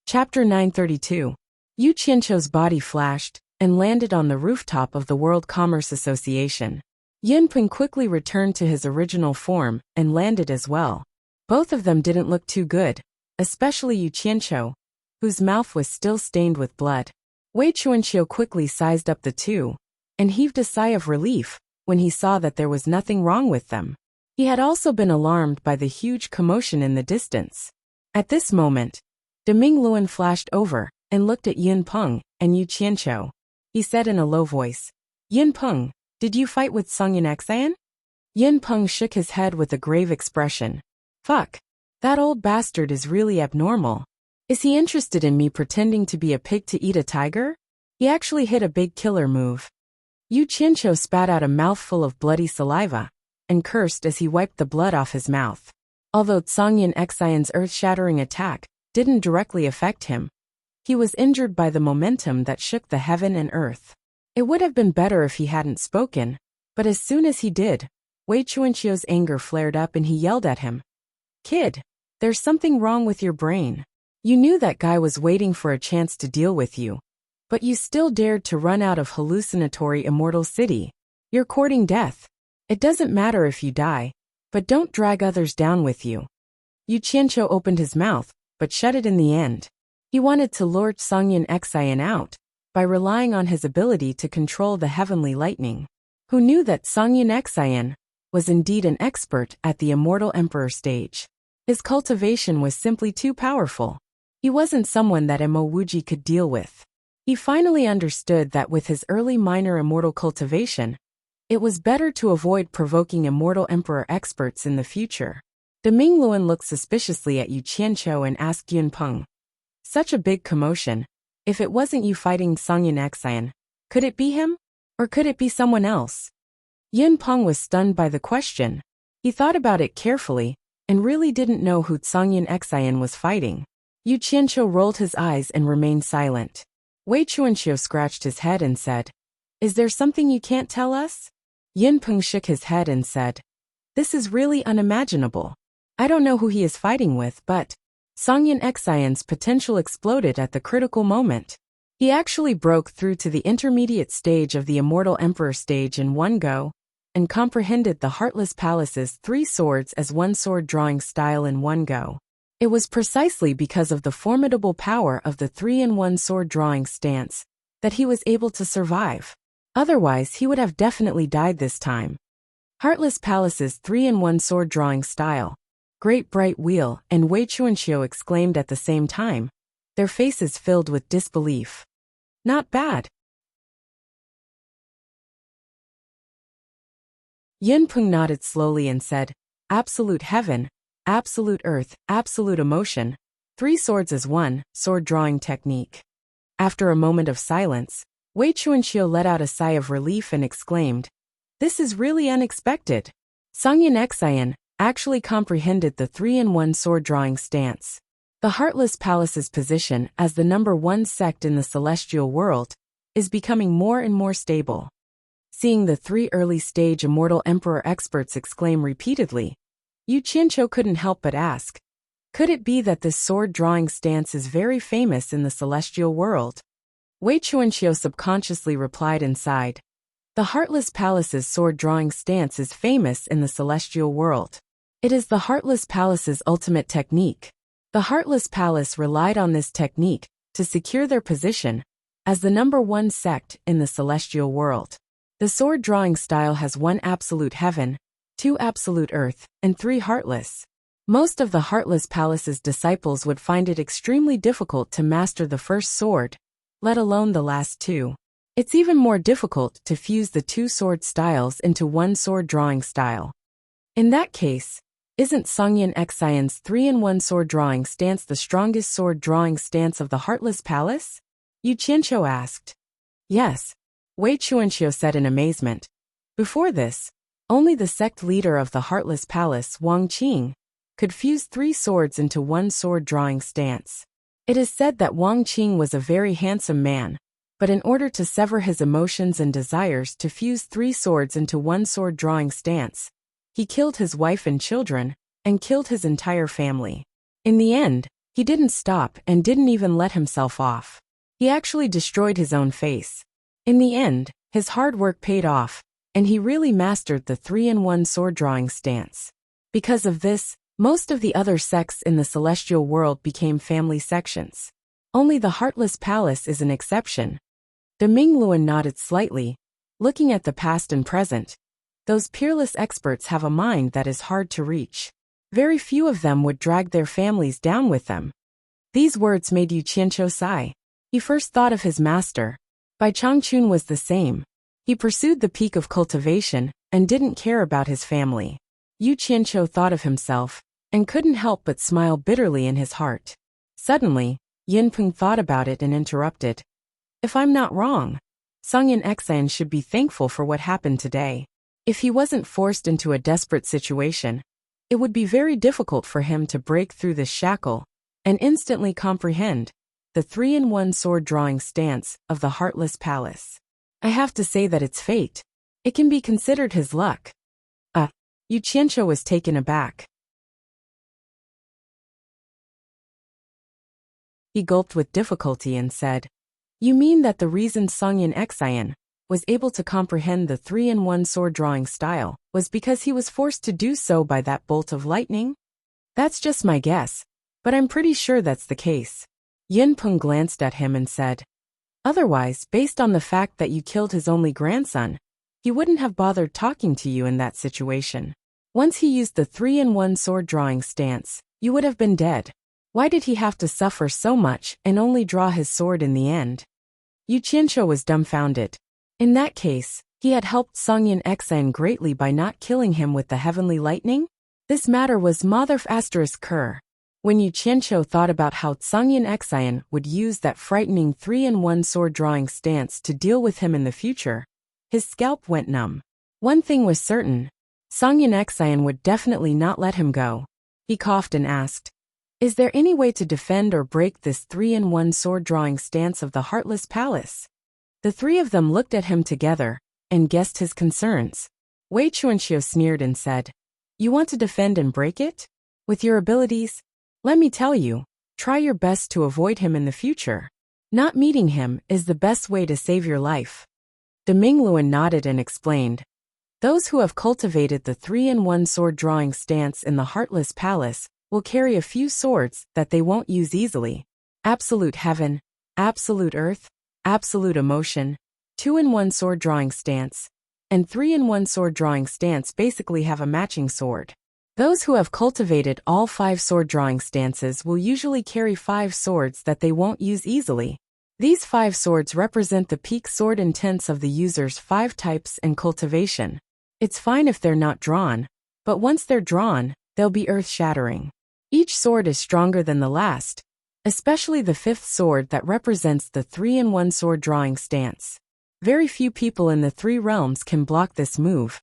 Chapter 932. Yu Qianqiu's body flashed and landed on the rooftop of the World Commerce Association. Yinpeng quickly returned to his original form and landed as well. Both of them didn't look too good, especially Yu Qianqiu, whose mouth was still stained with blood. Wei Chuanqiu quickly sized up the two, and heaved a sigh of relief when he saw that there was nothing wrong with them. He had also been alarmed by the huge commotion in the distance. At this moment, Deming Luan flashed over and looked at Yinpeng and Yu Qianqiu. He said in a low voice, "Yinpeng, did you fight with Songyun Exian?" Yinpeng shook his head with a grave expression. "Fuck, that old bastard is really abnormal. Is he interested in me pretending to be a pig to eat a tiger? He actually hit a big killer move." Yu Qianqiu spat out a mouthful of bloody saliva and cursed as he wiped the blood off his mouth. Although Songyun Exian's earth-shattering attack didn't directly affect him, he was injured by the momentum that shook the heaven and earth. It would have been better if he hadn't spoken, but as soon as he did, Wei Chuanqiu's anger flared up and he yelled at him, "Kid, there's something wrong with your brain. You knew that guy was waiting for a chance to deal with you, but you still dared to run out of hallucinatory immortal city. You're courting death. It doesn't matter if you die, but don't drag others down with you." Yu Qianqiu opened his mouth, but shut it in the end. He wanted to lure Songyun Exian out by relying on his ability to control the heavenly lightning. Who knew that Songyun Exian was indeed an expert at the immortal emperor stage? His cultivation was simply too powerful. He wasn't someone that Mo Wuji could deal with. He finally understood that with his early minor immortal cultivation, it was better to avoid provoking immortal emperor experts in the future. Deming Luan looked suspiciously at Yu Qianqiu and asked Yinpeng, "Such a big commotion. If it wasn't you fighting Songyun Exian, could it be him? Or could it be someone else?" Yinpeng was stunned by the question. He thought about it carefully and really didn't know who Songyun Exian was fighting. Yu Qianqiu rolled his eyes and remained silent. Wei Chuanqiu scratched his head and said, "Is there something you can't tell us?" Yinpeng shook his head and said, "This is really unimaginable. I don't know who he is fighting with, but Songyun Exian's potential exploded at the critical moment. He actually broke through to the intermediate stage of the Immortal Emperor stage in one go, and comprehended the Heartless Palace's 3 swords as one sword drawing style in one go. It was precisely because of the formidable power of the 3-in-1 sword drawing stance that he was able to survive. Otherwise, he would have definitely died this time. Heartless Palace's 3-in-1 sword drawing style, Great Bright Wheel, and Wei Chuanqiu exclaimed at the same time, their faces filled with disbelief. Not bad. Yinpeng nodded slowly and said, "Absolute heaven, absolute earth, absolute emotion, 3 swords as one, sword drawing technique." After a moment of silence, Wei Chuanqiu let out a sigh of relief and exclaimed, "This is really unexpected." Songyun Exian actually comprehended the 3-in-1 sword drawing stance. The Heartless Palace's position as the #1 sect in the celestial world is becoming more and more stable. Seeing the 3 early-stage Immortal Emperor experts exclaim repeatedly, Yu Qianqiu couldn't help but ask, could it be that this sword-drawing stance is very famous in the celestial world? Wei Chuanqiu subconsciously replied and sighed, The Heartless Palace's sword-drawing stance is famous in the celestial world. It is the Heartless Palace's ultimate technique. The Heartless Palace relied on this technique to secure their position as the #1 sect in the celestial world. The sword-drawing style has 1 absolute heaven, 2 absolute earth, and 3 heartless. Most of the Heartless Palace's disciples would find it extremely difficult to master the first sword, let alone the last 2. It's even more difficult to fuse the 2 sword styles into 1 sword-drawing style. In that case, isn't Songyin Xian's 3-in-1 sword-drawing stance the strongest sword-drawing stance of the Heartless Palace? Yu Qianqiu asked. Yes, Wei Chuanqiu said in amazement. Before this, only the sect leader of the Heartless Palace, Wang Qing, could fuse 3 swords into 1 sword-drawing stance. It is said that Wang Qing was a very handsome man, but in order to sever his emotions and desires to fuse 3 swords into 1 sword-drawing stance, he killed his wife and children, and killed his entire family. In the end, he didn't stop and didn't even let himself off. He actually destroyed his own face. In the end, his hard work paid off, and he really mastered the 3-in-1 sword-drawing stance. Because of this, most of the other sects in the celestial world became family sections. Only the Heartless Palace is an exception. De Mingluan nodded slightly, looking at the past and present. Those peerless experts have a mind that is hard to reach. Very few of them would drag their families down with them. These words made Yu Qianqiu sigh. He first thought of his master. Bai Changchun was the same. He pursued the peak of cultivation and didn't care about his family. Yu Qianqiu thought of himself and couldn't help but smile bitterly in his heart. Suddenly, Yin Peng thought about it and interrupted. If I'm not wrong, Songyin Xian should be thankful for what happened today. If he wasn't forced into a desperate situation, it would be very difficult for him to break through this shackle and instantly comprehend the 3-in-1 sword-drawing stance of the Heartless Palace. I have to say that it's fate. It can be considered his luck. Yu Qianqiu was taken aback. He gulped with difficulty and said, You mean that the reason Songyin Xian was able to comprehend the 3-in-1 sword-drawing style was because he was forced to do so by that bolt of lightning? That's just my guess, but I'm pretty sure that's the case. Yin Peng glanced at him and said, Otherwise, based on the fact that you killed his only grandson, he wouldn't have bothered talking to you in that situation. Once he used the 3-in-1 sword-drawing stance, you would have been dead. Why did he have to suffer so much and only draw his sword in the end? Yu Qianqiu was dumbfounded. In that case, he had helped Songyin Xian greatly by not killing him with the heavenly lightning? This matter was ***. When Yu Qianqiu thought about how Songyin Xian would use that frightening 3-in-1 sword-drawing stance to deal with him in the future, his scalp went numb. One thing was certain. Songyin Xian would definitely not let him go. He coughed and asked, Is there any way to defend or break this 3-in-1 sword-drawing stance of the Heartless Palace? The 3 of them looked at him together and guessed his concerns. Wei Chuanqiu sneered and said, You want to defend and break it? With your abilities? Let me tell you, try your best to avoid him in the future. Not meeting him is the best way to save your life. De Mingluan nodded and explained, Those who have cultivated the 3-in-1 sword-drawing stance in the Heartless Palace will carry a few swords that they won't use easily. Absolute Heaven, Absolute Earth, Absolute Emotion, 2-in-1 sword-drawing stance, and 3-in-1 sword-drawing stance basically have a matching sword. Those who have cultivated all 5 sword-drawing stances will usually carry 5 swords that they won't use easily. These 5 swords represent the peak sword intents of the user's 5 types and cultivation. It's fine if they're not drawn, but once they're drawn, they'll be earth-shattering. Each sword is stronger than the last, especially the 5th sword that represents the 3-in-1 sword-drawing stance. Very few people in the 3 realms can block this move.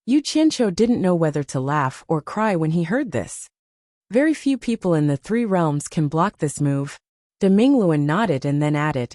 Yu Qianqiu didn't know whether to laugh or cry when he heard this. Very few people in the 3 realms can block this move. De Mingluan nodded and then added,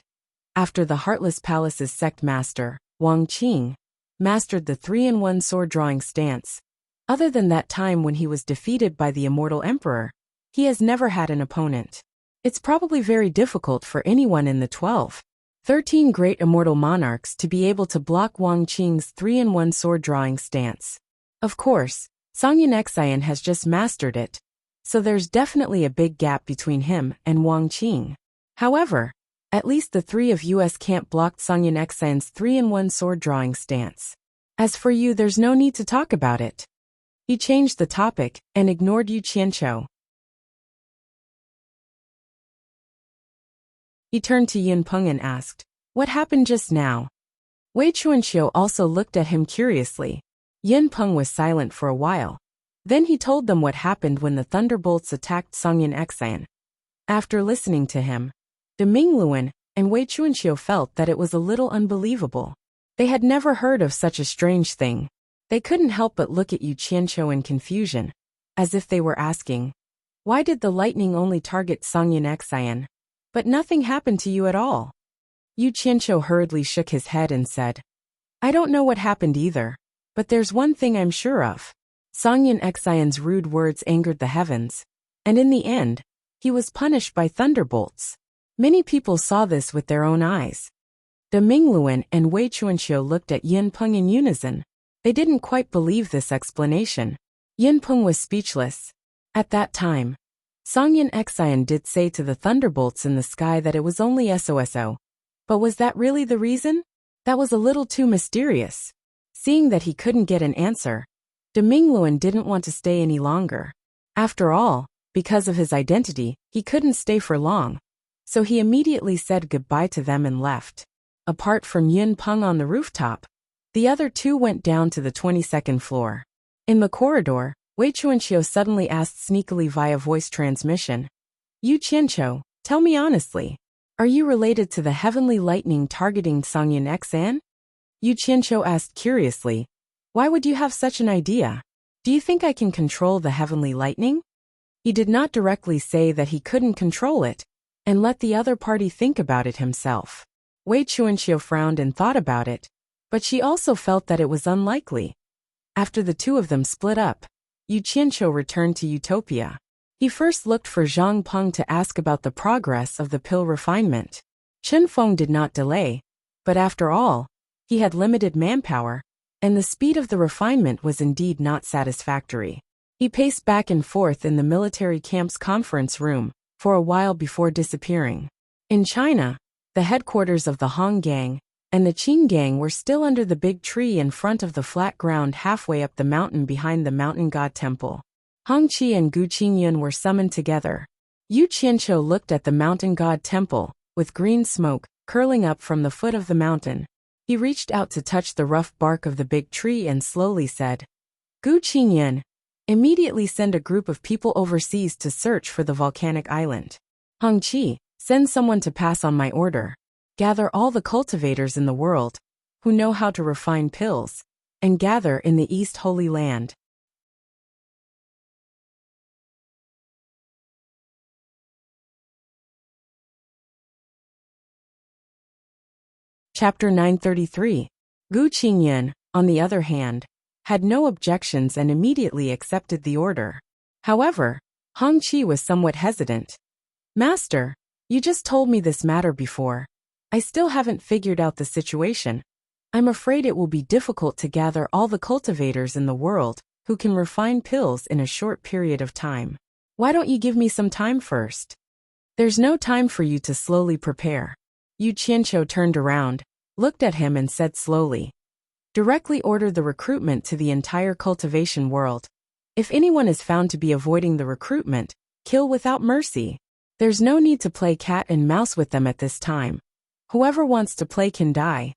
After the Heartless Palace's sect master, Wang Qing, mastered the 3-in-1 sword-drawing stance, other than that time when he was defeated by the Immortal Emperor, he has never had an opponent. It's probably very difficult for anyone in the 12. 13 great immortal monarchs to be able to block Wang Qing's 3-in-1 sword drawing stance. Of course, Song Yunxian has just mastered it, so there's definitely a big gap between him and Wang Qing. However, at least the three of us can't block Song Yunxian's 3-in-1 sword drawing stance. As for you, there's no need to talk about it. He changed the topic and ignored Yu Qianqiu. He turned to Yin Peng and asked, "What happened just now?" Wei Chuanqiu also looked at him curiously. Yin Peng was silent for a while. Then he told them what happened when the thunderbolts attacked Song Yunxian. After listening to him, De Mingluan and Wei Chuanqiu felt that it was a little unbelievable. They had never heard of such a strange thing. They couldn't help but look at Yu Qianqiu in confusion, as if they were asking, "Why did the lightning only target Song Yunxian? But nothing happened to you at all?" Yu Qianqiu hurriedly shook his head and said, "I don't know what happened either, but there's one thing I'm sure of. Song Yunxian's rude words angered the heavens, and in the end, he was punished by thunderbolts. Many people saw this with their own eyes." De Mingluan and Wei Chuanqiu looked at Yin Peng in unison. They didn't quite believe this explanation. Yin Peng was speechless. At that time, Song Yunxian did say to the thunderbolts in the sky that it was only SOSO. But was that really the reason? That was a little too mysterious. Seeing that he couldn't get an answer, De Mingluan didn't want to stay any longer. After all, because of his identity, he couldn't stay for long. So he immediately said goodbye to them and left. Apart from Yin Peng on the rooftop, the other two went down to the 22nd floor. In the corridor, Wei Chuanqiu suddenly asked sneakily via voice transmission, "Yu Qianqiu, tell me honestly, are you related to the heavenly lightning targeting Song Yunxian?" Yu Qianqiu asked curiously, "Why would you have such an idea? Do you think I can control the heavenly lightning?" He did not directly say that he couldn't control it, and let the other party think about it himself. Wei Chuanqiu frowned and thought about it, but she also felt that it was unlikely. After the two of them split up, Yu Qianqiu returned to Utopia. He first looked for Zhang Peng to ask about the progress of the pill refinement. Chen Feng did not delay, but after all, he had limited manpower, and the speed of the refinement was indeed not satisfactory. He paced back and forth in the military camp's conference room for a while before disappearing. In China, the headquarters of the Hong Gang and the Qing Gang were still under the big tree in front of the flat ground halfway up the mountain behind the mountain god temple. Hong Qi and Gu Qingyun were summoned together. Yu Qianqiu looked at the mountain god temple, with green smoke curling up from the foot of the mountain. He reached out to touch the rough bark of the big tree and slowly said, "Gu Qingyun, immediately send a group of people overseas to search for the volcanic island. Hong Qi, send someone to pass on my order. Gather all the cultivators in the world who know how to refine pills, and gather in the East Holy Land." Chapter 933. Gu Qingyun, on the other hand, had no objections and immediately accepted the order. However, Hong Qi was somewhat hesitant. "Master, you just told me this matter before. I still haven't figured out the situation. I'm afraid it will be difficult to gather all the cultivators in the world who can refine pills in a short period of time. Why don't you give me some time first?" "There's no time for you to slowly prepare." Yu Qianqiu turned around, looked at him and said slowly, "Directly order the recruitment to the entire cultivation world. If anyone is found to be avoiding the recruitment, kill without mercy. There's no need to play cat and mouse with them at this time. Whoever wants to play can die."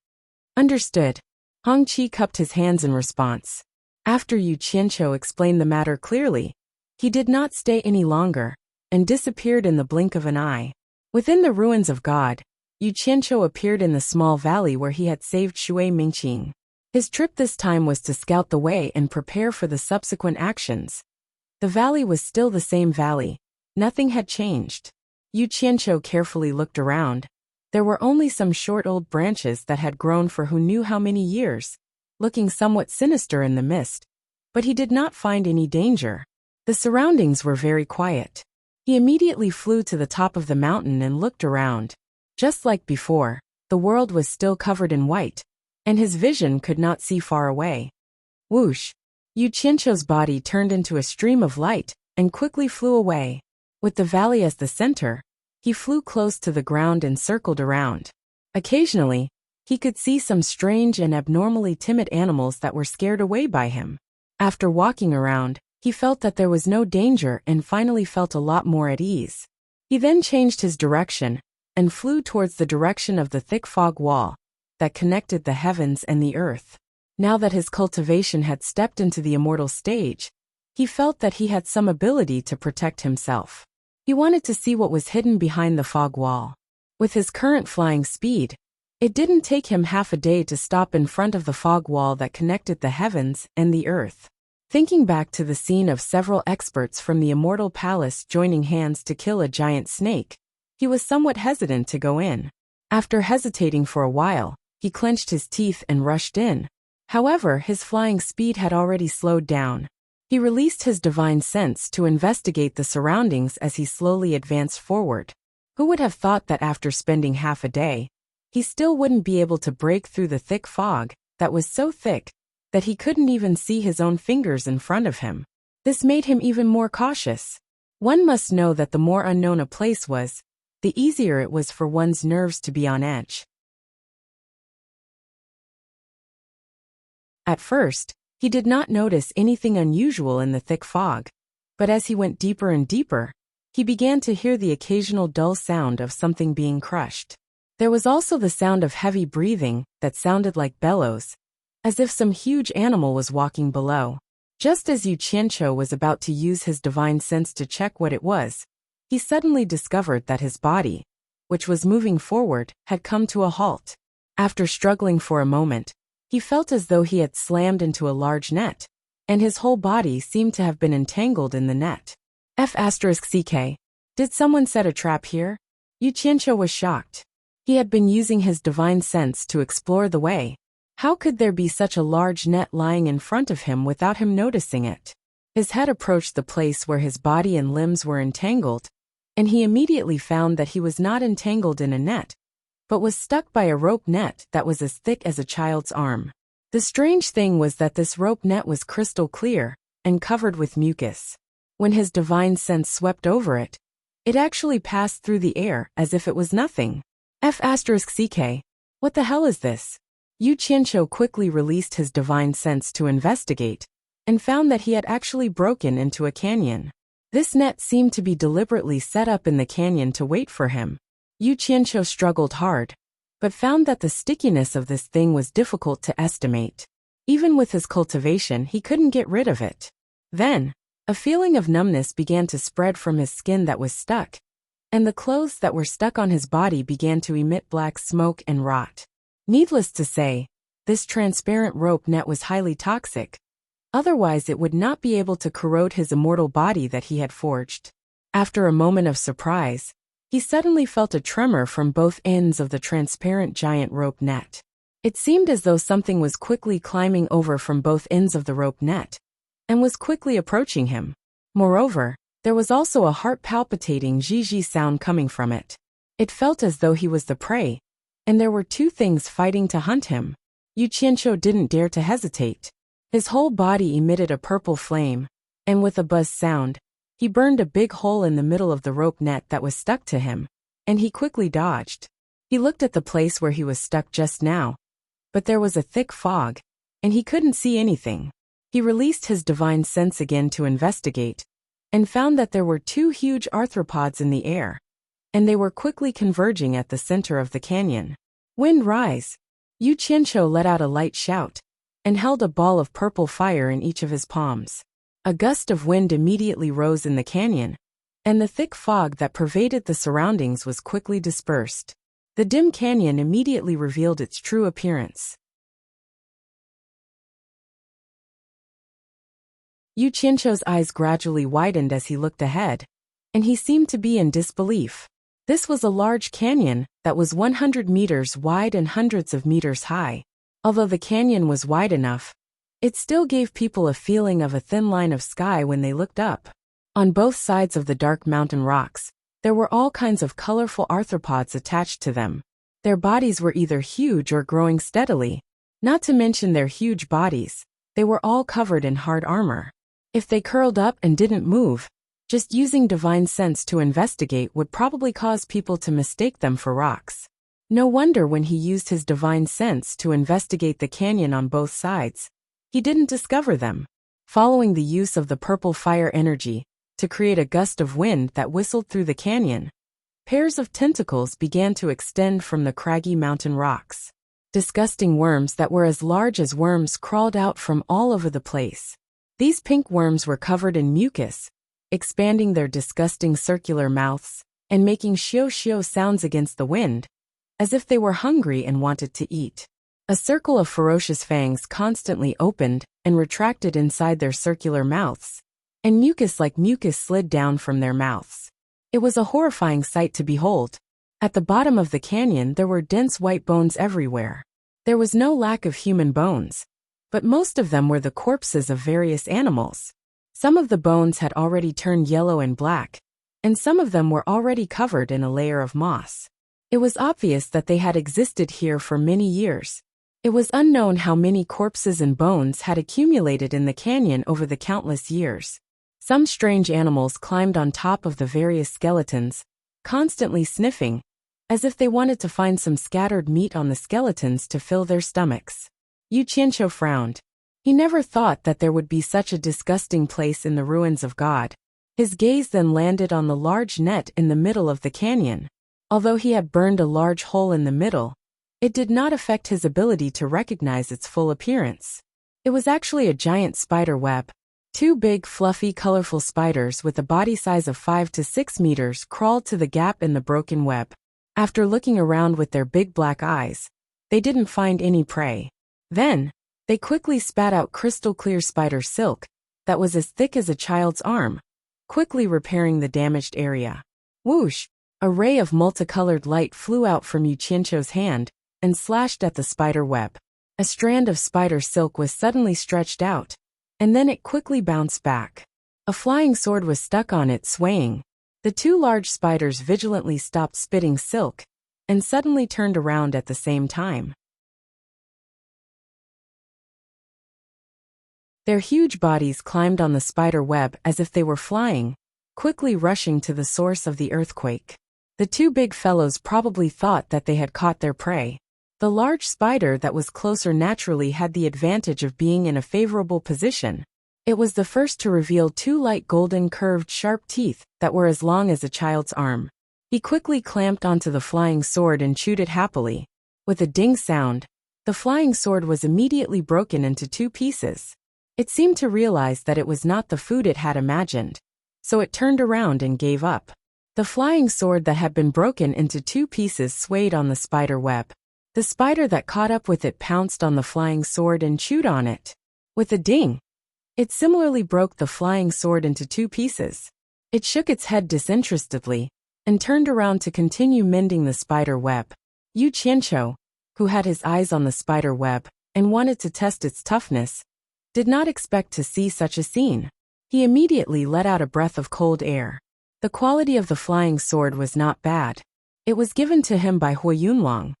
"Understood." Hong Qi cupped his hands in response. After Yu Qianqiu explained the matter clearly, he did not stay any longer, and disappeared in the blink of an eye. Within the ruins of God, Yu Qianqiu appeared in the small valley where he had saved Shui Mingqing. His trip this time was to scout the way and prepare for the subsequent actions. The valley was still the same valley. Nothing had changed. Yu Qianqiu carefully looked around. There were only some short old branches that had grown for who knew how many years, looking somewhat sinister in the mist. But he did not find any danger. The surroundings were very quiet. He immediately flew to the top of the mountain and looked around. Just like before, the world was still covered in white, and his vision could not see far away. Whoosh! Yu Qianqiu's body turned into a stream of light and quickly flew away. With the valley as the center, he flew close to the ground and circled around. Occasionally, he could see some strange and abnormally timid animals that were scared away by him. After walking around, he felt that there was no danger and finally felt a lot more at ease. He then changed his direction and flew towards the direction of the thick fog wall that connected the heavens and the earth. Now that his cultivation had stepped into the immortal stage, he felt that he had some ability to protect himself. He wanted to see what was hidden behind the fog wall. With his current flying speed, it didn't take him half a day to stop in front of the fog wall that connected the heavens and the earth. Thinking back to the scene of several experts from the immortal palace joining hands to kill a giant snake, he was somewhat hesitant to go in. After hesitating for a while, he clenched his teeth and rushed in. However, his flying speed had already slowed down. He released his divine sense to investigate the surroundings as he slowly advanced forward. Who would have thought that after spending half a day, he still wouldn't be able to break through the thick fog that was so thick that he couldn't even see his own fingers in front of him. This made him even more cautious. One must know that the more unknown a place was, the easier it was for one's nerves to be on edge. At first, he did not notice anything unusual in the thick fog, but as he went deeper and deeper, he began to hear the occasional dull sound of something being crushed. There was also the sound of heavy breathing that sounded like bellows, as if some huge animal was walking below. Just as Yu Qianqiu was about to use his divine sense to check what it was, he suddenly discovered that his body, which was moving forward, had come to a halt. After struggling for a moment, he felt as though he had slammed into a large net, and his whole body seemed to have been entangled in the net. F***ck. Did someone set a trap here? Yu Qianqiu was shocked. He had been using his divine sense to explore the way. How could there be such a large net lying in front of him without him noticing it? His head approached the place where his body and limbs were entangled, and he immediately found that he was not entangled in a net, but was stuck by a rope net that was as thick as a child's arm. The strange thing was that this rope net was crystal clear and covered with mucus. When his divine sense swept over it, it actually passed through the air as if it was nothing. F***ck. What the hell is this? Yu Qianqiu quickly released his divine sense to investigate, and found that he had actually broken into a canyon. This net seemed to be deliberately set up in the canyon to wait for him. Yu Qianqiu struggled hard, but found that the stickiness of this thing was difficult to estimate. Even with his cultivation, he couldn't get rid of it. Then, a feeling of numbness began to spread from his skin that was stuck, and the clothes that were stuck on his body began to emit black smoke and rot. Needless to say, this transparent rope net was highly toxic. Otherwise it would not be able to corrode his immortal body that he had forged. After a moment of surprise, he suddenly felt a tremor from both ends of the transparent giant rope net. It seemed as though something was quickly climbing over from both ends of the rope net, and was quickly approaching him. Moreover, there was also a heart-palpitating zhi-zhi sound coming from it. It felt as though he was the prey, and there were two things fighting to hunt him. Yu Qianqiu didn't dare to hesitate. His whole body emitted a purple flame, and with a buzz sound, he burned a big hole in the middle of the rope net that was stuck to him, and he quickly dodged. He looked at the place where he was stuck just now, but there was a thick fog, and he couldn't see anything. He released his divine sense again to investigate, and found that there were two huge arthropods in the air, and they were quickly converging at the center of the canyon. Wind rise! Yu Qianqiu let out a light shout, and held a ball of purple fire in each of his palms. A gust of wind immediately rose in the canyon, and the thick fog that pervaded the surroundings was quickly dispersed. The dim canyon immediately revealed its true appearance. Yu Qianqiu's eyes gradually widened as he looked ahead, and he seemed to be in disbelief. This was a large canyon that was 100 meters wide and hundreds of meters high. Although the canyon was wide enough, it still gave people a feeling of a thin line of sky when they looked up. On both sides of the dark mountain rocks, there were all kinds of colorful arthropods attached to them. Their bodies were either huge or growing steadily. Not to mention their huge bodies, they were all covered in hard armor. If they curled up and didn't move, just using divine sense to investigate would probably cause people to mistake them for rocks. No wonder when he used his divine sense to investigate the canyon on both sides, he didn't discover them. Following the use of the purple fire energy to create a gust of wind that whistled through the canyon, pairs of tentacles began to extend from the craggy mountain rocks. Disgusting worms that were as large as worms crawled out from all over the place. These pink worms were covered in mucus, expanding their disgusting circular mouths and making shio-shio sounds against the wind, as if they were hungry and wanted to eat. A circle of ferocious fangs constantly opened and retracted inside their circular mouths, and mucus like mucus slid down from their mouths. It was a horrifying sight to behold. At the bottom of the canyon there were dense white bones everywhere. There was no lack of human bones, but most of them were the corpses of various animals. Some of the bones had already turned yellow and black, and some of them were already covered in a layer of moss. It was obvious that they had existed here for many years. It was unknown how many corpses and bones had accumulated in the canyon over the countless years. Some strange animals climbed on top of the various skeletons, constantly sniffing, as if they wanted to find some scattered meat on the skeletons to fill their stomachs. Yu Qianqiu frowned. He never thought that there would be such a disgusting place in the ruins of God. His gaze then landed on the large net in the middle of the canyon. Although he had burned a large hole in the middle, it did not affect his ability to recognize its full appearance. It was actually a giant spider web. Two big, fluffy, colorful spiders with a body size of 5 to 6 meters crawled to the gap in the broken web. After looking around with their big black eyes, they didn't find any prey. Then, they quickly spat out crystal-clear spider silk that was as thick as a child's arm, quickly repairing the damaged area. Whoosh! A ray of multicolored light flew out from Yu Qianqiu's hand and slashed at the spider web. A strand of spider silk was suddenly stretched out, and then it quickly bounced back. A flying sword was stuck on it, swaying. The two large spiders vigilantly stopped spitting silk and suddenly turned around at the same time. Their huge bodies climbed on the spider web as if they were flying, quickly rushing to the source of the earthquake. The two big fellows probably thought that they had caught their prey. The large spider that was closer naturally had the advantage of being in a favorable position. It was the first to reveal two light golden curved sharp teeth that were as long as a child's arm. He quickly clamped onto the flying sword and chewed it happily. With a ding sound, the flying sword was immediately broken into two pieces. It seemed to realize that it was not the food it had imagined, so it turned around and gave up. The flying sword that had been broken into two pieces swayed on the spider web. The spider that caught up with it pounced on the flying sword and chewed on it. With a ding, it similarly broke the flying sword into two pieces. It shook its head disinterestedly and turned around to continue mending the spider web. Yu Qianqiu, who had his eyes on the spider web and wanted to test its toughness, did not expect to see such a scene. He immediately let out a breath of cold air. The quality of the flying sword was not bad. It was given to him by Hui Yunlong,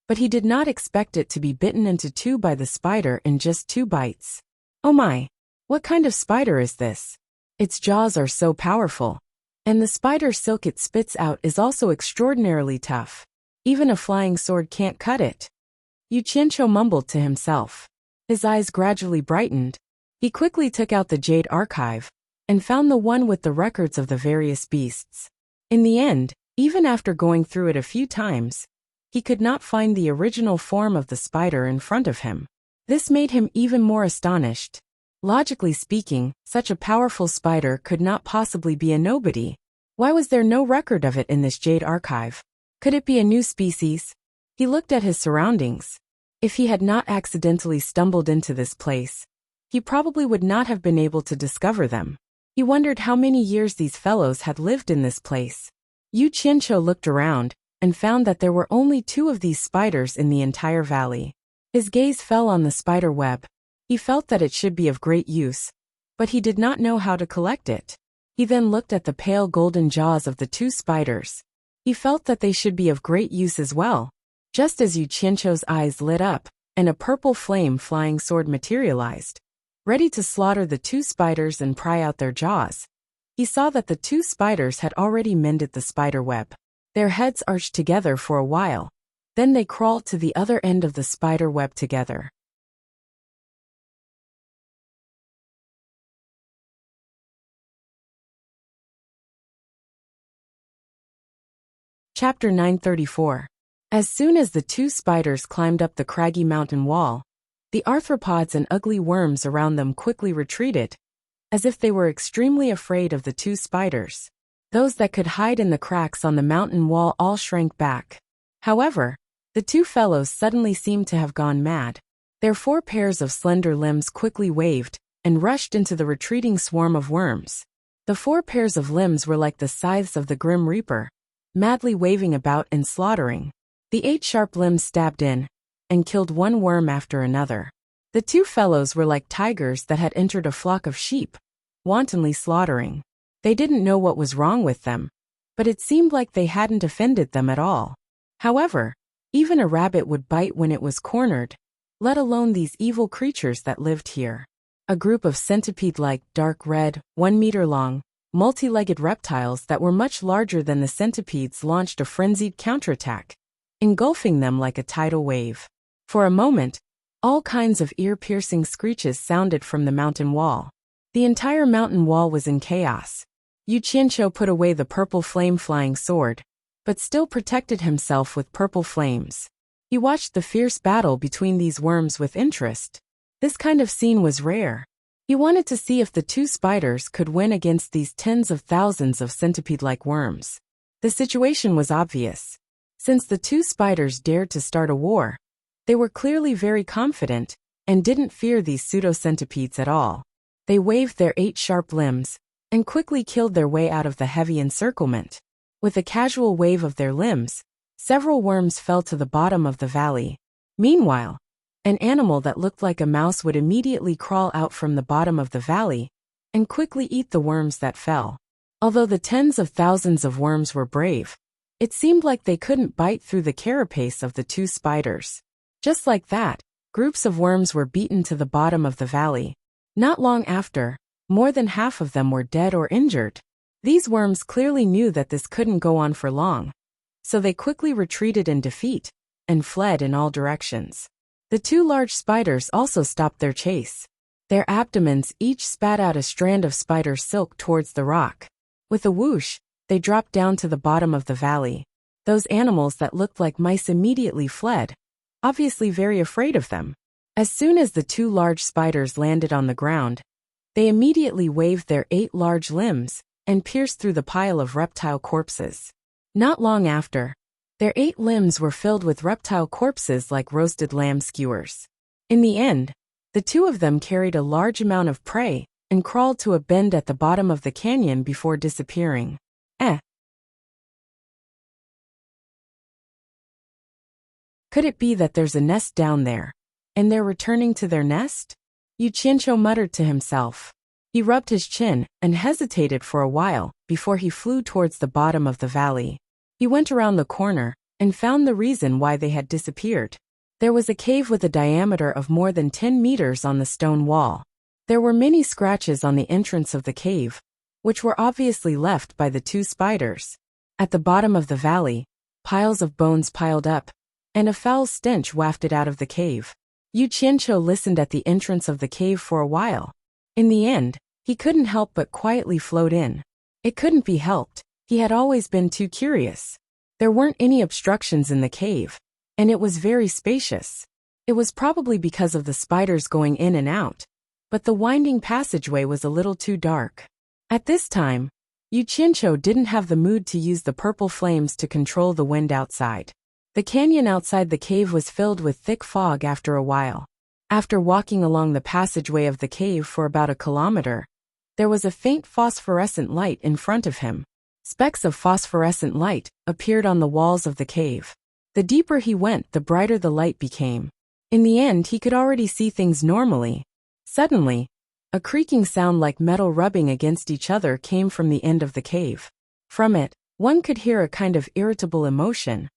but he did not expect it to be bitten into two by the spider in just 2 bites. Oh my! What kind of spider is this? Its jaws are so powerful, and the spider silk it spits out is also extraordinarily tough. Even a flying sword can't cut it. Yu Qianqiu mumbled to himself. His eyes gradually brightened. He quickly took out the jade archive and found the one with the records of the various beasts. In the end, even after going through it a few times, he could not find the original form of the spider in front of him. This made him even more astonished. Logically speaking, such a powerful spider could not possibly be a nobody. Why was there no record of it in this jade archive? Could it be a new species? He looked at his surroundings. If he had not accidentally stumbled into this place, he probably would not have been able to discover them. He wondered how many years these fellows had lived in this place. Yu Qianqiu looked around and found that there were only 2 of these spiders in the entire valley. His gaze fell on the spider web. He felt that it should be of great use, but he did not know how to collect it. He then looked at the pale golden jaws of the 2 spiders. He felt that they should be of great use as well. Just as Yu Qianqiu's eyes lit up, and a purple flame-flying sword materialized, ready to slaughter the two spiders and pry out their jaws, he saw that the two spiders had already mended the spider web. Their heads arched together for a while, then they crawled to the other end of the spider web together. Chapter 934. As soon as the two spiders climbed up the craggy mountain wall, the arthropods and ugly worms around them quickly retreated, as if they were extremely afraid of the two spiders. Those that could hide in the cracks on the mountain wall all shrank back. However, the two fellows suddenly seemed to have gone mad. Their 4 pairs of slender limbs quickly waved and rushed into the retreating swarm of worms. The 4 pairs of limbs were like the scythes of the Grim Reaper, madly waving about and slaughtering. The 8 sharp limbs stabbed in and killed one worm after another. The two fellows were like tigers that had entered a flock of sheep, wantonly slaughtering. They didn't know what was wrong with them, but it seemed like they hadn't offended them at all. However, even a rabbit would bite when it was cornered, let alone these evil creatures that lived here. A group of centipede-like, dark red, 1-meter-long, multi-legged reptiles that were much larger than the centipedes launched a frenzied counterattack, engulfing them like a tidal wave. For a moment, all kinds of ear-piercing screeches sounded from the mountain wall. The entire mountain wall was in chaos. Yu Qianqiu put away the purple flame-flying sword, but still protected himself with purple flames. He watched the fierce battle between these worms with interest. This kind of scene was rare. He wanted to see if the two spiders could win against these tens of thousands of centipede-like worms. The situation was obvious. Since the two spiders dared to start a war, they were clearly very confident and didn't fear these pseudo-centipedes at all. They waved their 8 sharp limbs and quickly killed their way out of the heavy encirclement. With a casual wave of their limbs, several worms fell to the bottom of the valley. Meanwhile, an animal that looked like a mouse would immediately crawl out from the bottom of the valley and quickly eat the worms that fell. Although the tens of thousands of worms were brave, it seemed like they couldn't bite through the carapace of the two spiders. Just like that, groups of worms were beaten to the bottom of the valley. Not long after, more than half of them were dead or injured. These worms clearly knew that this couldn't go on for long, so they quickly retreated in defeat and fled in all directions. The two large spiders also stopped their chase. Their abdomens each spat out a strand of spider silk towards the rock. With a whoosh, they dropped down to the bottom of the valley. Those animals that looked like mice immediately fled, obviously very afraid of them. As soon as the two large spiders landed on the ground, they immediately waved their 8 large limbs and pierced through the pile of reptile corpses. Not long after, their 8 limbs were filled with reptile corpses like roasted lamb skewers. In the end, the two of them carried a large amount of prey and crawled to a bend at the bottom of the canyon before disappearing. Could it be that there's a nest down there, and they're returning to their nest? Yu Qianqiu muttered to himself. He rubbed his chin and hesitated for a while before he flew towards the bottom of the valley. He went around the corner and found the reason why they had disappeared. There was a cave with a diameter of more than 10 meters on the stone wall. There were many scratches on the entrance of the cave, which were obviously left by the two spiders. At the bottom of the valley, piles of bones piled up, and a foul stench wafted out of the cave. Yu Qianqiu listened at the entrance of the cave for a while. In the end, he couldn't help but quietly float in. It couldn't be helped, he had always been too curious. There weren't any obstructions in the cave, and it was very spacious. It was probably because of the spiders going in and out, but the winding passageway was a little too dark. At this time, Yu Qianqiu didn't have the mood to use the purple flames to control the wind outside. The canyon outside the cave was filled with thick fog after a while. After walking along the passageway of the cave for about a kilometer, there was a faint phosphorescent light in front of him. Specks of phosphorescent light appeared on the walls of the cave. The deeper he went, the brighter the light became. In the end, he could already see things normally. Suddenly, a creaking sound like metal rubbing against each other came from the end of the cave. From it, one could hear a kind of irritable emotion.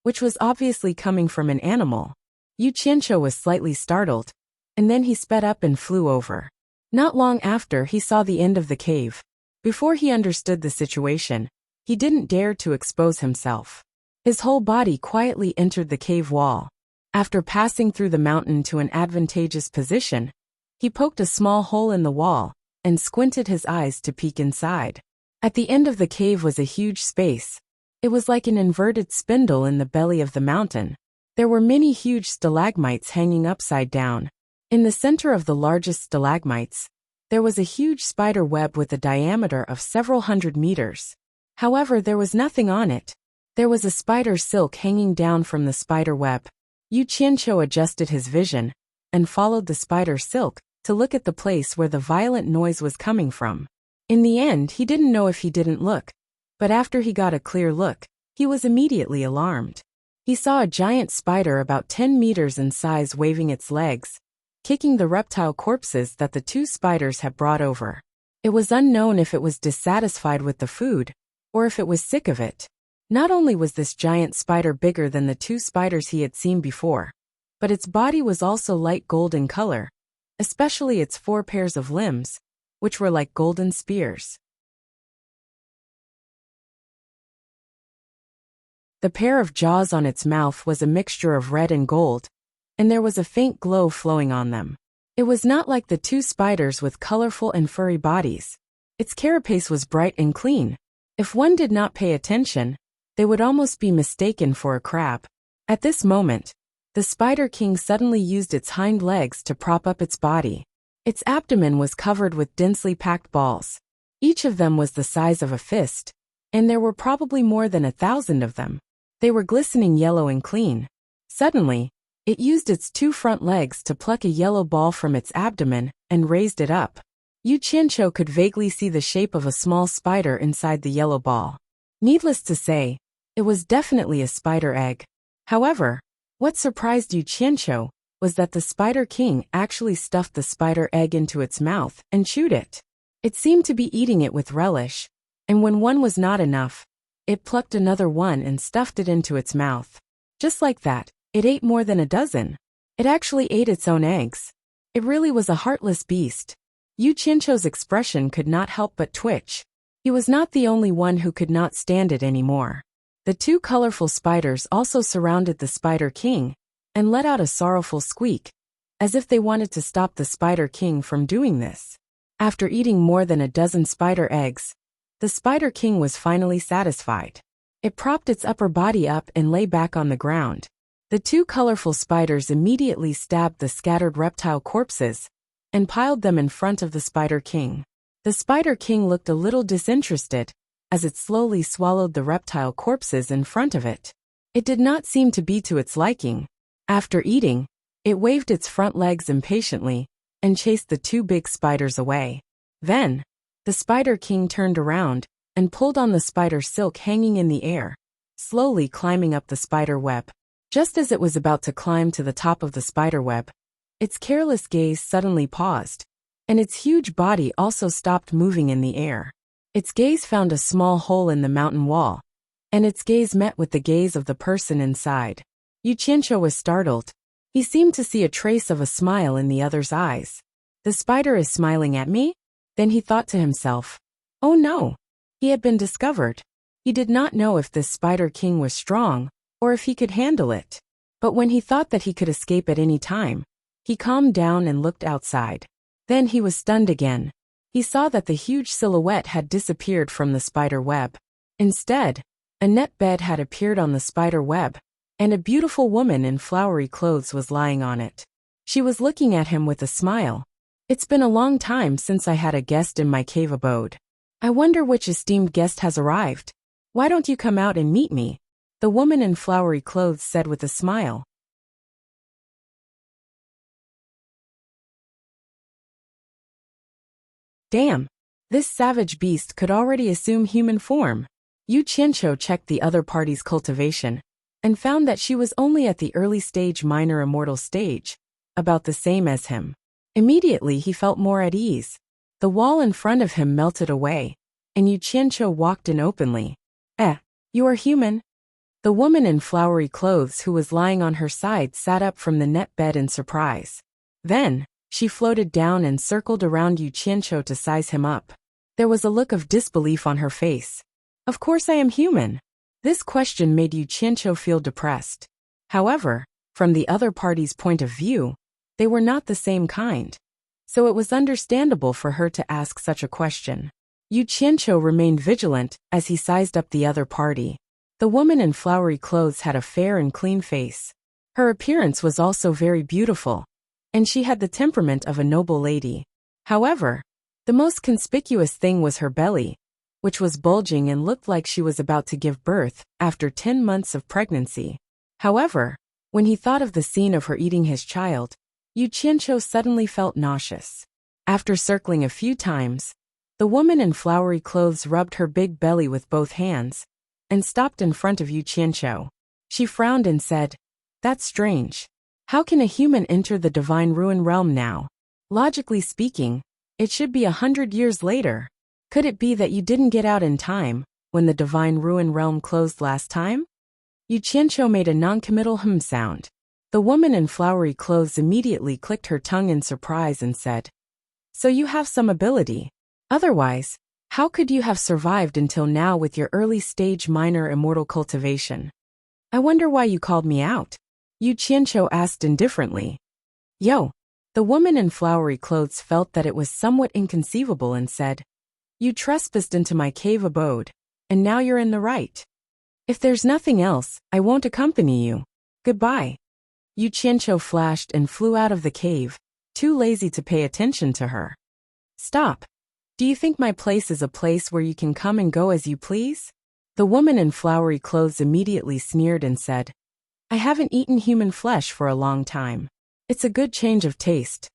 which was obviously coming from an animal. Yu Qianqiu was slightly startled, and then he sped up and flew over. Not long after, he saw the end of the cave. Before he understood the situation, he didn't dare to expose himself. His whole body quietly entered the cave wall. After passing through the mountain to an advantageous position, he poked a small hole in the wall and squinted his eyes to peek inside. At the end of the cave was a huge space. It was like an inverted spindle in the belly of the mountain. There were many huge stalagmites hanging upside down. In the center of the largest stalagmites, there was a huge spider web with a diameter of several hundred meters. However, there was nothing on it. There was a spider silk hanging down from the spider web. Yu Qianqiu adjusted his vision and followed the spider silk to look at the place where the violent noise was coming from. In the end, he didn't know if he didn't look, but after he got a clear look, he was immediately alarmed. He saw a giant spider about 10 meters in size waving its legs, kicking the reptile corpses that the two spiders had brought over. It was unknown if it was dissatisfied with the food, or if it was sick of it. Not only was this giant spider bigger than the two spiders he had seen before, but its body was also light gold in color, especially its 4 pairs of limbs, which were like golden spears. The pair of jaws on its mouth was a mixture of red and gold, and there was a faint glow flowing on them. It was not like the two spiders with colorful and furry bodies. Its carapace was bright and clean. If one did not pay attention, they would almost be mistaken for a crab. At this moment, the Spider King suddenly used its hind legs to prop up its body. Its abdomen was covered with densely packed balls. Each of them was the size of a fist, and there were probably more than 1,000 of them. They were glistening yellow and clean. Suddenly, it used its 2 front legs to pluck a yellow ball from its abdomen and raised it up. Yu Qianqiu could vaguely see the shape of a small spider inside the yellow ball. Needless to say, it was definitely a spider egg. However, what surprised Yu Qianqiu was that the Spider King actually stuffed the spider egg into its mouth and chewed it. It seemed to be eating it with relish, and when one was not enough, it plucked another one and stuffed it into its mouth. Just like that, it ate more than a dozen. It actually ate its own eggs. It really was a heartless beast. Yu Qianqiu's expression could not help but twitch. He was not the only one who could not stand it anymore. The 2 colorful spiders also surrounded the Spider King and let out a sorrowful squeak, as if they wanted to stop the Spider King from doing this. After eating more than a dozen spider eggs, the Spider King was finally satisfied. It propped its upper body up and lay back on the ground. The 2 colorful spiders immediately stabbed the scattered reptile corpses and piled them in front of the Spider King. The Spider King looked a little disinterested as it slowly swallowed the reptile corpses in front of it. It did not seem to be to its liking. After eating, it waved its front legs impatiently and chased the 2 big spiders away. Then, the Spider King turned around and pulled on the spider silk hanging in the air, slowly climbing up the spider web. Just as it was about to climb to the top of the spider web, its careless gaze suddenly paused, and its huge body also stopped moving in the air. Its gaze found a small hole in the mountain wall, and its gaze met with the gaze of the person inside. Yu Qianqiu was startled. He seemed to see a trace of a smile in the other's eyes. The spider is smiling at me? Then he thought to himself, oh no! He had been discovered. He did not know if this Spider King was strong, or if he could handle it. But when he thought that he could escape at any time, he calmed down and looked outside. Then he was stunned again. He saw that the huge silhouette had disappeared from the spider web. Instead, a net bed had appeared on the spider web, and a beautiful woman in flowery clothes was lying on it. She was looking at him with a smile. It's been a long time since I had a guest in my cave abode. I wonder which esteemed guest has arrived. Why don't you come out and meet me? The woman in flowery clothes said with a smile. Damn! This savage beast could already assume human form. Yu Qianqiu checked the other party's cultivation, and found that she was only at the early stage minor immortal stage, about the same as him. Immediately he felt more at ease. The wall in front of him melted away, and Yu Qianqiu walked in openly. You are human? The woman in flowery clothes who was lying on her side sat up from the net bed in surprise. Then, she floated down and circled around Yu Qianqiu to size him up. There was a look of disbelief on her face. Of course I am human. This question made Yu Qianqiu feel depressed. However, from the other party's point of view, they were not the same kind. So it was understandable for her to ask such a question. Yu Qianqiu remained vigilant as he sized up the other party. The woman in flowery clothes had a fair and clean face. Her appearance was also very beautiful, and she had the temperament of a noble lady. However, the most conspicuous thing was her belly, which was bulging and looked like she was about to give birth after 10 months of pregnancy. However, when he thought of the scene of her eating his child, Yu Qianqiu suddenly felt nauseous. After circling a few times, the woman in flowery clothes rubbed her big belly with both hands and stopped in front of Yu Qianqiu. She frowned and said, "That's strange. How can a human enter the divine ruin realm now? Logically speaking, it should be 100 years later. Could it be that you didn't get out in time when the divine ruin realm closed last time?" Yu Qianqiu made a non-committal sound. The woman in flowery clothes immediately clicked her tongue in surprise and said, "So you have some ability. Otherwise, how could you have survived until now with your early-stage minor immortal cultivation? I wonder why you called me out?" Yu Qianqiu asked indifferently. "Yo." The woman in flowery clothes felt that it was somewhat inconceivable and said, "You trespassed into my cave abode, and now you're in the right. If there's nothing else, I won't accompany you. Goodbye." Yu Qianqiu flashed and flew out of the cave, too lazy to pay attention to her. "Stop. Do you think my place is a place where you can come and go as you please?" The woman in flowery clothes immediately sneered and said, "I haven't eaten human flesh for a long time. It's a good change of taste."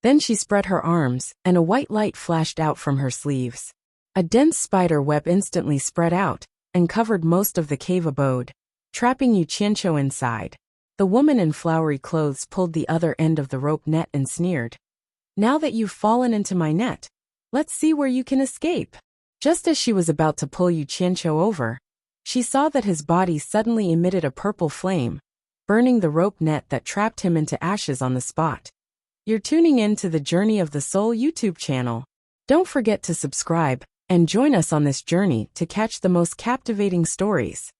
Then she spread her arms, and a white light flashed out from her sleeves. A dense spider web instantly spread out and covered most of the cave abode, trapping Yu Qianqiu inside. The woman in flowery clothes pulled the other end of the rope net and sneered, "Now that you've fallen into my net, let's see where you can escape." Just as she was about to pull Yu Qianqiu over, she saw that his body suddenly emitted a purple flame, burning the rope net that trapped him into ashes on the spot. You're tuning in to the Journey of the Soul YouTube channel. Don't forget to subscribe and join us on this journey to catch the most captivating stories.